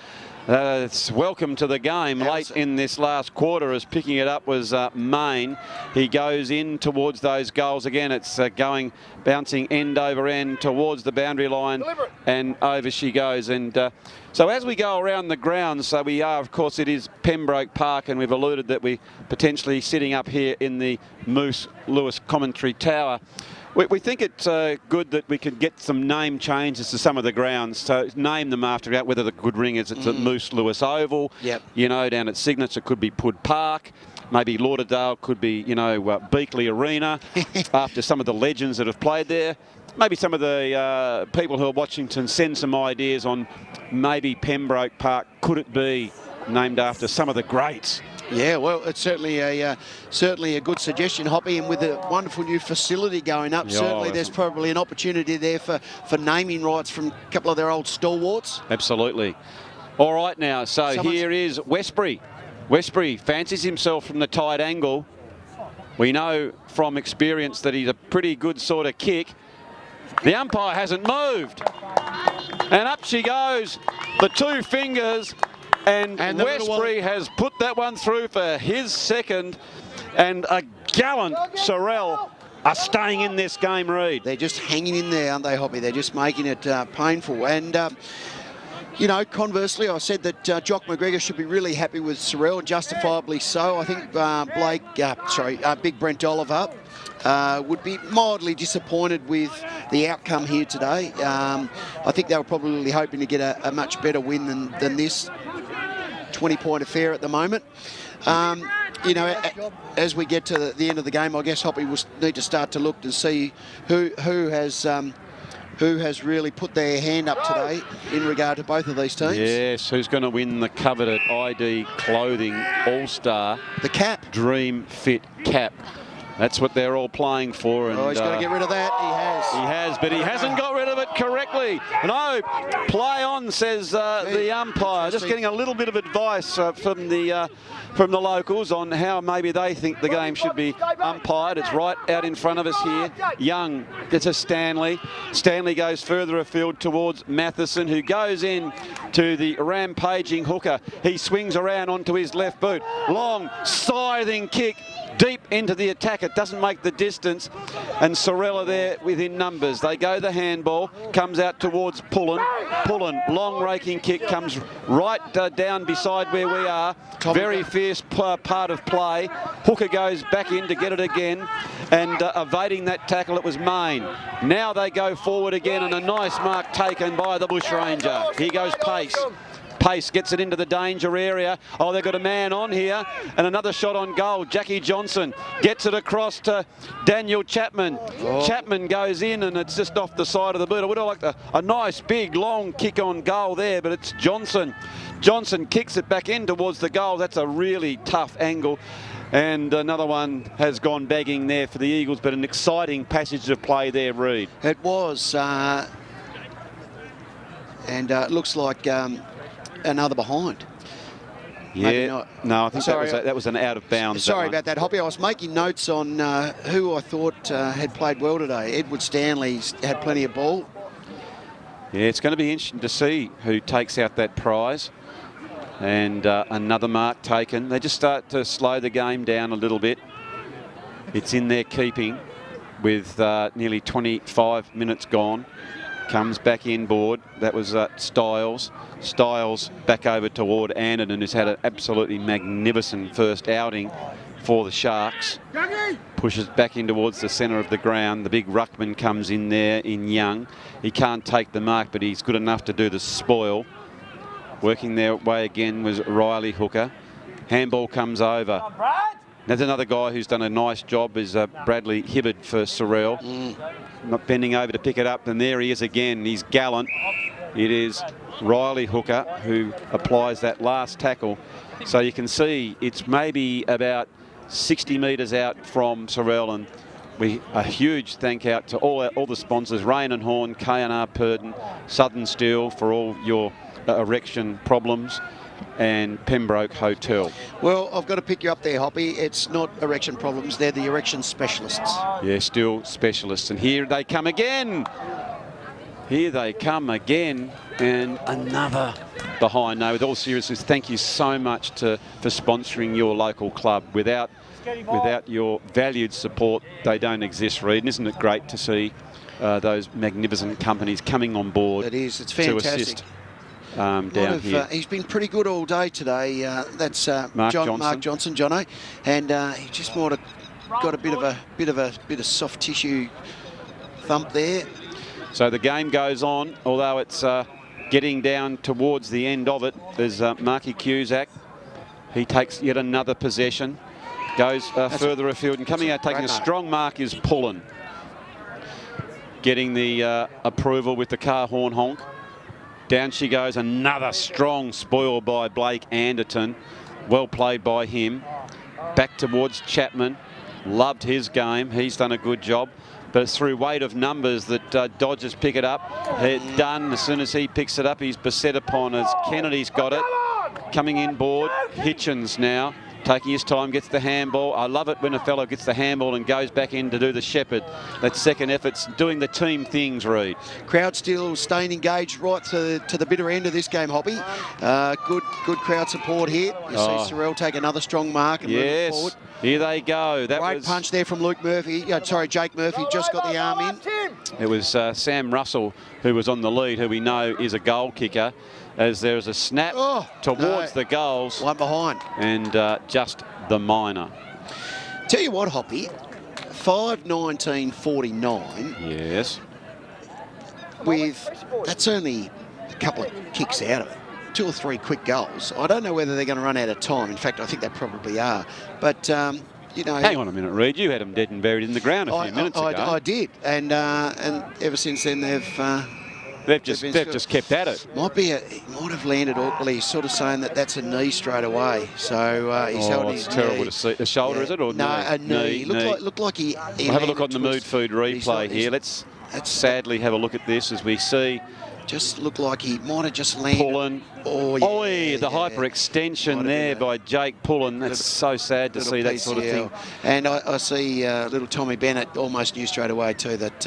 It's welcome to the game late in this last quarter, as picking it up was Main. He goes in towards those goals again. It's bouncing end over end towards the boundary line, and over she goes. And so as we go around the grounds, so we are, of course, it is Pembroke Park, and we've alluded that we potentially sitting up here in the Moose Lewis Commentary Tower. We think it's good that we can get some name changes to some of the grounds. So name them after whether the good ring is. It's at Moose Lewis Oval.
Yep.
Down at Cygnets it could be Pud Park. Maybe Lauderdale could be, Beakley Arena after some of the legends that have played there. Maybe some of the people who are watching can send some ideas on maybe Pembroke Park. Could it be named after some of the greats?
Yeah, well, it's certainly a good suggestion, Hoppy, and with a wonderful new facility going up, certainly there's probably an opportunity there for naming rights from a couple of their old stalwarts.
Absolutely. All right now, so here is Westbury. Westbury fancies himself from the tight angle. We know from experience that he's a pretty good sort of kick. The umpire hasn't moved. And up she goes, the 2 fingers. And Westbury has put that one through for his second, and a gallant Sorell are staying in this game, Reid.
They're just hanging in there, aren't they, Hoppy? They're just making it painful. And, conversely, I said that Jock McGregor should be really happy with Sorell, justifiably so. I think Big Brent Oliver would be mildly disappointed with the outcome here today. I think they were probably hoping to get a much better win than this 20-point affair at the moment. As we get to the end of the game, I guess Hoppy will need to start to look and see who has really put their hand up today in regard to both of these teams.
Yes, who's going to win the coveted ID Clothing All-Star?
The cap.
Dream Fit cap. That's what they're all playing for. And,
he's got to get rid of that. He has.
He has, but he hasn't got rid of it correctly. No, play on, says the umpire. Just getting a little bit of advice from the locals on how maybe they think the game should be umpired. It's right out in front of us here. Young gets a Stanley. Stanley goes further afield towards Matheson, who goes in to the rampaging hooker. He swings around onto his left boot. Long, scything kick. Deep into the attack, it doesn't make the distance, and Sorell are there within numbers. They go the handball, comes out towards Pullen. Pullen, long raking kick, comes right down beside where we are. Very fierce part of play. Hooker goes back in to get it again, and evading that tackle, it was Main. Now they go forward again, and a nice mark taken by the Bushranger. Here goes Pace. Pace gets it into the danger area. Oh, they've got a man on here, and another shot on goal. Jackie Johnson gets it across to Daniel Chapman. Chapman goes in, and it's just off the side of the boot. I would have liked a nice big long kick on goal there, but it's Johnson. Johnson kicks it back in towards the goal. That's a really tough angle. And another one has gone begging there for the Eagles, but an exciting passage of play there, Reid.
It was. And it looks like another behind.
Yeah, no, I think that was an out of bounds.
Sorry about that, Hoppy. I was making notes on who I thought had played well today. Edward Stanley's had plenty of ball.
Yeah, it's going to be interesting to see who takes out that prize. And another mark taken. They just start to slow the game down a little bit. It's in their keeping with nearly 25 minutes gone. Comes back inboard. That was Styles. Styles back over toward Anderton, who's had an absolutely magnificent first outing for the Sharks. Pushes back in towards the centre of the ground. The big ruckman comes in there in Young. He can't take the mark, but he's good enough to do the spoil. Working their way again was Riley Hooker. Handball comes over. There's another guy who's done a nice job, is Bradley Hibbard for Sorell. Not bending over to pick it up, and there he is again. He's gallant. It is Riley Hooker who applies that last tackle. So you can see it's maybe about 60 metres out from Sorell, and a huge thank out to all the sponsors, Rain and Horn, K&R Purdon, Southern Steel for all your erection problems, and Pembroke Hotel.
Well, I've got to pick you up there, Hoppy. It's not erection problems, they're the erection specialists.
Yeah, still specialists. And here they come again. Here they come again. And another behind. No, with all seriousness, thank you so much for sponsoring your local club. Without your valued support, they don't exist, Reid. And isn't it great to see those magnificent companies coming on board?
It is. It's fantastic.
To assist down here.
He's been pretty good all day today. That's
Mark
Johnson, Jono, and he just might have got a bit of soft tissue thump there.
So the game goes on, although it's getting down towards the end of it. There's Marky Cusack. He takes yet another possession, goes further afield, and coming out taking a strong mark is Pullen. Getting the approval with the car horn honk. Down she goes, another strong spoil by Blake Anderton. Well played by him. Back towards Chapman. Loved his game. He's done a good job. But it's through weight of numbers that Dodgers pick it up. Dunn, as soon as he picks it up, he's beset upon as Kennedy's got it. Coming inboard, Hitchens now. Taking his time, gets the handball. I love it when a fellow gets the handball and goes back in to do the shepherd. That second effort's doing the team things, Reid.
Crowd still staying engaged right to the bitter end of this game, Hoppy. Good crowd support here. You see Sorell take another strong mark and move forward.
Here they go. That
Great punch there from Jake Murphy just got the arm in.
It was Sam Russell who was on the lead, who we know is a goal kicker, as there's a snap towards the goals.
One behind.
And just the minor.
Tell you what, Hoppy, 5:19:49.
Yes.
That's only a couple of kicks out of it. 2 or 3 quick goals. I don't know whether they're going to run out of time. In fact, I think they probably are. But, you know...
Hang on a minute, Reid. You had them dead and buried in the ground a few minutes ago.
I did. And ever since then, they've
just kept at it.
He might have landed awkwardly. He's sort of saying that's a knee straight away. So he's held his knee.
Terrible to see. A shoulder, is it? Or
no, a knee. Looked like he
we'll have a look on the Mood Food replay here. Let's sadly have a look at this as we see.
Just looked like he might have just landed.
Pullen. The hyperextension there by Jake Pullen. That's so sad to see that sort of thing.
And I see little Tommy Bennett almost knew straight away too that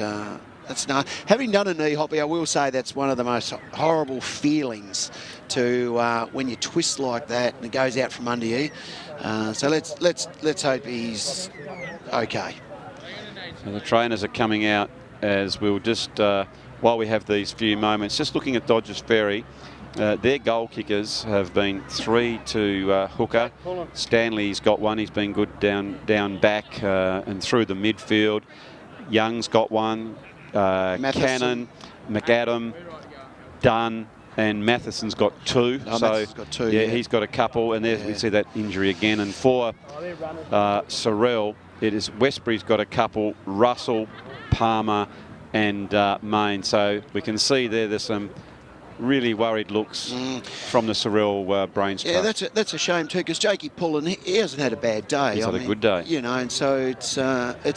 that's not. Having done a knee, Hoppy, I will say that's one of the most horrible feelings to when you twist like that and it goes out from under you. So let's hope he's okay.
So the trainers are coming out as we'll just. While we have these few moments, just looking at Dodges Ferry, their goal kickers have been 3 to Hooker. Stanley's got one. He's been good down back and through the midfield. Young's got one. Cannon, McAdam, Dunn, and Matheson's got 2.
Matheson's got 2, yeah.
He's got a couple, and there we see that injury again. And for Sorell, it is Westbury's got a couple. Russell, Palmer, and Main. So we can see there's some really worried looks from the Sorell Brains Club.
Yeah, that's a shame too, because Jakey Pullen, he hasn't had a bad day.
He's had a good day.
You know, and so it's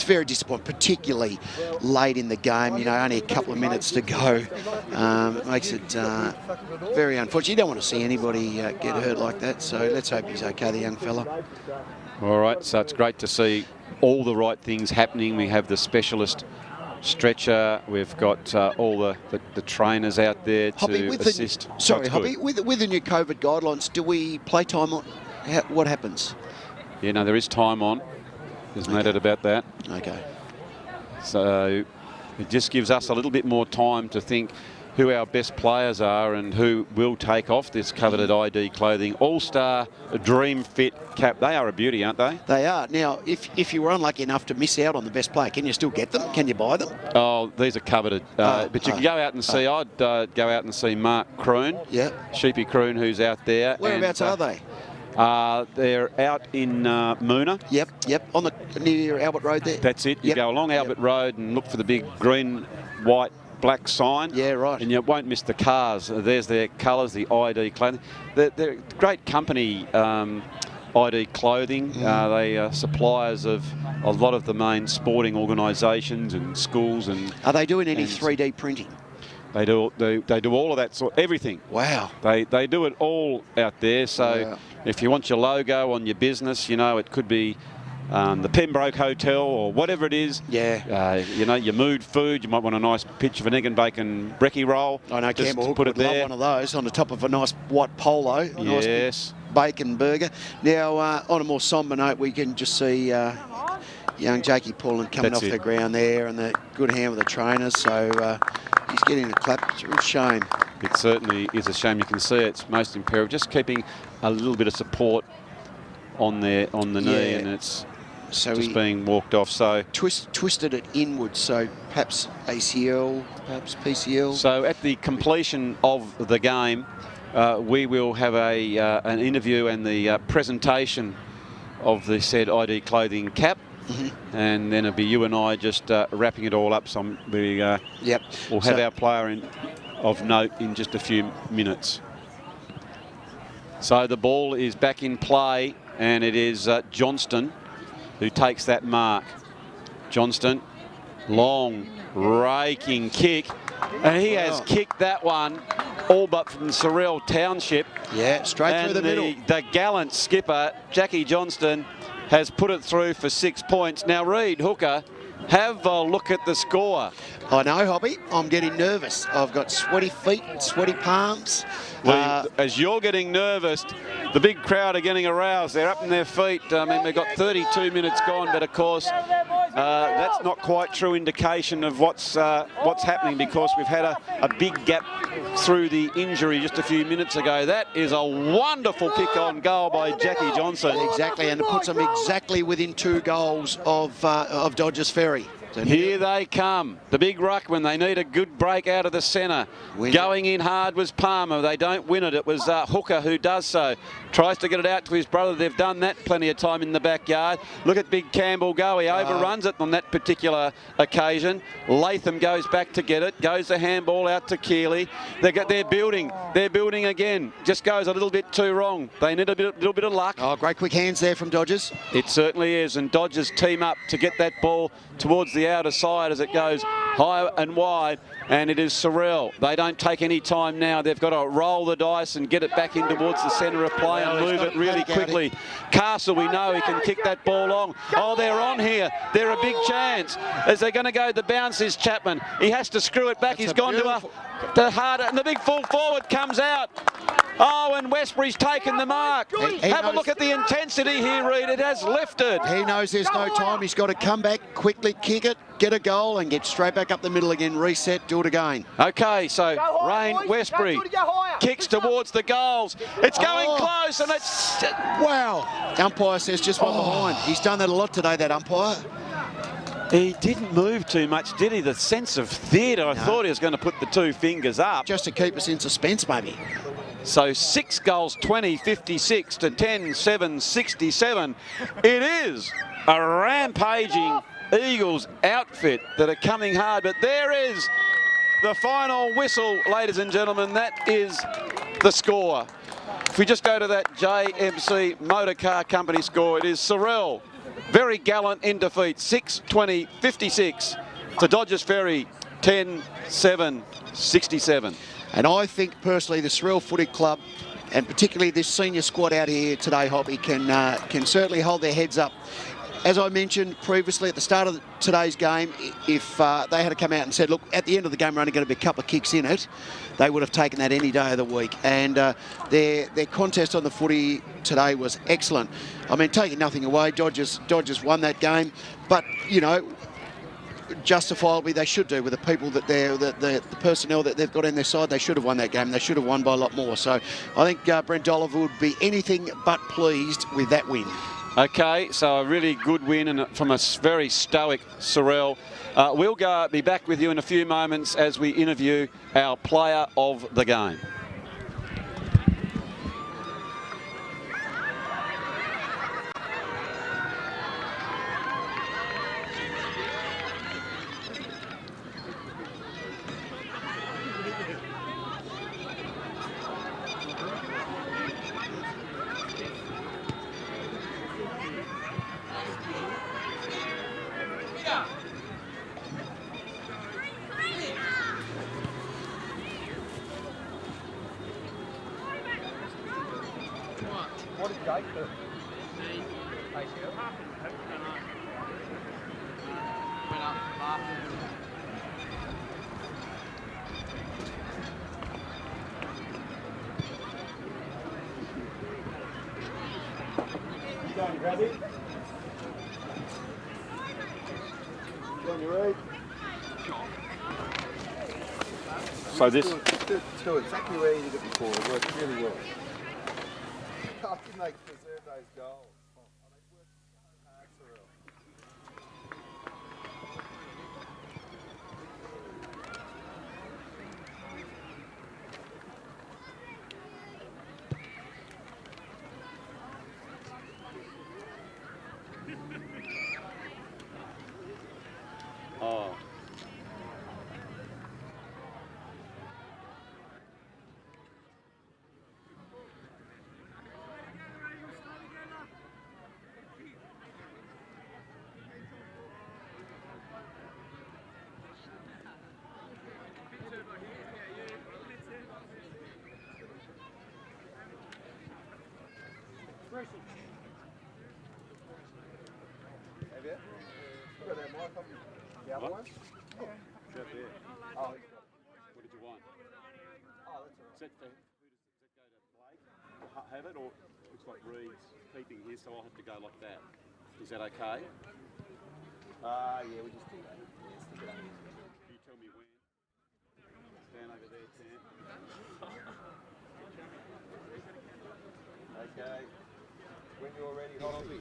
very disappointing, particularly late in the game. You know, only a couple of minutes to go. It makes it very unfortunate. You don't want to see anybody get hurt like that. So let's hope he's okay, the young fella.
All right, so it's great to see all the right things happening. We have the specialist stretcher. We've got all the trainers out there
Hoppy,
to assist.
Sorry,
That's good.
Hoppy, with the new COVID guidelines, do we play time on? What happens?
Yeah, no, there is time on. There's no doubt about that.
Okay.
So it just gives us a little bit more time to think who our best players are and who will take off this coveted ID clothing. All-Star Dream Fit cap. They are a beauty, aren't they?
They are. Now, if you were unlucky enough to miss out on the best player, can you still get them? Can you buy them?
Oh, these are coveted. But you can go out and see. I'd go out and see Mark Kroon.
Yeah.
Sheepy Kroon, who's out there.
Whereabouts are they?
They're out in Moona.
Yep. On the near Albert Road there.
That's it. You go along Albert Road and look for the big green, white, black sign.
Yeah, right.
And you won't miss the cars. There's their colours, the ID clothing. They're great company, ID clothing. They are suppliers of a lot of the main sporting organisations and schools. And
are they doing any 3D printing?
They do all of that sort, everything.
Wow.
They do it all out there. So if you want your logo on your business, you know, it could be the Pembroke Hotel or whatever it is.
Yeah.
You know, your mood food. You might want a nice picture of an egg and bacon brekkie roll.
I know
Just
Campbell Hook
put it
would
there.
love one of those on the top of a nice white polo. A nice
Yes.
bacon burger. Now, on a more sombre note, we can just see young Jakey Pullen coming
That's
off the
it.
ground there, and the good hand with the trainers. So he's getting a clap. It's a real shame.
It certainly is a shame. You can see it's most imperative. Just keeping a little bit of support on the knee, and it's
so
just being walked off. So
twisted it inwards. So perhaps ACL, perhaps PCL.
So at the completion of the game, we will have an interview and the presentation of the said ID clothing cap. And then it'll be you and I just wrapping it all up. So we'll have our player of note in just a few minutes. So the ball is back in play, and it is Johnston who takes that mark. Johnston, long, raking kick, and he has kicked that one all but from Sorell Township.
Yeah, straight through the middle.
The gallant skipper, Jackie Johnston, has put it through for 6 points. Now, Reid, hooker, have a look at the score.
I know, Hoppy. I'm getting nervous. I've got sweaty feet, sweaty palms.
Well, as you're getting nervous, the big crowd are getting aroused. They're up in their feet. I mean, we've got 32 minutes gone, but of course, that's not quite true indication of what's happening, because we've had a big gap through the injury just a few minutes ago. That is a wonderful kick on goal by Jackie Johnson.
Exactly, and it puts them exactly within 2 goals of Dodges Ferry.
Here they come. The big ruck when they need a good break out of the centre. Going in hard was Palmer. They don't win it. It was Hooker who does so. Tries to get it out to his brother. They've done that plenty of time in the backyard. Look at big Campbell go. He overruns it on that particular occasion. Latham goes back to get it. Goes the handball out to Keeley. They're building. They're building again. Just goes a little bit too wrong. They need a little bit of luck.
Oh, great quick hands there from Dodgers.
It certainly is. And Dodgers team up to get that ball towards the outer side as it goes high and wide, and it is Sorell. They don't take any time now. They've got to roll the dice and get it back in towards the centre of play and move it really quickly. Castle, we know he can kick that ball long. Oh, they're on here. They're a big chance. As they're going to go, the bounce is Chapman. He has to screw it back. He's gone to the harder, and the big full forward comes out. Oh, and Westbury's taken the mark. Have a look at the intensity here, Reid. It has lifted.
He knows there's no time. He's got to come back, quickly kick it, get a goal, and get straight back up the middle again, reset, do it again.
Okay, so Rain Westbury kicks towards the goals. It's going close, and it's...
Wow. Umpire says just one behind. He's done that a lot today, that umpire.
He didn't move too much, did he? The sense of theatre, I thought he was going to put the 2 fingers up.
Just to keep us in suspense, maybe.
So 6 goals, 20, 56 to 10, 7, 67. It is a rampaging Eagles outfit that are coming hard, but there is the final whistle, ladies and gentlemen. That is the score. If we just go to that JMC Motor Car Company score, it is Sorell, very gallant in defeat, 6-20, 56 to Dodges Ferry, 10-7, 67.
And I think personally the Sorell Footy Club, and particularly this senior squad out here today, Hoppy, can certainly hold their heads up as I mentioned previously at the start of today's game, if they had to come out and said, look, at the end of the game we're only going to be a couple of kicks in it, they would have taken that any day of the week. And their contest on the footy today was excellent. I mean, taking nothing away, Dodgers won that game, but, you know, justifiably they should do with the people that the personnel that they've got in their side. They should have won that game. They should have won by a lot more. So I think Brent Oliver would be anything but pleased with that win.
Okay, so a really good win and from a very stoic Sorell. We'll be back with you in a few moments as we interview our player of the game.
What did Jake do? You going, grab it? You on your Reid?
So this...
Do exactly where you did it before. It worked really well. How can they preserve those goals? They worked so hard, Sorell.
Oh.
Have you? You got that mic on the other one? Yeah.
Right there.
Oh,
What did you want?
oh, that's all right.
Does that go to Blake? Have it, or looks like Reid's keeping here, so I'll have to go like that. Is that okay?
Yeah, we just do that. Yeah, stick it under.
You tell me when. Stand over there, Sam.
Okay. When you're ready, Hoppy.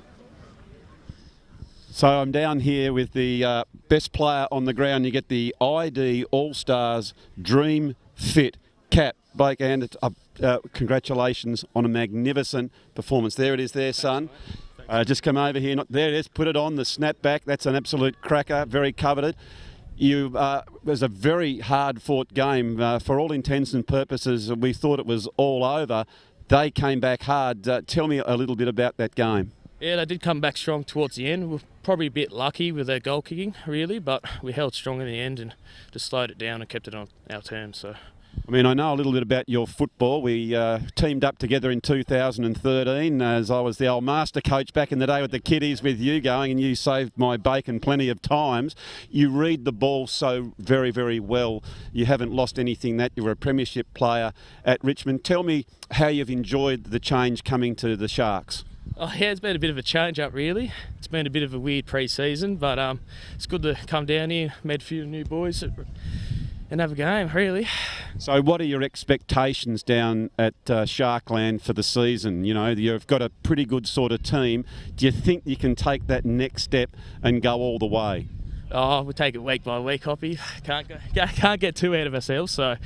So I'm down here with the best player on the ground. You get the ID All-Stars Dream Fit cap. Blake, and congratulations on a magnificent performance. There it is there, son. Just come over here. There it is. Put it on, the snapback. That's an absolute cracker, very coveted. It was a very hard-fought game. For all intents and purposes, we thought it was all over. They came back hard. Tell me a little bit about that game.
Yeah, they did come back strong towards the end. We were probably a bit lucky with their goal kicking, really, but we held strong in the end and just slowed it down and kept it on our terms. So,
I mean, I know a little bit about your football. We teamed up together in 2013 as I was the old master coach back in the day with the kiddies with you going, and you saved my bacon plenty of times. You read the ball so very, very well. You haven't lost anything that. You were a premiership player at Richmond. Tell me how you've enjoyed the change coming to the Sharks.
oh yeah, it's been a bit of a change up, really. It's been a bit of a weird pre-season, but it's good to come down here, meet a few new boys and have a game, really.
So what are your expectations down at Sharkland for the season? You know, you've got a pretty good sort of team. Do you think you can take that next step and go all the way?
Oh, we'll take it week by week, Hoppy. Can't get too out of ourselves, so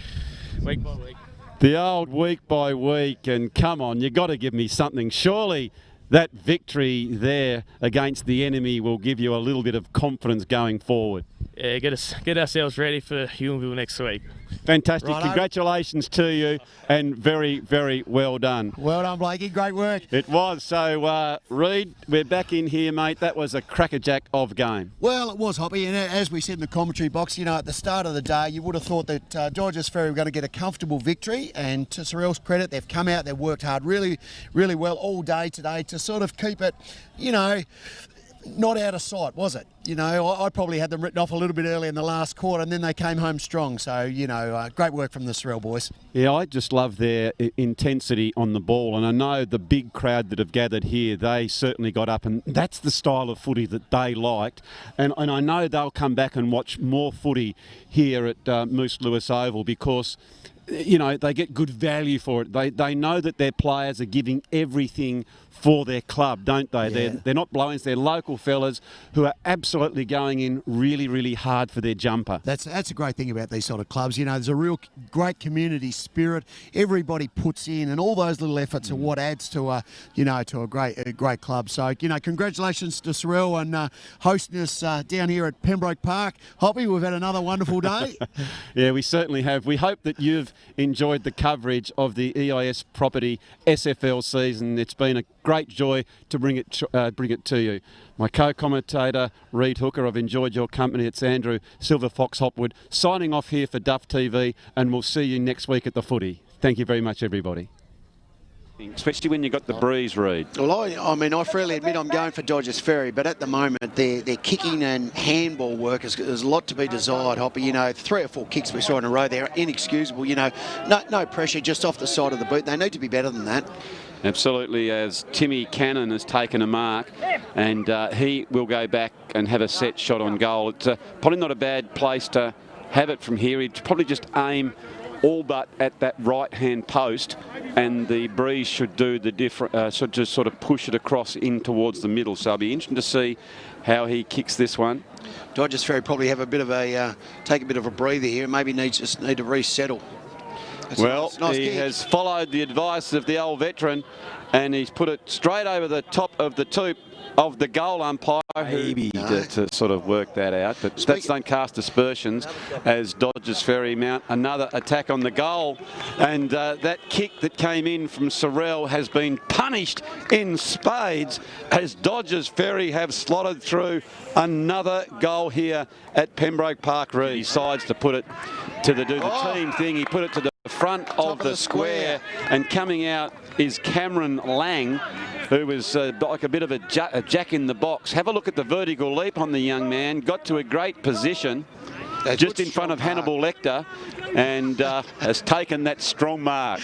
week by week.
The old week by week, and come on, you got to give me something. Surely that victory there against the enemy will give you a little bit of confidence going forward.
Yeah, get ourselves ready for Huonville next week.
Fantastic.
Righto.
Congratulations to you, and very, very well done.
Well done, Blakey. Great work.
It was. So, Reid, we're back in here, mate. That was a crackerjack of game.
Well, it was, Hoppy, and as we said in the commentary box, you know, at the start of the day, you would have thought that Dodges Ferry were going to get a comfortable victory, and to Sorell's credit, they've come out, they've worked hard really, really well all day today to sort of keep it, you know, not out of sight, was it? You know, I probably had them written off a little bit early in the last quarter, and then they came home strong. So, you know, great work from the Sorell boys.
Yeah, I just love their intensity on the ball, and I know the big crowd that have gathered here, they certainly got up, and that's the style of footy that they liked. And I know they'll come back and watch more footy here at Moose Lewis Oval because, you know, they get good value for it. They know that their players are giving everything for their club, don't they? Yeah. They're not blowing. They're local fellas who are absolutely going in really, really hard for their jumper.
That's a great thing about these sort of clubs. You know, there's a real great community spirit. Everybody puts in, and all those little efforts are what adds to a great club. So, you know, congratulations to Sorell on hosting us down here at Pembroke Park. Hoppy, we've had another wonderful day.
Yeah, we certainly have. We hope that you've enjoyed the coverage of the EIS Property SFL season. It's been a great joy to bring it to you. My co-commentator, Reid Hooker, I've enjoyed your company. It's Andrew Silver Fox Hopwood signing off here for Duff TV, and we'll see you next week at the footy. Thank you very much, everybody. Especially when you got the breeze, Reid.
Well, I mean, I freely admit I'm going for Dodges Ferry, but at the moment, their kicking and handball work there's a lot to be desired, Hoppy. You know, 3 or 4 kicks we saw in a row, they're inexcusable. You know, no pressure, just off the side of the boot. They need to be better than that.
Absolutely, as Timmy Cannon has taken a mark, and he will go back and have a set shot on goal. It's probably not a bad place to have it from here. He'd probably just aim all but at that right-hand post, and the breeze should do the different, should just sort of push it across in towards the middle. So it'll be interesting to see how he kicks this one.
Dodges Ferry probably have a bit of a take a bit of a breather here. Maybe need to resettle.
That's nice he has followed the advice of the old veteran, and he's put it straight over the top of the toop of the goal umpire to sort of work that out. But that's don't cast aspersions as Dodges Ferry mount another attack on the goal. And that kick that came in from Sorell has been punished in spades as Dodges Ferry have slotted through another goal here at Pembroke Park. Reid decides to put it to do the team thing. He put it to the front of the square, and coming out is Cameron Lang, who was like a bit of a jack in the box. Have a look at the vertical leap on the young man. Got to a great position just in front of Hannibal Lecter, and has taken that strong mark.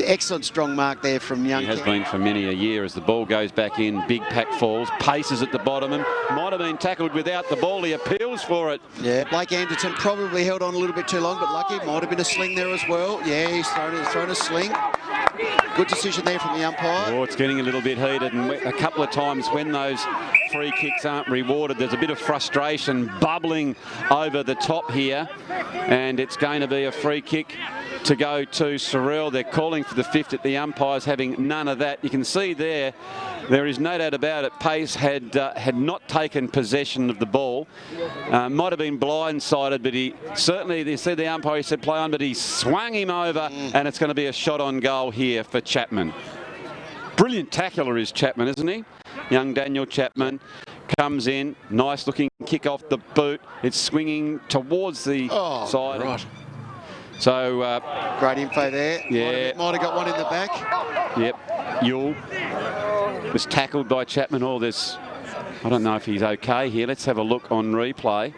Excellent strong mark there from young.
He has been for many a year. As the ball goes back in, big pack falls, paces at the bottom, and might have been tackled without the ball. He appeals for it.
Yeah, Blake Anderton probably held on a little bit too long, but lucky. Might have been a sling there as well. Yeah, he's thrown a sling. Good decision there from the umpire.
Oh, it's getting a little bit heated, and a couple of times when those free kicks aren't rewarded, there's a bit of frustration bubbling over the top here, and it's going to be a free kick to go to Sorell. They're calling for the 5th at the umpires, having none of that. You can see there is no doubt about it. Pace had not taken possession of the ball. Might have been blindsided, but he certainly, they said the umpire, he said play on, but he swung him over, and it's going to be a shot on goal here for Chapman. Brilliant tackler is Chapman, isn't he? Young Daniel Chapman comes in, nice looking kick off the boot. It's swinging towards the side. Right. So
great info there.
Yeah,
might have got one in the back.
Yep, Yule was tackled by Chapman. I don't know if he's okay here. Let's have a look on replay.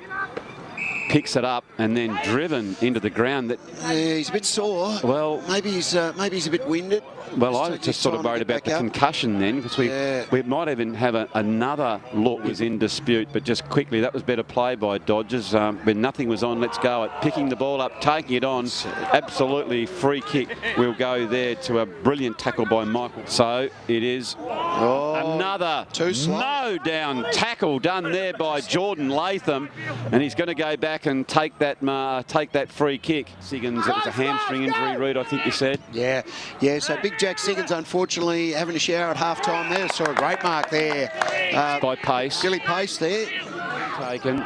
Picks it up and then driven into the ground. Yeah,
he's a bit sore.
Well,
maybe he's a bit winded.
Well, I was just sort of worried about the concussion then, because we might even have another look was in dispute, but just quickly, that was better play by Dodgers. When nothing was on, let's go at picking the ball up, taking it on. Absolutely free kick will go there to a brilliant tackle by Michael. So it is another no down tackle done there by Jordan Latham, and he's going to go back and take that free kick. Siggins, it was a hamstring injury, Reid, I think you said.
Yeah. So big Jack Siggins, unfortunately, having a shower at half-time there. Saw a great mark there.
By Pace.
Billy Pace there.
Taken.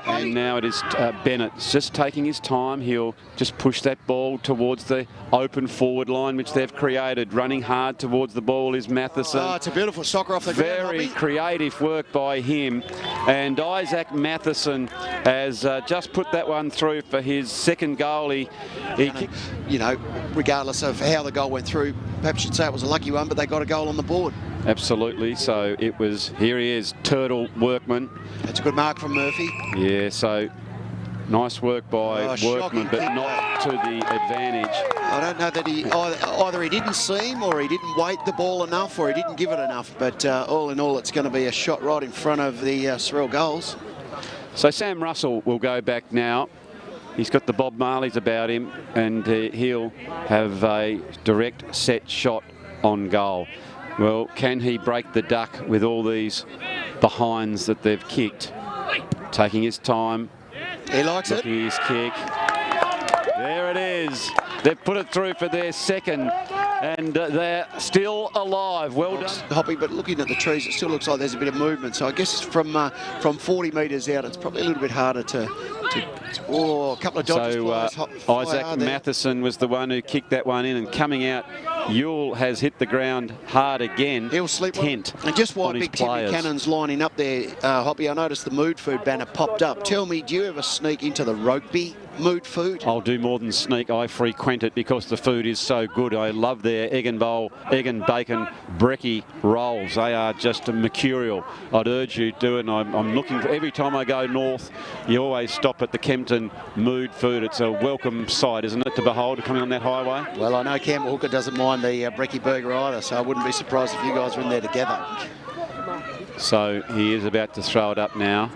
And now it is Bennett just taking his time. He'll just push that ball towards the open forward line, which they've created. Running hard towards the ball is Matheson.
Oh, it's a beautiful soccer off the ground.
Very creative work by him. And Isaac Matheson has just put that one through for his second goal. He
you know, regardless of how the goal went through, perhaps you'd say it was a lucky one, but they got a goal on the board.
Absolutely. So it was, here he is, Turtle Workman.
That's a good mark from Murphy.
Yeah, so nice work by Workman, but
kick.
not to the advantage.
I don't know that he, either he didn't see him or he didn't weight the ball enough or he didn't give it enough. But all in all, it's going to be a shot right in front of the Sorell goals.
So Sam Russell will go back now. He's got the Bob Marleys about him, and he'll have a direct set shot on goal. Well, can he break the duck with all these behinds that they've kicked? Taking his time.
He likes it.
His kick. There it is. They've put it through for their second, and they're still alive. Well done,
Hoppy, but looking at the trees, it still looks like there's a bit of movement. So I guess from 40 metres out, it's probably a little bit harder to a couple of Dodgers players.
Isaac Matheson was the one who kicked that one in, and coming out, Ewell has hit the ground hard again.
He'll sleep
tent
and just while
on
Big
his
Tim
players.
Buchanan's lining up there, Hoppy, I noticed the mood food banner popped up. Tell me, do you ever sneak into the rugby mood food?
I'll do more than sneak. I frequent it because the food is so good. I love their egg and bacon brekkie rolls. They are just mercurial. I'd urge you to do it. And I'm looking for, every time I go north, you always stop at the Kempton mood food. It's a welcome sight, isn't it, to behold coming on that highway?
Well, I know Campbell Hooker doesn't mind the brekkie burger either, so I wouldn't be surprised if you guys were in there together.
So he is about to throw it up now.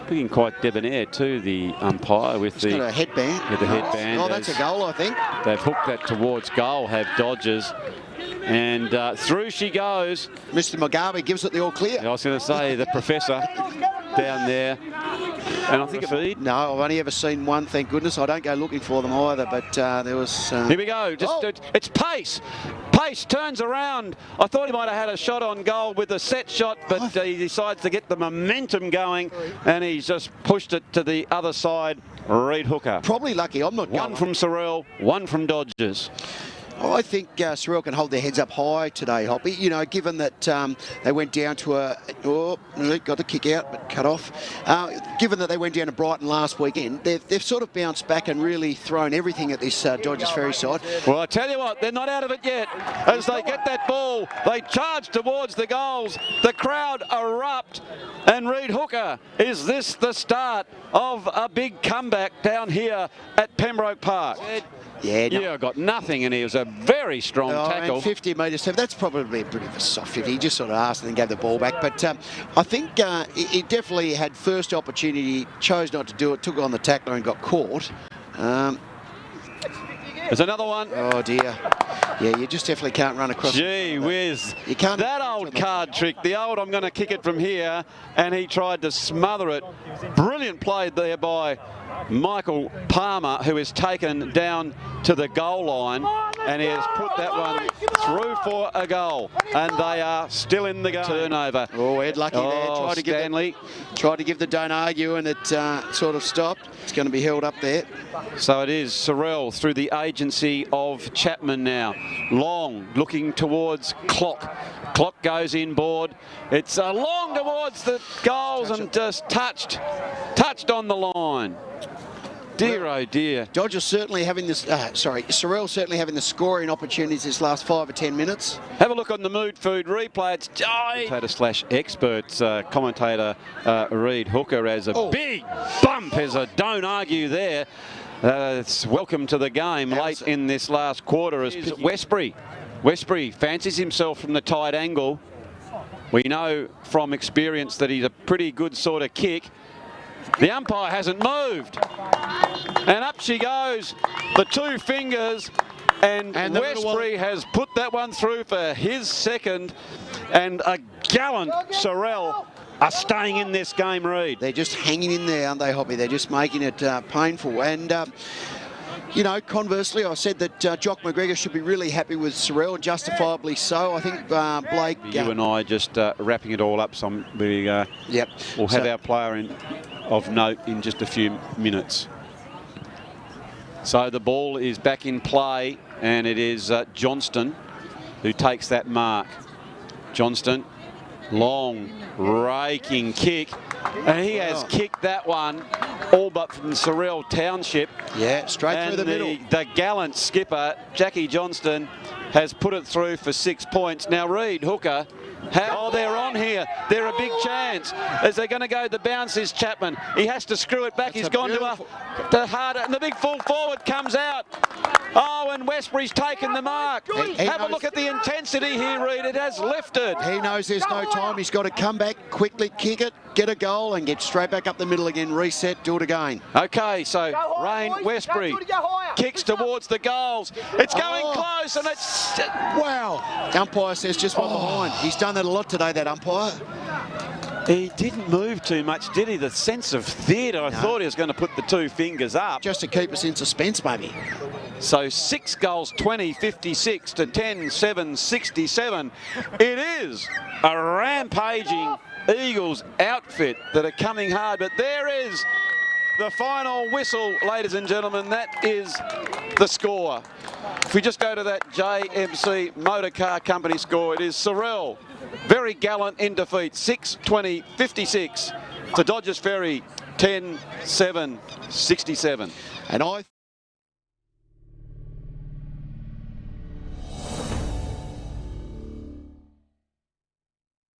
Looking quite debonair too, the umpire with
He's got a headband.
With the headband.
Oh, that's a goal, I think.
They've hooked that towards goal, have Dodgers. And through she goes.
Mr. Mugabe gives it the all clear.
I was going to say, the professor down there. And I think feed.
No, I've only ever seen one, thank goodness. I don't go looking for them either, but there was...
Here we go. It's Pace. Pace turns around. I thought he might have had a shot on goal with a set shot, but he decides to get the momentum going, and he's just pushed it to the other side. Reid Hooker.
Probably lucky. I'm not going.
One from Sorell, one from Dodgers.
I think Sorell can hold their heads up high today, Hoppy. You know, given that they went down to got the kick out, but cut off. Given that they went down to Brighton last weekend, they've sort of bounced back and really thrown everything at this Dodgers Ferry side.
Well, I tell you what, they're not out of it yet. As they get that ball, they charge towards the goals. The crowd erupt. And Reid Hooker, is this the start of a big comeback down here at Pembroke Park?
Yeah, no.
Yeah, got nothing, and he was a very strong tackle.
And 50 metres, that's probably a bit of a soft 50. He just sort of asked and then gave the ball back. But I think he definitely had first opportunity, chose not to do it, took it on the tackler and got caught.
There's another one.
Oh, dear. Yeah, you just definitely can't run across.
Gee whiz.
You can't.
That old card trick, the old I'm going to kick it from here, and he tried to smother it. Brilliant play there by Michael Palmer, who is taken down to the goal line, and he has put that one through for a goal, and they are still in the game. Turnover.
Oh, Ed lucky there. Tried to give the don't argue, and it sort of stopped. It's going to be held up there.
So it is Sorell through the agency of Chapman now. Long looking towards Clock. Clock goes inboard. It's long towards the goals and just touched on the line. Dear, oh dear.
Dodgers certainly having this, Sorell certainly having the scoring opportunities this last 5 or 10 minutes.
Have a look on the mood food replay. It's commentator/experts commentator Reid Hooker as a big bump as a don't argue there. It's welcome to the game late in this last quarter as Westbury. Westbury fancies himself from the tight angle. We know from experience that he's a pretty good sort of kick. The umpire hasn't moved. And up she goes, the two fingers, and Westbury has put that one through for his second, and a gallant Sorell are staying in this game, Reid.
They're just hanging in there, aren't they, Hoppy? They're just making it painful. And, you know, conversely, I said that Jock McGregor should be really happy with Sorell, justifiably so. I think Blake...
You and I just wrapping it all up, so we'll have our player of note in just a few minutes. So the ball is back in play, and it is Johnston who takes that mark. Johnston
Long, raking kick. And he has kicked that one all but from Sorell Township.
Yeah, straight through the middle.
The gallant skipper, Jackie Johnston, has put it through for 6 points. Now, Reid, hooker, they're on here. They're a big chance. As they're going to go, the bounce is Chapman. He has to screw it back. He's gone to harder, and the big full forward comes out. Oh, and Westbury's taken the mark. Have a look at the intensity here, Reid. It has lifted.
He knows there's no time. He's got to come back, quickly kick it, get a goal, and get straight back up the middle again. Reset, do it again.
Okay, so Rain Westbury kicks towards the goals. It's going close, and it's...
Wow. Umpire says just one behind. He's done that a lot today, that umpire.
He didn't move too much, did he? The sense of theatre. I thought he was going to put the 2 fingers up.
Just to keep us in suspense, maybe.
So 6 goals, 20, 56 to 10, 7, 67. It is a rampaging Eagles outfit that are coming hard. But there is the final whistle, ladies and gentlemen. That is the score. If we just go to that JMC Motor Car Company score, it is Sorell, very gallant in defeat, 6-20-56 to Dodges Ferry, 10-7-67.
And I